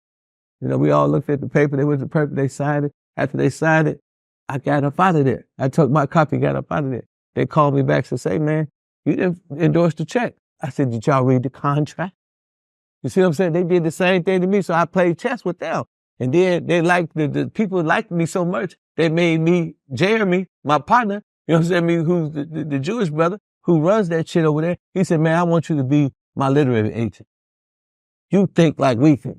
You know, we all looked at the paper. They went to the paper. They signed it. After they signed it, I got up out of there. I took my copy, got up out of there. They called me back and said, hey, man, you didn't endorse the check. I said, did y'all read the contract? You see what I'm saying? They did the same thing to me. So I played chess with them. And then they liked, the people liked me so much, they made me, Jeremy, my partner, you know what I'm saying, who's the Jewish brother who runs that shit over there. He said, man, I want you to be my literary agent. You think like we think.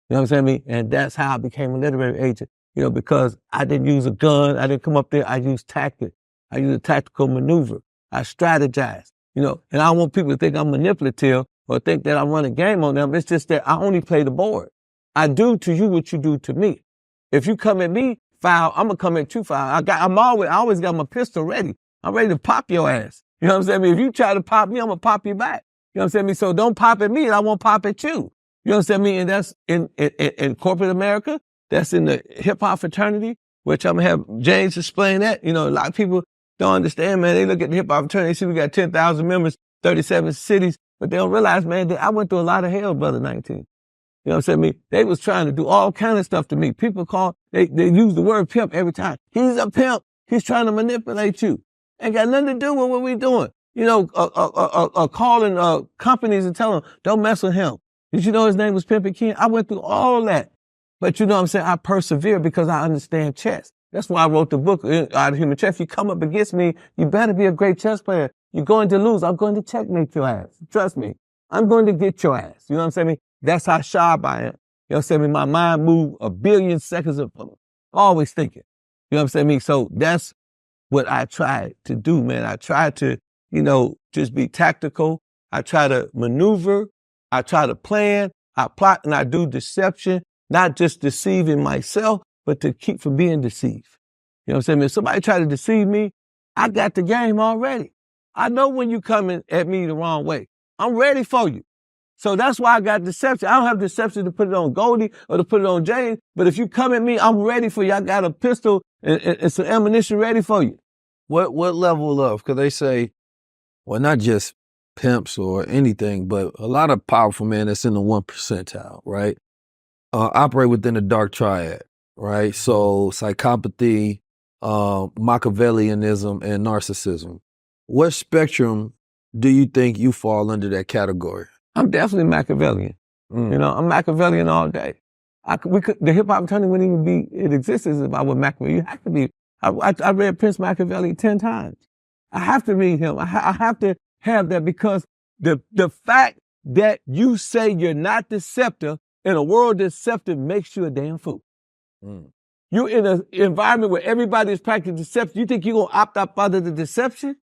You know what I'm saying? And that's how I became a literary agent, you know, because I didn't use a gun. I didn't come up there. I used tactics. I used a tactical maneuver. I strategized, you know, and I don't want people to think I'm manipulative or think that I run a game on them. It's just that I only play the board. I do to you what you do to me. If you come at me foul, I'm gonna come at you foul. I always got my pistol ready. I'm ready to pop your ass. You know what I'm saying? If you try to pop me, I'm gonna pop you back. You know what I'm saying? So don't pop at me and I won't pop at you. You know what I'm saying? And that's in corporate America. That's in the hip hop fraternity, which I'm gonna have James explain that. You know, a lot of people don't understand, man. They look at the hip hop fraternity, they see we got 10,000 members, 37 cities, but they don't realize, man, that I went through a lot of hell, brother 19. You know what I'm saying? They was trying to do all kind of stuff to me. People they use the word pimp every time. He's a pimp. He's trying to manipulate you. Ain't got nothing to do with what we doing. You know, calling companies and telling them, don't mess with him. Did you know his name was Pimpin Ken? I went through all that. But you know what I'm saying? I persevere because I understand chess. That's why I wrote the book, Art of Human Chess. If you come up against me, you better be a great chess player. You're going to lose. I'm going to checkmate your ass. Trust me. I'm going to get your ass. You know what I'm saying? That's how sharp I am. You know what I'm saying? My mind moved a billion seconds of always thinking. You know what I'm saying? So that's what I try to do, man. I try to, you know, just be tactical. I try to maneuver. I try to plan. I plot and I do deception, not just deceiving myself, but to keep from being deceived. You know what I'm saying? If somebody try to deceive me, I got the game already. I know when you coming at me the wrong way. I'm ready for you. So that's why I got deception. I don't have deception to put it on Goldie or to put it on James, but if you come at me, I'm ready for you. I got a pistol and some ammunition ready for you. What level of, because they say, well, not just pimps or anything, but a lot of powerful men that's in the 1 percentile, right? Operate within the dark triad, right? So psychopathy, Machiavellianism, and narcissism. What spectrum do you think you fall under that category? I'm definitely Machiavellian. You know, I'm Machiavellian all day. The hip hop fraternity wouldn't even be in existence if I were Machiavellian. You have to be. I read Prince Machiavelli 10 times. I have to read him. I have to have that because the fact that you say you're not deceptive in a world deceptive makes you a damn fool. You're in an environment where everybody is practicing deception. You think you're going to opt out of the deception?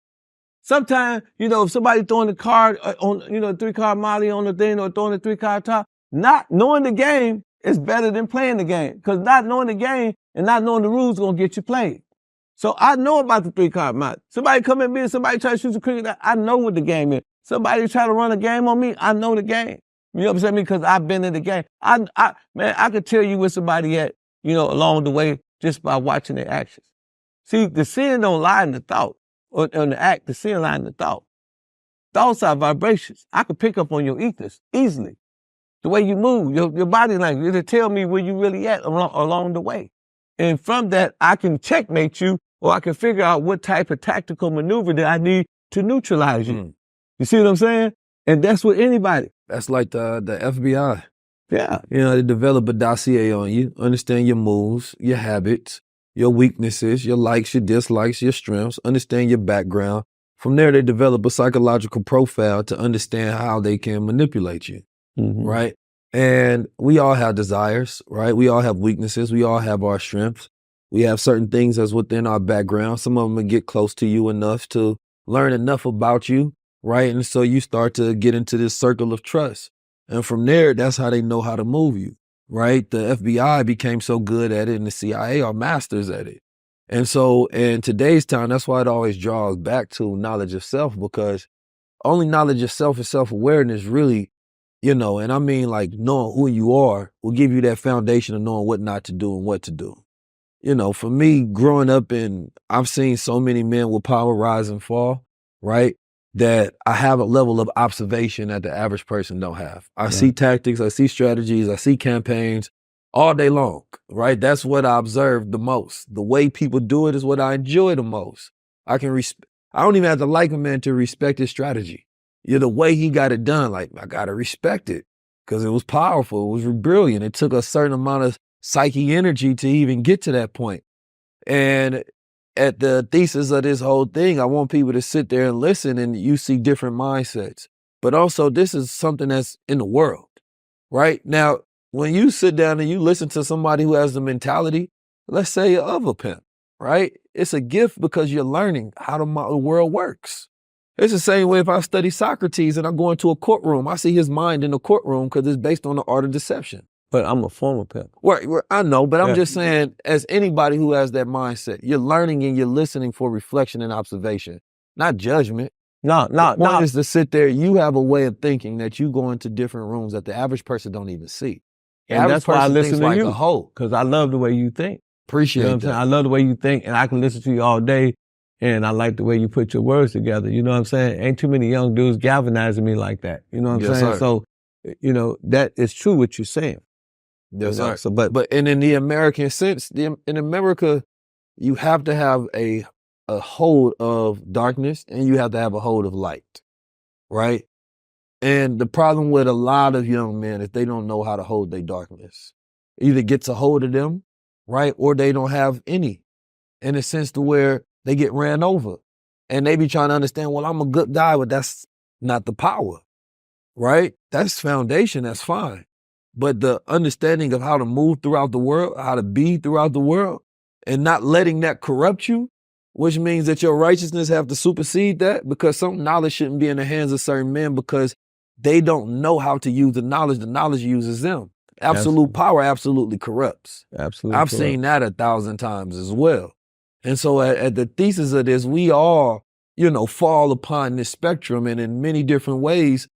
Sometimes, you know, if somebody throwing the card on, you know, 3-card Molly on the thing or throwing the 3-card top, not knowing the game is better than playing the game. Because not knowing the game and not knowing the rules is going to get you played. So I know about the 3-card Molly. Somebody come at me and somebody try to shoot the cricket, I know what the game is. Somebody try to run a game on me, I know the game. You know what I'm saying? Because I've been in the game. Man, I could tell you where somebody at, you know, along the way just by watching their actions. See, the sin don't lie in the thought. Or in the act, the sin lie in the thought. Thoughts are vibrations. I can pick up on your ethers easily. The way you move, your body language, it'll tell me where you really at along the way. And from that, I can checkmate you, or I can figure out what type of tactical maneuver that I need to neutralize you. You see what I'm saying? And that's with anybody. That's like the FBI. Yeah. You know, they develop a dossier on you, understand your moves, your habits, your weaknesses, your likes, your dislikes, your strengths, understand your background. From there, they develop a psychological profile to understand how they can manipulate you, right? And we all have desires, right? We all have weaknesses. We all have our strengths. We have certain things that's within our background. Some of them will get close to you enough to learn enough about you, right? And so you start to get into this circle of trust. And from there, that's how they know how to move you. Right? The FBI became so good at it and the CIA are masters at it. And so in today's time, that's why it always draws back to knowledge of self, because only knowledge of self and self-awareness really, you know, and I mean like knowing who you are will give you that foundation of knowing what not to do and what to do. You know, for me, growing up I've seen so many men with power rise and fall, right? That I have a level of observation that the average person don't have. I see tactics, I see strategies, I see campaigns all day long, right? That's what I observe the most. The way people do it is what I enjoy the most. I don't even have to like a man to respect his strategy. You know, the way he got it done, like I gotta respect it because it was powerful, it was brilliant. It took a certain amount of psyche energy to even get to that point. And at the thesis of this whole thing, I want people to sit there and listen and you see different mindsets. But also this is something that's in the world, right? Now, when you sit down and you listen to somebody who has the mentality, let's say of a pimp, right? It's a gift because you're learning how the world works. It's the same way if I study Socrates and I go into a courtroom, I see his mind in the courtroom because it's based on the art of deception. But I'm a former pimp. Right, I know, but I'm just saying, as anybody who has that mindset, you're learning and you're listening for reflection and observation, not judgment. No. One is to sit there. You have a way of thinking that you go into different rooms that the average person don't even see. And that's why I listen to you, because I love the way you think. Appreciate what I'm saying? I love the way you think, and I can listen to you all day, and I like the way you put your words together. You know what I'm saying? Ain't too many young dudes galvanizing me like that. You know what I'm saying? Sir. So, you know, that is true what you're saying. Yes, You know, sir. so, but in the American sense, in America, you have to have a hold of darkness and you have to have a hold of light, right? And the problem with a lot of young men is they don't know how to hold their darkness. Either gets a hold of them, right? Or they don't have any, in a sense to where they get ran over. And they be trying to understand, well, I'm a good guy, but that's not the power, right? That's foundation, that's fine. But the understanding of how to move throughout the world, how to be throughout the world, and not letting that corrupt you, which means that your righteousness have to supersede that, because some knowledge shouldn't be in the hands of certain men because they don't know how to use the knowledge uses them. Absolute power absolutely corrupts. Absolutely. I've seen that 1,000 times as well. And so at the thesis of this, we all, fall upon this spectrum, and in many different ways,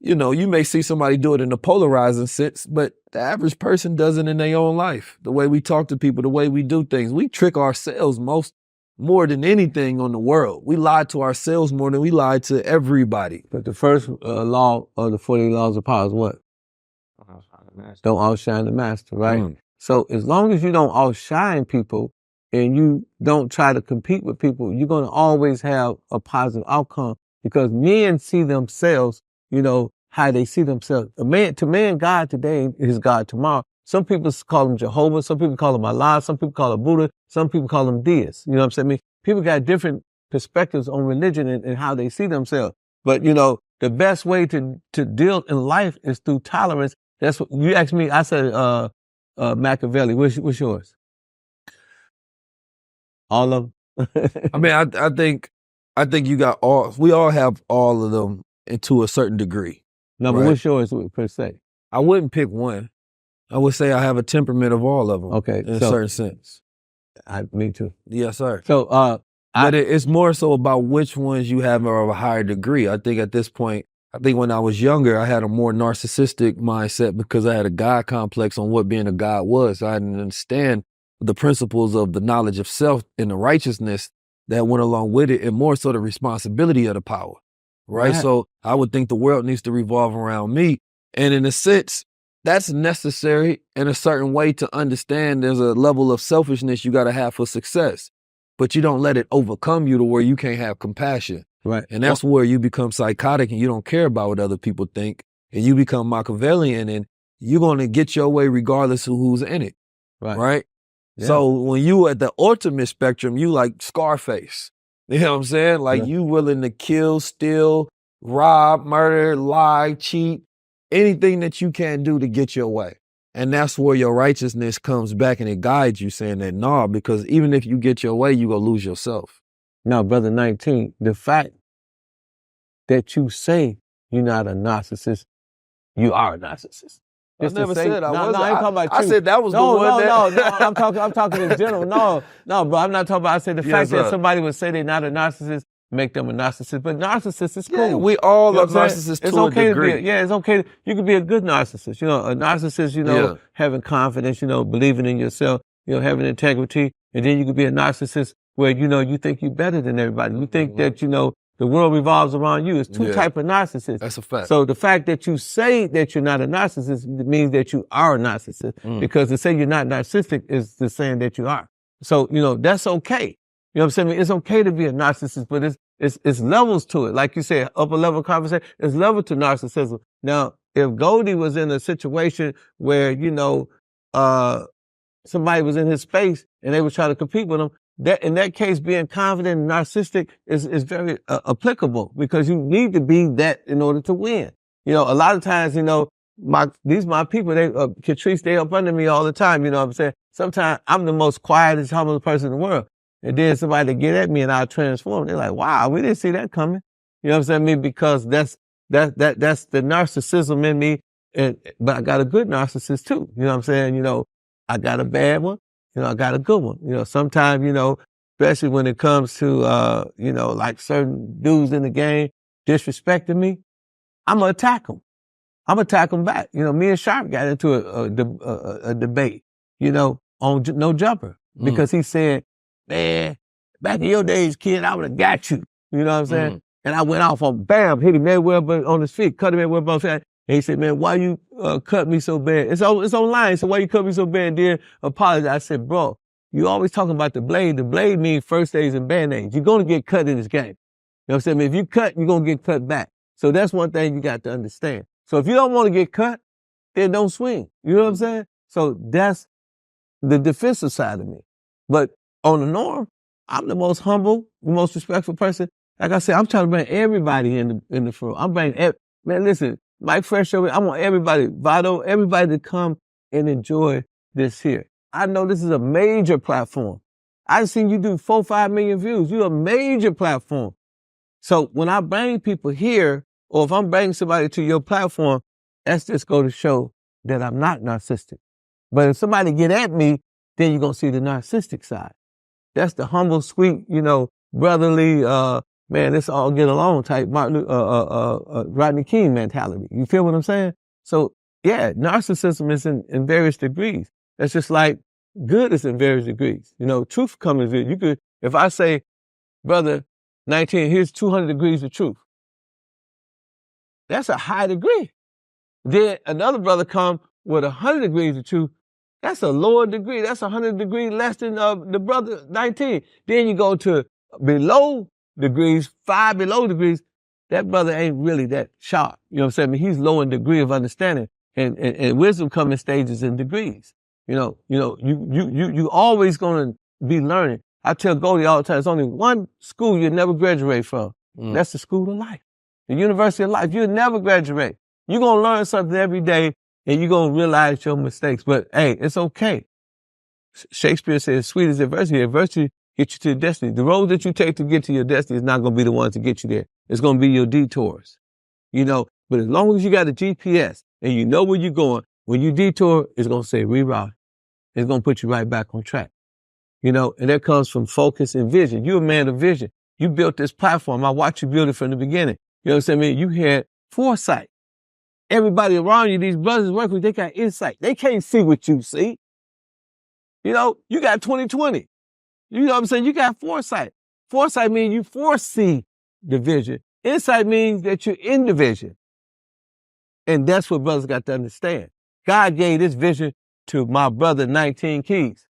you know, you may see somebody do it in a polarizing sense, but the average person does it in their own life. The way we talk to people, the way we do things. We trick ourselves more than anything on the world. We lie to ourselves more than we lie to everybody. But the first law of the 40 laws of power is what? Don't outshine the master, right? So as long as you don't outshine people and you don't try to compete with people, you're going to always have a positive outcome, because men see themselves, you know, how they see themselves. To man, God today is God tomorrow. Some people call him Jehovah. Some people call him Allah. Some people call him Buddha. Some people call him deists. You know what I'm saying? I mean, people got different perspectives on religion and how they see themselves. But, you know, the best way to deal in life is through tolerance. That's what you asked me. I said, Machiavelli. What's yours? All of them? I mean, I think you got we all have all of them to a certain degree. No, but what's yours per se? I wouldn't pick one. I would say I have a temperament of all of them. Okay. In a certain sense. Me too. Yes, sir. So, but it's more so about which ones you have of a higher degree. I think at this point, when I was younger, I had a more narcissistic mindset because I had a God complex on what being a God was. I didn't understand the principles of the knowledge of self and the righteousness that went along with it, and more so the responsibility of the power, right? So I would think the world needs to revolve around me. And in a sense, that's necessary in a certain way to understand there's a level of selfishness you got to have for success, but you don't let it overcome you to where you can't have compassion. Right. And that's where you become psychotic and you don't care about what other people think, and you become Machiavellian, and you're going to get your way regardless of who's in it. Right. Yeah. So when you at the ultimate spectrum, you like Scarface. You know what I'm saying? Like you willing to kill, steal, rob, murder, lie, cheat, anything that you can do to get your way. And that's where your righteousness comes back and it guides you, saying that, nah, because even if you get your way, you're going to lose yourself. Now, Brother 19, the fact that you say you're not a narcissist, you are a narcissist. I never said I wasn't. I ain't talking about you. I said that was the one that... No, I'm talking in general. No, bro, I'm not talking about, I said the fact that somebody would say they're not a narcissist, make them a narcissist. But narcissist is cool. Yeah, we all are narcissists to a degree. It's okay. You can be a good narcissist. You know, a narcissist, you know, having confidence, you know, believing in yourself, you know, having integrity. And then you could be a narcissist where, you know, you think you're better than everybody. You think that, you know, the world revolves around you. It's two types of narcissists. That's a fact. So the fact that you say that you're not a narcissist means that you are a narcissist. Because to say you're not narcissistic is the saying that you are. So, you know, that's okay. You know what I'm saying? It's okay to be a narcissist, but it's levels to it. Like you said, upper level conversation, it's level to narcissism. Now, if Goldie was in a situation where, you know, somebody was in his space and they were trying to compete with him, that in that case, being confident and narcissistic is very applicable, because you need to be that in order to win. You know, a lot of times, you know, my people, they, Catrice, they up under me all the time. You know what I'm saying? Sometimes I'm the most quietest, humblest person in the world. And then somebody get at me and I'll transform. They're like, wow, we didn't see that coming. You know what I'm saying? I mean, because that's the narcissism in me. But I got a good narcissist too. You know what I'm saying? You know, I got a bad one. You know, I got a good one. You know, sometimes, you know, especially when it comes to, you know, like certain dudes in the game disrespecting me, I'm going to attack them. I'm going to attack them back. You know, me and Sharp got into a debate, you know, on No Jumper, because he said, man, back in your days, kid, I would have got you. You know what I'm saying? And I went off on, bam, hit him Mayweather on his feet, cut him Mayweather on his feet. And he said, man, why you cut me so bad? It's online. So why you cut me so bad? And then apologize. I said, bro, you always talking about the blade. The blade means first aids and band-aids. You're going to get cut in this game. You know what I'm saying? I mean, if you cut, you're going to get cut back. So that's one thing you got to understand. So if you don't want to get cut, then don't swing. You know what I'm saying? So that's the defensive side of me. But on the norm, I'm the most humble, the most respectful person. Like I said, I'm trying to bring everybody in the front. I'm bringing, man, listen, Mike Fresh Show, I want everybody, Vado, everybody to come and enjoy this here. I know this is a major platform. I've seen you do 4-5 million views. You're a major platform. So when I bring people here, or if I'm bringing somebody to your platform, that's just go to show that I'm not narcissistic. But if somebody get at me, then you're going to see the narcissistic side. That's the humble, sweet, you know, brotherly, man, let's all get along type Rodney King mentality. You feel what I'm saying? So yeah, narcissism is in various degrees. That's just like good is in various degrees. You know, truth comes in. You could, if I say, brother 19, here's 200 degrees of truth. That's a high degree. Then another brother come with 100 degrees of truth. That's a lower degree. That's 100 degrees less than the brother 19. Then you go to below degrees, 5 below degrees. That brother ain't really that sharp. You know what I'm saying? I mean, he's low in degree of understanding, and wisdom comes in stages and degrees. You always gonna be learning. I tell Goldie all the time, there's only one school you'll never graduate from. That's the school of life. The University of Life. You'll never graduate. You're gonna learn something every day, and you're gonna realize your mistakes. But hey, it's okay. Shakespeare says, sweet is adversity. Adversity gets you to your destiny. The road that you take to get to your destiny is not gonna be the ones to get you there. It's gonna be your detours. But as long as you got a GPS and you know where you're going, when you detour, it's gonna say reroute. It's gonna put you right back on track. And that comes from focus and vision. You're a man of vision. You built this platform. I watched you build it from the beginning. You know what I'm saying? You had foresight. Everybody around you, these brothers working with, they got insight. They can't see what you see. You got 20/20. You know what I'm saying? You got foresight. Foresight means you foresee the vision. Insight means that you're in the vision. And that's what brothers got to understand. God gave this vision to my brother 19 Keys.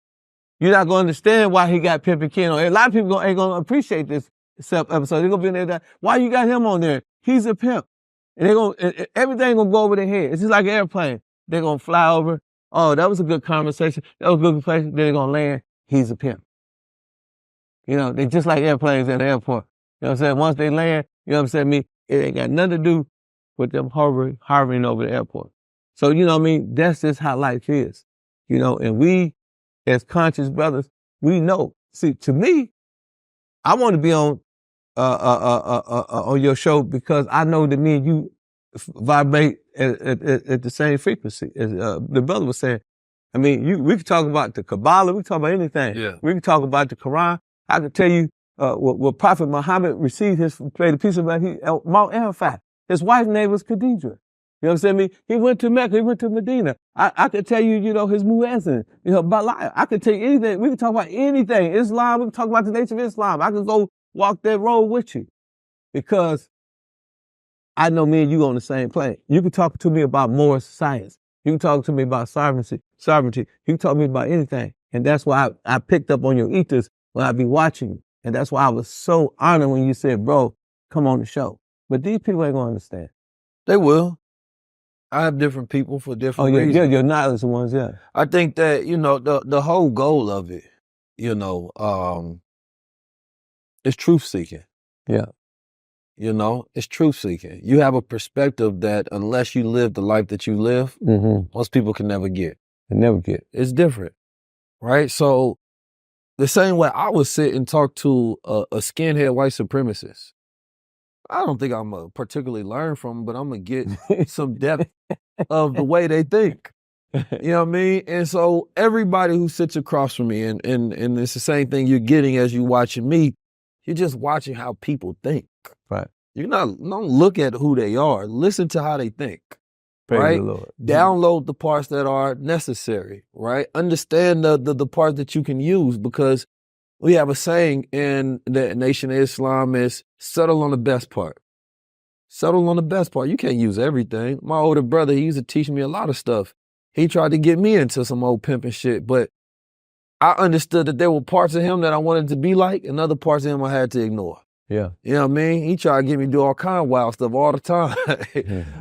You're not going to understand why he got Pimpin Ken on. A lot of people ain't going to appreciate this episode. They're going to be in there, why you got him on there? He's a pimp. And everything going to go over their head. It's just like an airplane. They're going to fly over. Oh, that was a good conversation. That was a good conversation. Then they're going to land. He's a pimp. They just like airplanes at the airport. You know what I'm saying? Once they land, you know what I'm saying? It ain't got nothing to do with them hovering over the airport. So, you know what I mean? That's just how life is. And we, as conscious brothers, we know. See, to me, I want to be on your show because I know that me and you vibrate at the same frequency. As the brother was saying, I mean, we could talk about the Kabbalah, we could talk about anything. Yeah. We could talk about the Quran. I could tell you what Prophet Muhammad received his played a piece of Mount Arafat. His wife's name was Khadijah. You know what I'm saying? He went to Mecca, he went to Medina. I could tell you, his muezzin, Balai. I could tell you anything. We could talk about anything. Islam, we could talk about the nature of Islam. I could go walk that road with you because I know me and you on the same plane. You can talk to me about moral science. You can talk to me about sovereignty. You can talk to me about anything. And that's why I picked up on your ethers when I be watching you. And that's why I was so honored when you said, bro, come on the show. But these people ain't gonna understand. They will. I have different people for different reasons. Yeah, your knowledge ones, yeah. I think that, the whole goal of it, is truth seeking. Yeah. It's truth seeking. You have a perspective that unless you live the life that you live, most people can never get. They never get. It's different, right? So the same way I would sit and talk to a skinhead white supremacist, I don't think I'm going to particularly learn from them, but I'm going to get some depth of the way they think. You know what I mean? And so everybody who sits across from me, and it's the same thing you're getting as you watching me, you're just watching how people think. Right. Don't look at who they are. Listen to how they think. Praise right? the Lord. Download the parts that are necessary, right? Understand the parts that you can use, because we have a saying in the Nation of Islam is settle on the best part. Settle on the best part. You can't use everything. My older brother, he used to teach me a lot of stuff. He tried to get me into some old pimping shit, but I understood that there were parts of him that I wanted to be like and other parts of him I had to ignore. Yeah. You know what I mean? He tried to get me to do all kind of wild stuff all the time.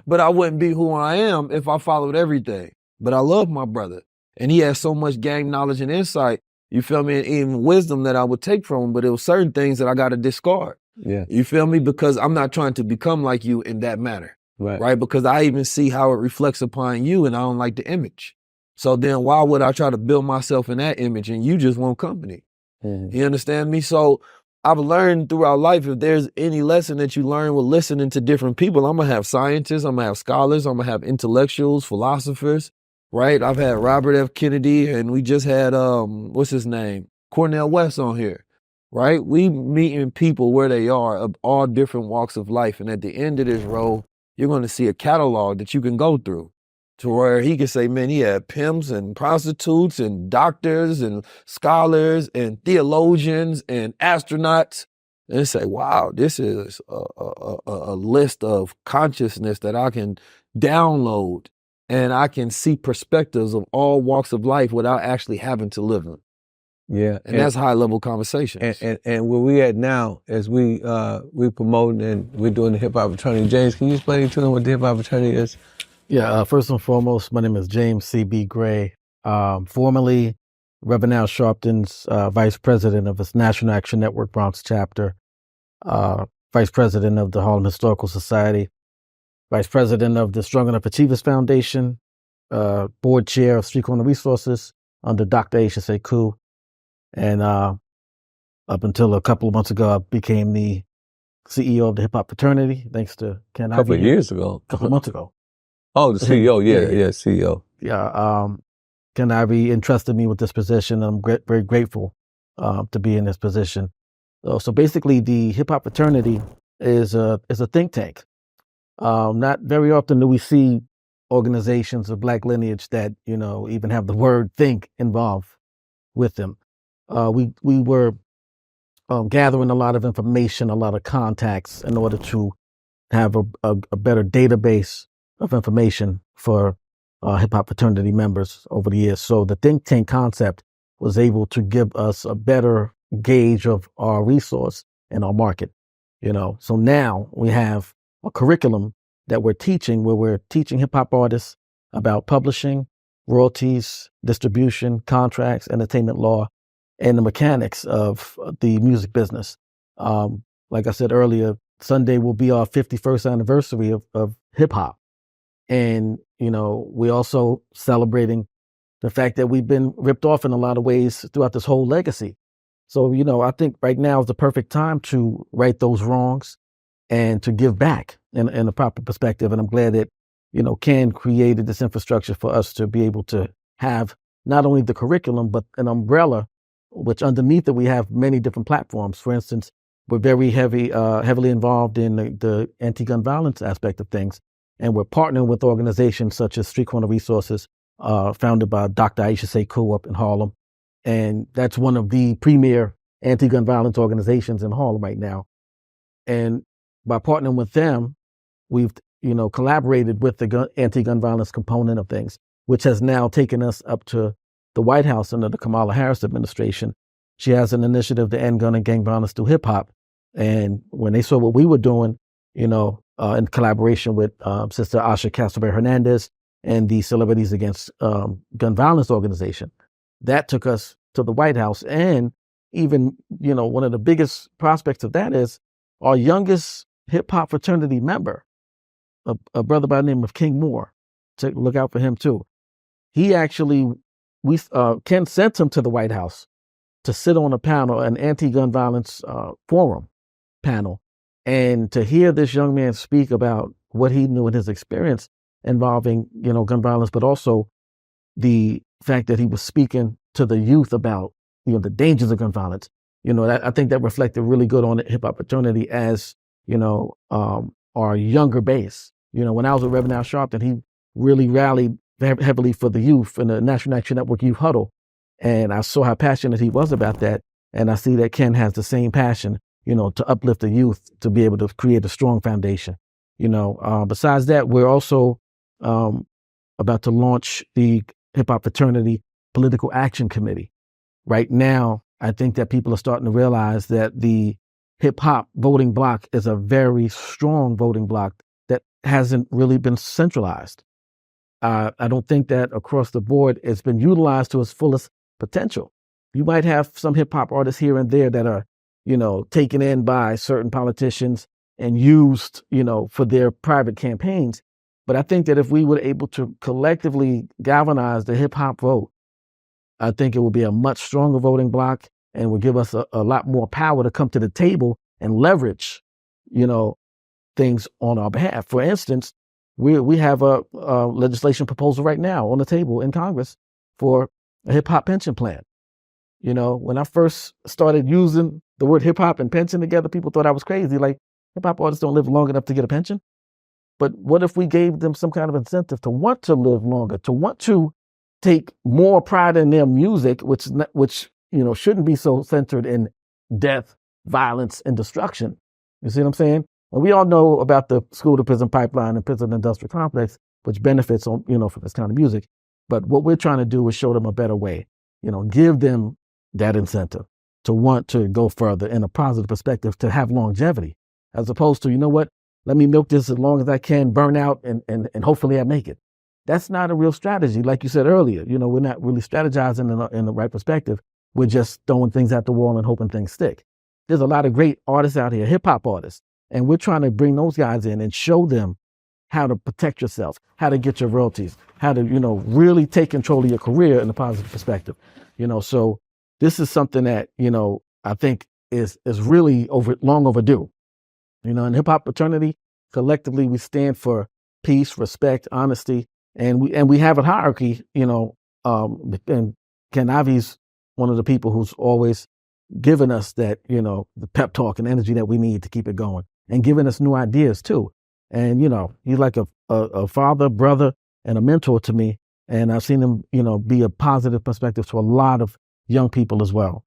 But I wouldn't be who I am if I followed everything. But I love my brother. And he has so much gang knowledge and insight, you feel me, and even wisdom that I would take from him, but it was certain things that I got to discard. Yeah. You feel me? Because I'm not trying to become like you in that manner. Right? Because I even see how it reflects upon you and I don't like the image. So then why would I try to build myself in that image and you just want company? You understand me? So I've learned throughout life, if there's any lesson that you learn with listening to different people, I'm going to have scientists, I'm going to have scholars, I'm going to have intellectuals, philosophers, right? I've had Robert F. Kennedy, and we just had, what's his name? Cornel West on here. right? We meeting people where they are of all different walks of life. And at the end of this road, you're going to see a catalog that you can go through to where he can say, man, he had pimps and prostitutes and doctors and scholars and theologians and astronauts. And say, wow, this is a list of consciousness that I can download, and I can see perspectives of all walks of life without actually having to live them. Yeah. And that's high level conversations. And where we at now, as we promoting and we're doing the hip hop fraternity. James, can you explain to them what the hip hop fraternity is? Yeah, first and foremost, my name is James C.B. Gray, formerly Reverend Al Sharpton's Vice President of his National Action Network Bronx chapter, Vice President of the Harlem Historical Society, Vice President of the Strong Enough Achievers Foundation, Board Chair of Street Corner Resources under Dr. Aisha Sekou, and up until a couple of months ago, I became the CEO of the Hip Hop Fraternity, thanks to Ken. A couple of years ago. A couple of months ago. Oh, the CEO, yeah, CEO. Yeah, Ken Ivey entrusted me with this position, and I'm very grateful to be in this position. So basically, the Hip Hop Fraternity is a think tank. Not very often do we see organizations of Black lineage that, even have the word think involved with them. We were gathering a lot of information, a lot of contacts in order to have a better database of information for hip hop fraternity members over the years. So the think tank concept was able to give us a better gauge of our resource and our market. So now we have a curriculum that we're teaching where we're teaching hip hop artists about publishing, royalties, distribution, contracts, entertainment law, and the mechanics of the music business. Like I said earlier, Sunday will be our 51st anniversary of hip hop. And, we're also celebrating the fact that we've been ripped off in a lot of ways throughout this whole legacy. So, I think right now is the perfect time to right those wrongs and to give back in a proper perspective. And I'm glad that, Ken created this infrastructure for us to be able to have not only the curriculum, but an umbrella, which underneath it, we have many different platforms. For instance, we're very heavily involved in the anti-gun violence aspect of things. And we're partnering with organizations such as Street Corner Resources, founded by Dr. Aisha Sekou up in Harlem. And that's one of the premier anti-gun violence organizations in Harlem right now. And by partnering with them, we've, collaborated with the anti-gun violence component of things, which has now taken us up to the White House under the Kamala Harris administration. She has an initiative to end gun and gang violence through hip hop. And when they saw what we were doing, in collaboration with Sister Asha Castleberry Hernandez and the Celebrities Against Gun Violence organization, that took us to the White House. And even, one of the biggest prospects of that is our youngest hip hop fraternity member, a brother by the name of King Moore. Take a look out for him too. He actually, Ken sent him to the White House to sit on a panel, an anti-gun violence forum panel, and to hear this young man speak about what he knew in his experience involving, gun violence, but also the fact that he was speaking to the youth about, the dangers of gun violence. I think that reflected really good on the hip hop fraternity as, our younger base. When I was with Reverend Al Sharpton, he really rallied heavily for the youth in the National Action Network Youth Huddle. And I saw how passionate he was about that. And I see that Ken has the same passion, to uplift the youth, to be able to create a strong foundation. Besides that, we're also about to launch the Hip Hop Fraternity Political Action Committee. Right now, I think that people are starting to realize that the hip hop voting bloc is a very strong voting bloc that hasn't really been centralized. I don't think that across the board it's been utilized to its fullest potential. You might have some hip hop artists here and there that are, taken in by certain politicians and used, for their private campaigns. But I think that if we were able to collectively galvanize the hip hop vote, I think it would be a much stronger voting bloc and would give us a lot more power to come to the table and leverage, things on our behalf. For instance, we have a legislation proposal right now on the table in Congress for a hip hop pension plan. You know, when I first started using the word hip hop and pension together, people thought I was crazy. Like, hip hop artists don't live long enough to get a pension. But what if we gave them some kind of incentive to want to live longer, to want to take more pride in their music, which you know shouldn't be so centered in death, violence, and destruction. You see what I'm saying? And we all know about the school to prison pipeline and prison industrial complex, which benefits on, you know, from this kind of music. But what we're trying to do is show them a better way. You know, give them that incentive to want to go further in a positive perspective, to have longevity, as opposed to, you know what, let me milk this as long as I can, burn out, and hopefully I make it. That's not a real strategy. Like you said earlier, you know, we're not really strategizing in the right perspective. We're just throwing things at the wall and hoping things stick. There's a lot of great artists out here, hip hop artists, and we're trying to bring those guys in and show them how to protect yourself, how to get your royalties, how to, you know, really take control of your career in a positive perspective. You know, so this is something that, you know, I think is really long overdue. You know, in Hip Hop Fraternity, collectively we stand for peace, respect, honesty, and we have a hierarchy. You know, and Ken Ivy's one of the people who's always given us that, you know, the pep talk and energy that we need to keep it going, and giving us new ideas too. And you know, he's like a father, brother, and a mentor to me. And I've seen him, you know, be a positive perspective to a lot of young people as well.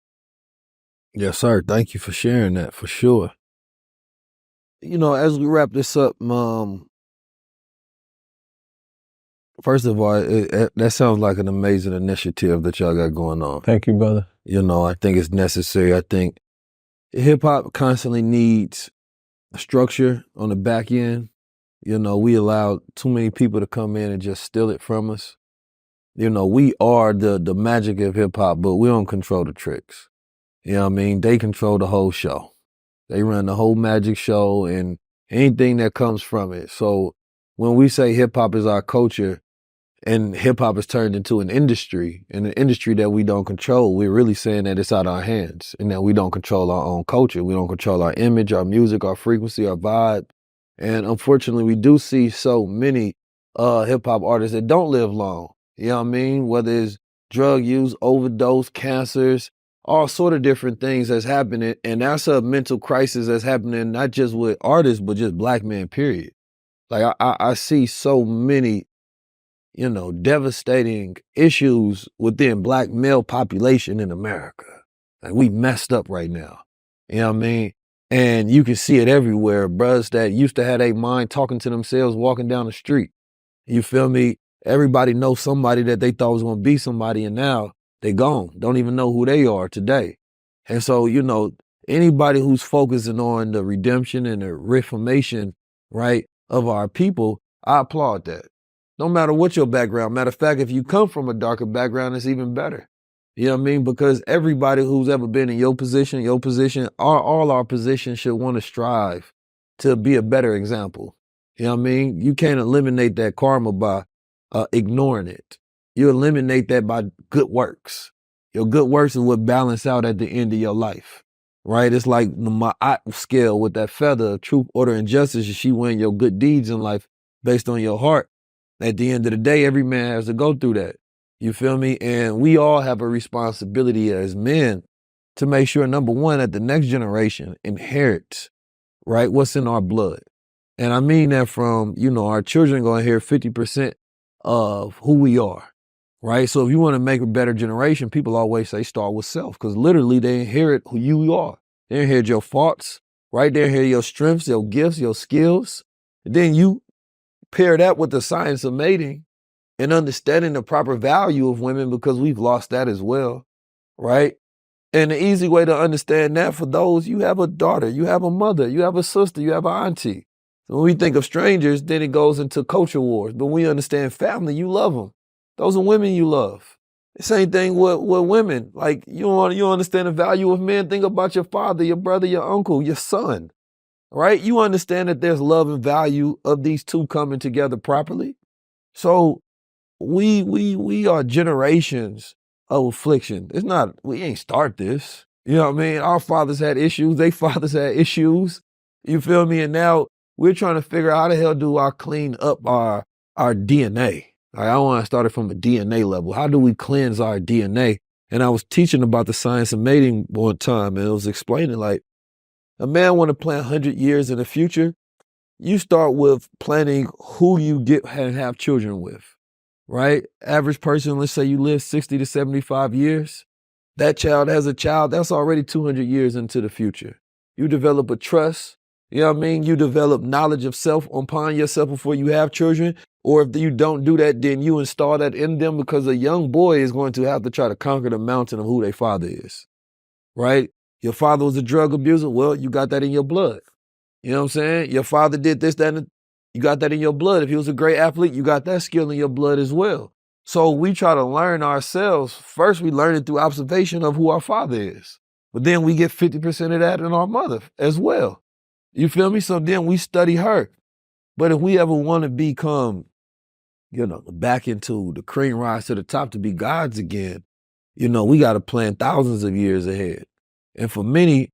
Yes, sir. Thank you for sharing that, for sure. You know, as we wrap this up, first of all, that sounds like an amazing initiative that y'all got going on. Thank you, brother. You know, I think it's necessary. I think hip hop constantly needs structure on the back end. You know, we allow too many people to come in and just steal it from us. You know, we are the magic of hip hop, but we don't control the tricks. You know what I mean? They control the whole show. They run the whole magic show and anything that comes from it. So when we say hip hop is our culture and hip hop is turned into an industry, and an industry that we don't control, we're really saying that it's out of our hands and that we don't control our own culture. We don't control our image, our music, our frequency, our vibe. And unfortunately, we do see so many hip hop artists that don't live long. You know what I mean? Whether it's drug use, overdose, cancers, all sort of different things that's happening. And that's a mental crisis that's happening, not just with artists, but just black men, period. Like I see so many, you know, devastating issues within black male population in America. Like we messed up right now. You know what I mean? And you can see it everywhere. Brothers that used to have their mind talking to themselves, walking down the street. You feel me? Everybody knows somebody that they thought was going to be somebody, and now they gone. Don't even know who they are today. And so, you know, anybody who's focusing on the redemption and the reformation, right, of our people, I applaud that. No matter what your background. Matter of fact, if you come from a darker background, it's even better. You know what I mean? Because everybody who's ever been in your position, all our positions should want to strive to be a better example. You know what I mean? You can't eliminate that karma by ignoring it. You eliminate that by good works. Your good works is what balance out at the end of your life, right? It's like my scale with that feather of truth, order, and justice. She weighing your good deeds in life based on your heart. At the end of the day, every man has to go through that. You feel me? And we all have a responsibility as men to make sure, number one, that the next generation inherits, right, what's in our blood. And I mean that from, you know, our children going to inherit 50% of who we are. Right. So if you want to make a better generation, people always say start with self, because literally they inherit who you are. They inherit your faults, right? They inherit your strengths, your gifts, your skills. And then you pair that with the science of mating and understanding the proper value of women, because we've lost that as well. Right. And the easy way to understand that for those, you have a daughter, you have a mother, you have a sister, you have an auntie. So when we think of strangers, then it goes into culture wars. But when we understand family, you love them. Those are women you love. The same thing with women. Like you understand the value of men. Think about your father, your brother, your uncle, your son, right? You understand that there's love and value of these two coming together properly. So we are generations of affliction. It's not, we ain't start this. You know what I mean? Our fathers had issues. They fathers had issues. You feel me? And now we're trying to figure out how the hell do I clean up our DNA? I want to start it from a DNA level. How do we cleanse our DNA And I was teaching about the science of mating one time, and it was explaining like, a man want to plan 100 years in the future. You start with planning who you get and have children with, right? Average person, let's say you live 60 to 75 years. That child has a child, that's already 200 years into the future. You develop a trust, you know what I mean? You develop knowledge of self upon yourself before you have children. Or if you don't do that, then you install that in them, because a young boy is going to have to try to conquer the mountain of who their father is, right? Your father was a drug abuser. Well, you got that in your blood. You know what I'm saying? Your father did this, that, and you got that in your blood. If he was a great athlete, you got that skill in your blood as well. So we try to learn ourselves. First, we learn it through observation of who our father is. But then we get 50% of that in our mother as well. You feel me? So then we study her. But if we ever want to become, back into the cream rise to the top to be gods again, we got to plan thousands of years ahead. And for many,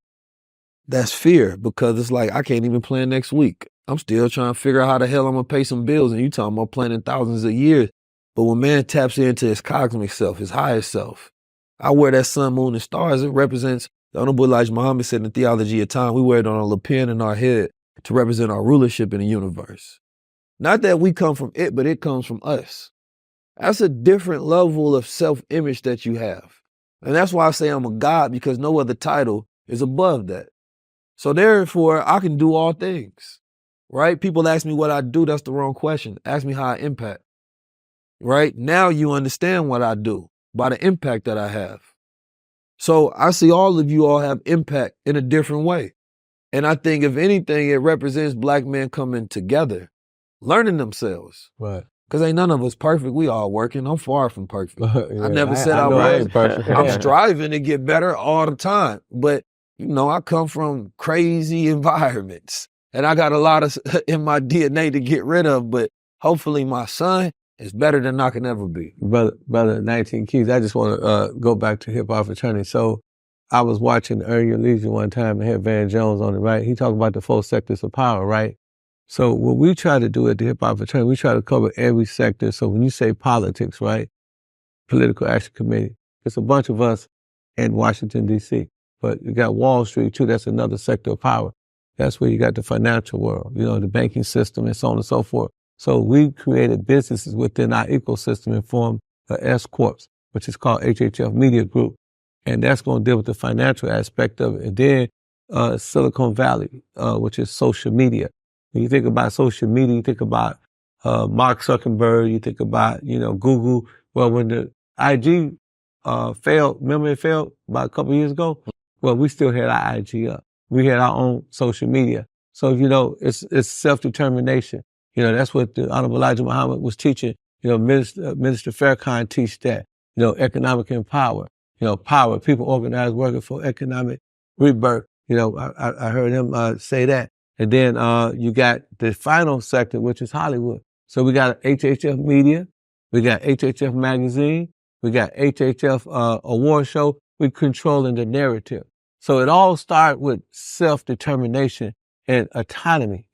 that's fear, because it's like, I can't even plan next week. I'm still trying to figure out how the hell I'm going to pay some bills. And you talking about planning thousands of years. But when man taps into his cosmic self, his highest self, I wear that sun, moon, and stars. It represents, the Honorable Elijah Muhammad said in the Theology of Time, we wear it on a little pin in our head to represent our rulership in the universe. Not that we come from it, but it comes from us. That's a different level of self-image that you have. And that's why I say I'm a God, because no other title is above that. So therefore, I can do all things, right? People ask me what I do. That's the wrong question. Ask me how I impact, right? Now you understand what I do by the impact that I have. So I see all of you all have impact in a different way. And I think if anything, it represents Black men coming together, learning themselves. Right. Because ain't none of us perfect. We all working. I'm far from perfect. Yeah, I never said I was. Perfect. I'm striving to get better all the time. But, I come from crazy environments. And I got a lot of in my DNA to get rid of. But hopefully my son is better than I can ever be. Brother 19 Keys, I just want to go back to Hip Hop Fraternity. So I was watching Earn Your Leisure one time and had Van Jones on it, right? He talked about the 4 sectors of power, right? So what we try to do at the Hip Hop Fraternity, we try to cover every sector. So when you say politics, right? Political Action Committee, it's a bunch of us in Washington, D.C. But you got Wall Street too, that's another sector of power. That's where you got the financial world, the banking system and so on and so forth. So we created businesses within our ecosystem and formed S Corps, which is called HHF Media Group. And that's going to deal with the financial aspect of it. And then Silicon Valley, which is social media. When you think about social media, you think about Mark Zuckerberg, you think about, Google. Well, when the IG failed, remember it failed about a couple of years ago? Well, we still had our IG up. We had our own social media. So, it's self-determination. That's what the Honorable Elijah Muhammad was teaching. Minister Farrakhan teach that. Economic empower. Power. People organize working for economic rebirth. I heard him say that. And then you got the final sector, which is Hollywood. So we got HHF Media, we got HHF Magazine, we got HHF Award Show. We're controlling the narrative. So it all starts with self-determination and autonomy.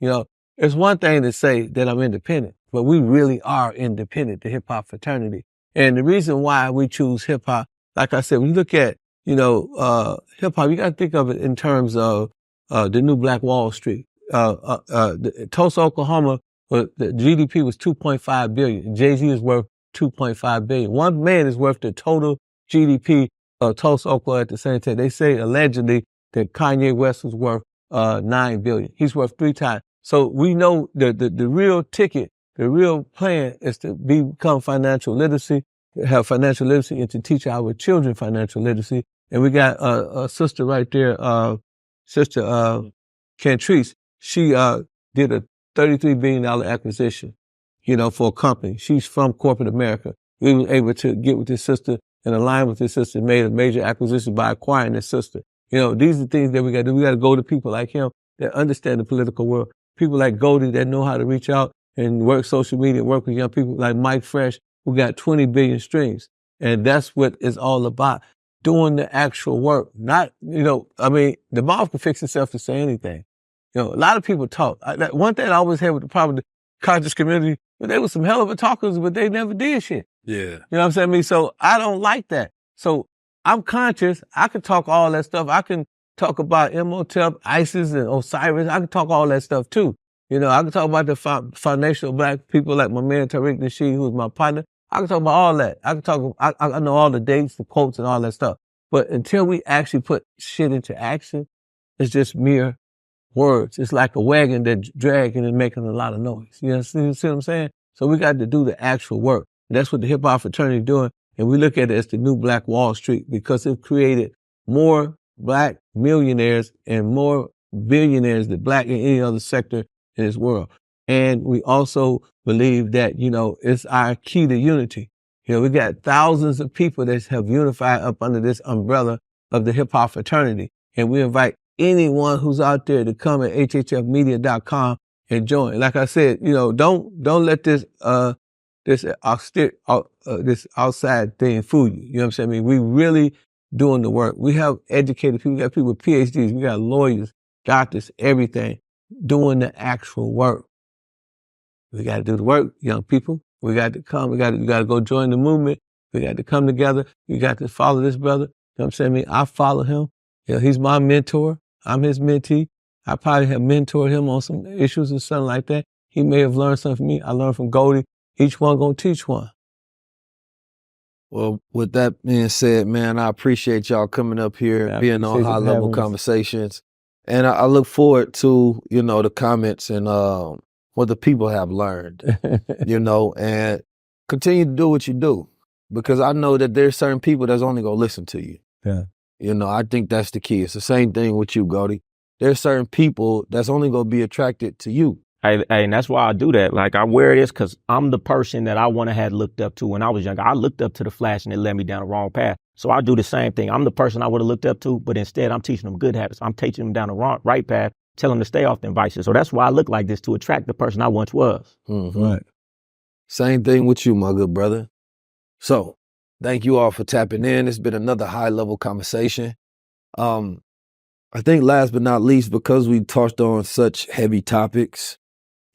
It's one thing to say that I'm independent, but we really are independent, the Hip Hop Fraternity. And the reason why we choose hip hop, like I said, when you look at, hip hop, you got to think of it in terms of the new Black Wall Street. Tulsa, Oklahoma, the GDP was 2.5 billion. Jay-Z is worth 2.5 billion. One man is worth the total GDP of Tulsa, Oklahoma at the same time. They say allegedly that Kanye West was worth 9 billion. He's worth 3 times. So we know the real ticket, the real plan is to become financial literacy, have financial literacy, and to teach our children financial literacy. And we got a sister right there, Sister Cantrice. She did a $33 billion acquisition, for a company. She's from corporate America. We were able to get with this sister and align with this sister, made a major acquisition by acquiring this sister. These are things that we got to do. We got to go to people like him that understand the political world. People like Goldie that know how to reach out and work social media, work with young people like Mike Fresh, who got 20 billion streams. And that's what it's all about. Doing the actual work. Not, the mouth can fix itself to say anything. A lot of people talk. One thing I always had with the problem with the conscious community, but they were some hell of a talkers, but they never did shit. Yeah. You know what I'm saying? So I don't like that. So I'm conscious. I can talk all that stuff. I can talk about Imhotep, Isis, and Osiris. I can talk all that stuff too. You know, I can talk about the foundational black people like my man Tariq Nasheed, who's my partner. I can talk about all that. I can talk, I know all the dates, the quotes, and all that stuff. But until we actually put shit into action, it's just mere words. It's like a wagon that's dragging and making a lot of noise. You know, see what I'm saying? So we got to do the actual work. And that's what the Hip Hop Fraternity is doing. And we look at it as the new Black Wall Street because it created more black millionaires and more billionaires than black in any other sector in this world. And we also believe that, you know, it's our key to unity. You know, we got thousands of people that have unified up under this umbrella of the Hip Hop Fraternity. And we invite anyone who's out there to come at hhfmedia.com and join. Like I said, you know, don't let this outside thing fool you. You know what I'm saying? I mean, we really doing the work. We have educated people. We got people with PhDs. We got lawyers, doctors, everything doing the actual work. We got to do the work, young people. We got to come. You got to go join the movement. We got to come together. You got to follow this brother. You know what I'm saying? I mean, I follow him. You know, he's my mentor. I'm his mentee. I probably have mentored him on some issues or something like that. He may have learned something from me. I learned from Goldie. Each one gonna teach one. Well, with that being said, man, I appreciate y'all coming up here, being on high level conversations. And I look forward to, you know, the comments and what the people have learned, you know, and continue to do what you do. Because I know that there's certain people that's only gonna listen to you. Yeah. You know, I think that's the key. It's the same thing with you, Goldie. There's certain people that's only gonna be attracted to you. Hey, and that's why I do that. Like, I wear this because I'm the person that I want to have looked up to when I was younger. I looked up to the Flash and it led me down the wrong path. So I do the same thing. I'm the person I would have looked up to, but instead I'm teaching them good habits. I'm teaching them down the right path, telling them to stay off them vices. So that's why I look like this, to attract the person I once was. Mm-hmm. Right. Same thing with you, my good brother. So thank you all for tapping in. It's been another high level conversation. I think last but not least, because we touched on such heavy topics,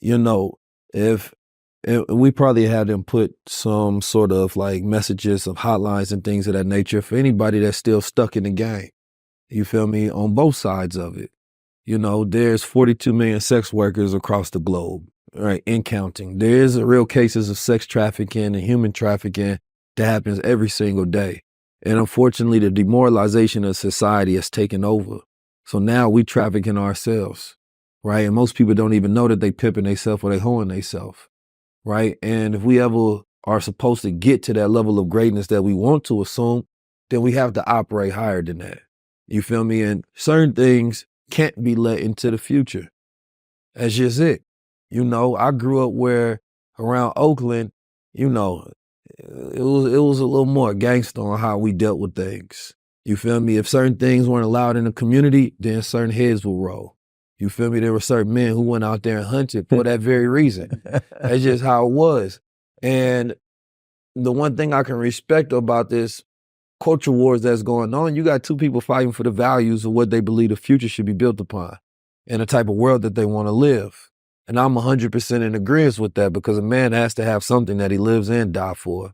you know, if we probably had them put some sort of like messages of hotlines and things of that nature for anybody that's still stuck in the game. You feel me? On both sides of it. You know, there's 42 million sex workers across the globe, right? And counting. There's real cases of sex trafficking and human trafficking that happens every single day. And unfortunately, the demoralization of society has taken over. So now we trafficking ourselves. Right? And most people don't even know that they pimping themselves or they hoeing themselves. Right? And if we ever are supposed to get to that level of greatness that we want to assume, then we have to operate higher than that. You feel me? And certain things can't be let into the future. That's just it. You know, I grew up where around Oakland, you know, it was a little more gangster on how we dealt with things. You feel me? If certain things weren't allowed in the community, then certain heads will roll. You feel me? There were certain men who went out there and hunted for that very reason. That's just how it was. And the one thing I can respect about this culture wars that's going on, you got two people fighting for the values of what they believe the future should be built upon and the type of world that they want to live. And I'm 100% in agreement with that because a man has to have something that he lives and die for.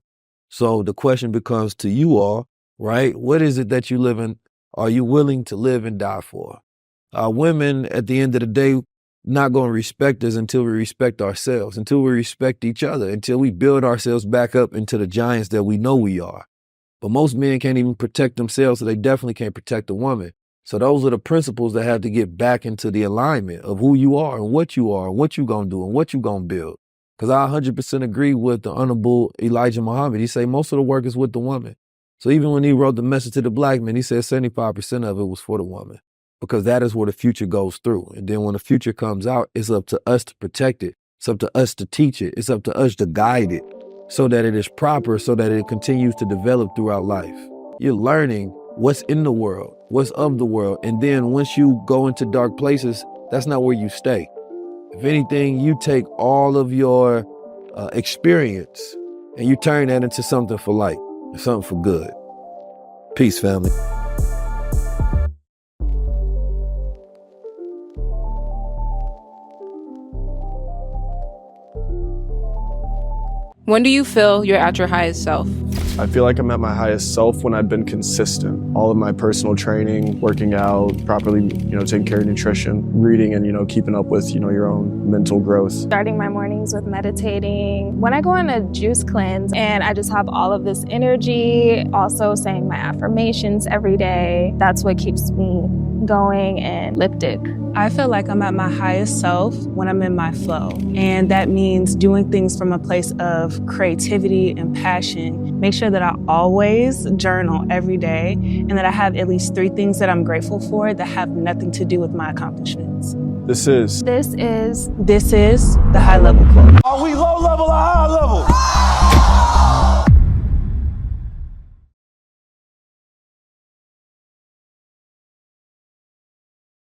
So the question becomes to you all, right? What is it that you live in? Are you willing to live and die for? Women, at the end of the day, not going to respect us until we respect ourselves, until we respect each other, until we build ourselves back up into the giants that we know we are. But most men can't even protect themselves, so they definitely can't protect a woman. So those are the principles that have to get back into the alignment of who you are and what you going to do and what you going to build. Because I 100% agree with the Honorable Elijah Muhammad. He say most of the work is with the woman. So even when he wrote the message to the black man, he said 75% of it was for the woman. Because that is where the future goes through. And then when the future comes out, it's up to us to protect it. It's up to us to teach it. It's up to us to guide it so that it is proper, so that it continues to develop throughout life. You're learning what's in the world, what's of the world. And then once you go into dark places, that's not where you stay. If anything, you take all of your experience and you turn that into something for light, something for good. Peace, family. When do you feel you're at your highest self? I feel like I'm at my highest self when I've been consistent. All of my personal training, working out, properly, taking care of nutrition, reading and, keeping up with, your own mental growth. Starting my mornings with meditating. When I go on a juice cleanse and I just have all of this energy, also saying my affirmations every day, that's what keeps me going and lifted. I feel like I'm at my highest self when I'm in my flow. And that means doing things from a place of creativity and passion. Make sure that I always journal every day and that I have at least 3 things that I'm grateful for that have nothing to do with my accomplishments. This is the High Level Club. Are we low level or high level?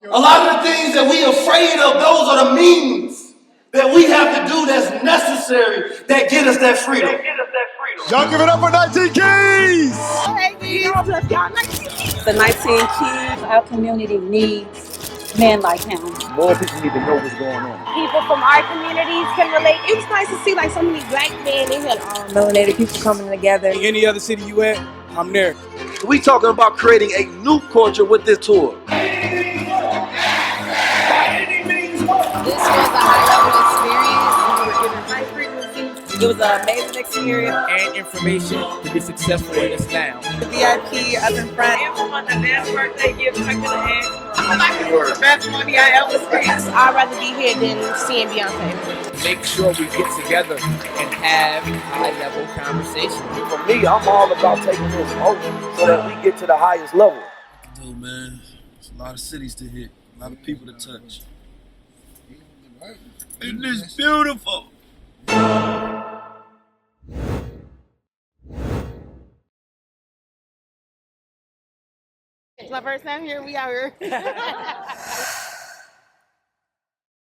A lot of the things that we are afraid of, those are the means that we have to do that's necessary that get us that freedom. Y'all give it up for 19 Keys! The 19 Keys, our community needs men like him. More people need to know what's going on. People from our communities can relate. It was nice to see like so many black men in here. Melanated people coming together. Any other city you at, I'm there. We talking about creating a new culture with this tour. This was a high-level experience. We were given high frequency. It was an amazing experience. And information to be successful in this now. The VIP up in front. Everyone, the best birthday gift I could have asked. I like it was the best money I ever spent. I'd rather be here than seeing Beyonce. Make sure we get together and have high-level conversation. For me, I'm all about taking this over so that we get to the highest level. Dude, man, there's a lot of cities to hit, a lot of people to touch. And it's beautiful. It's my first time here. We out here.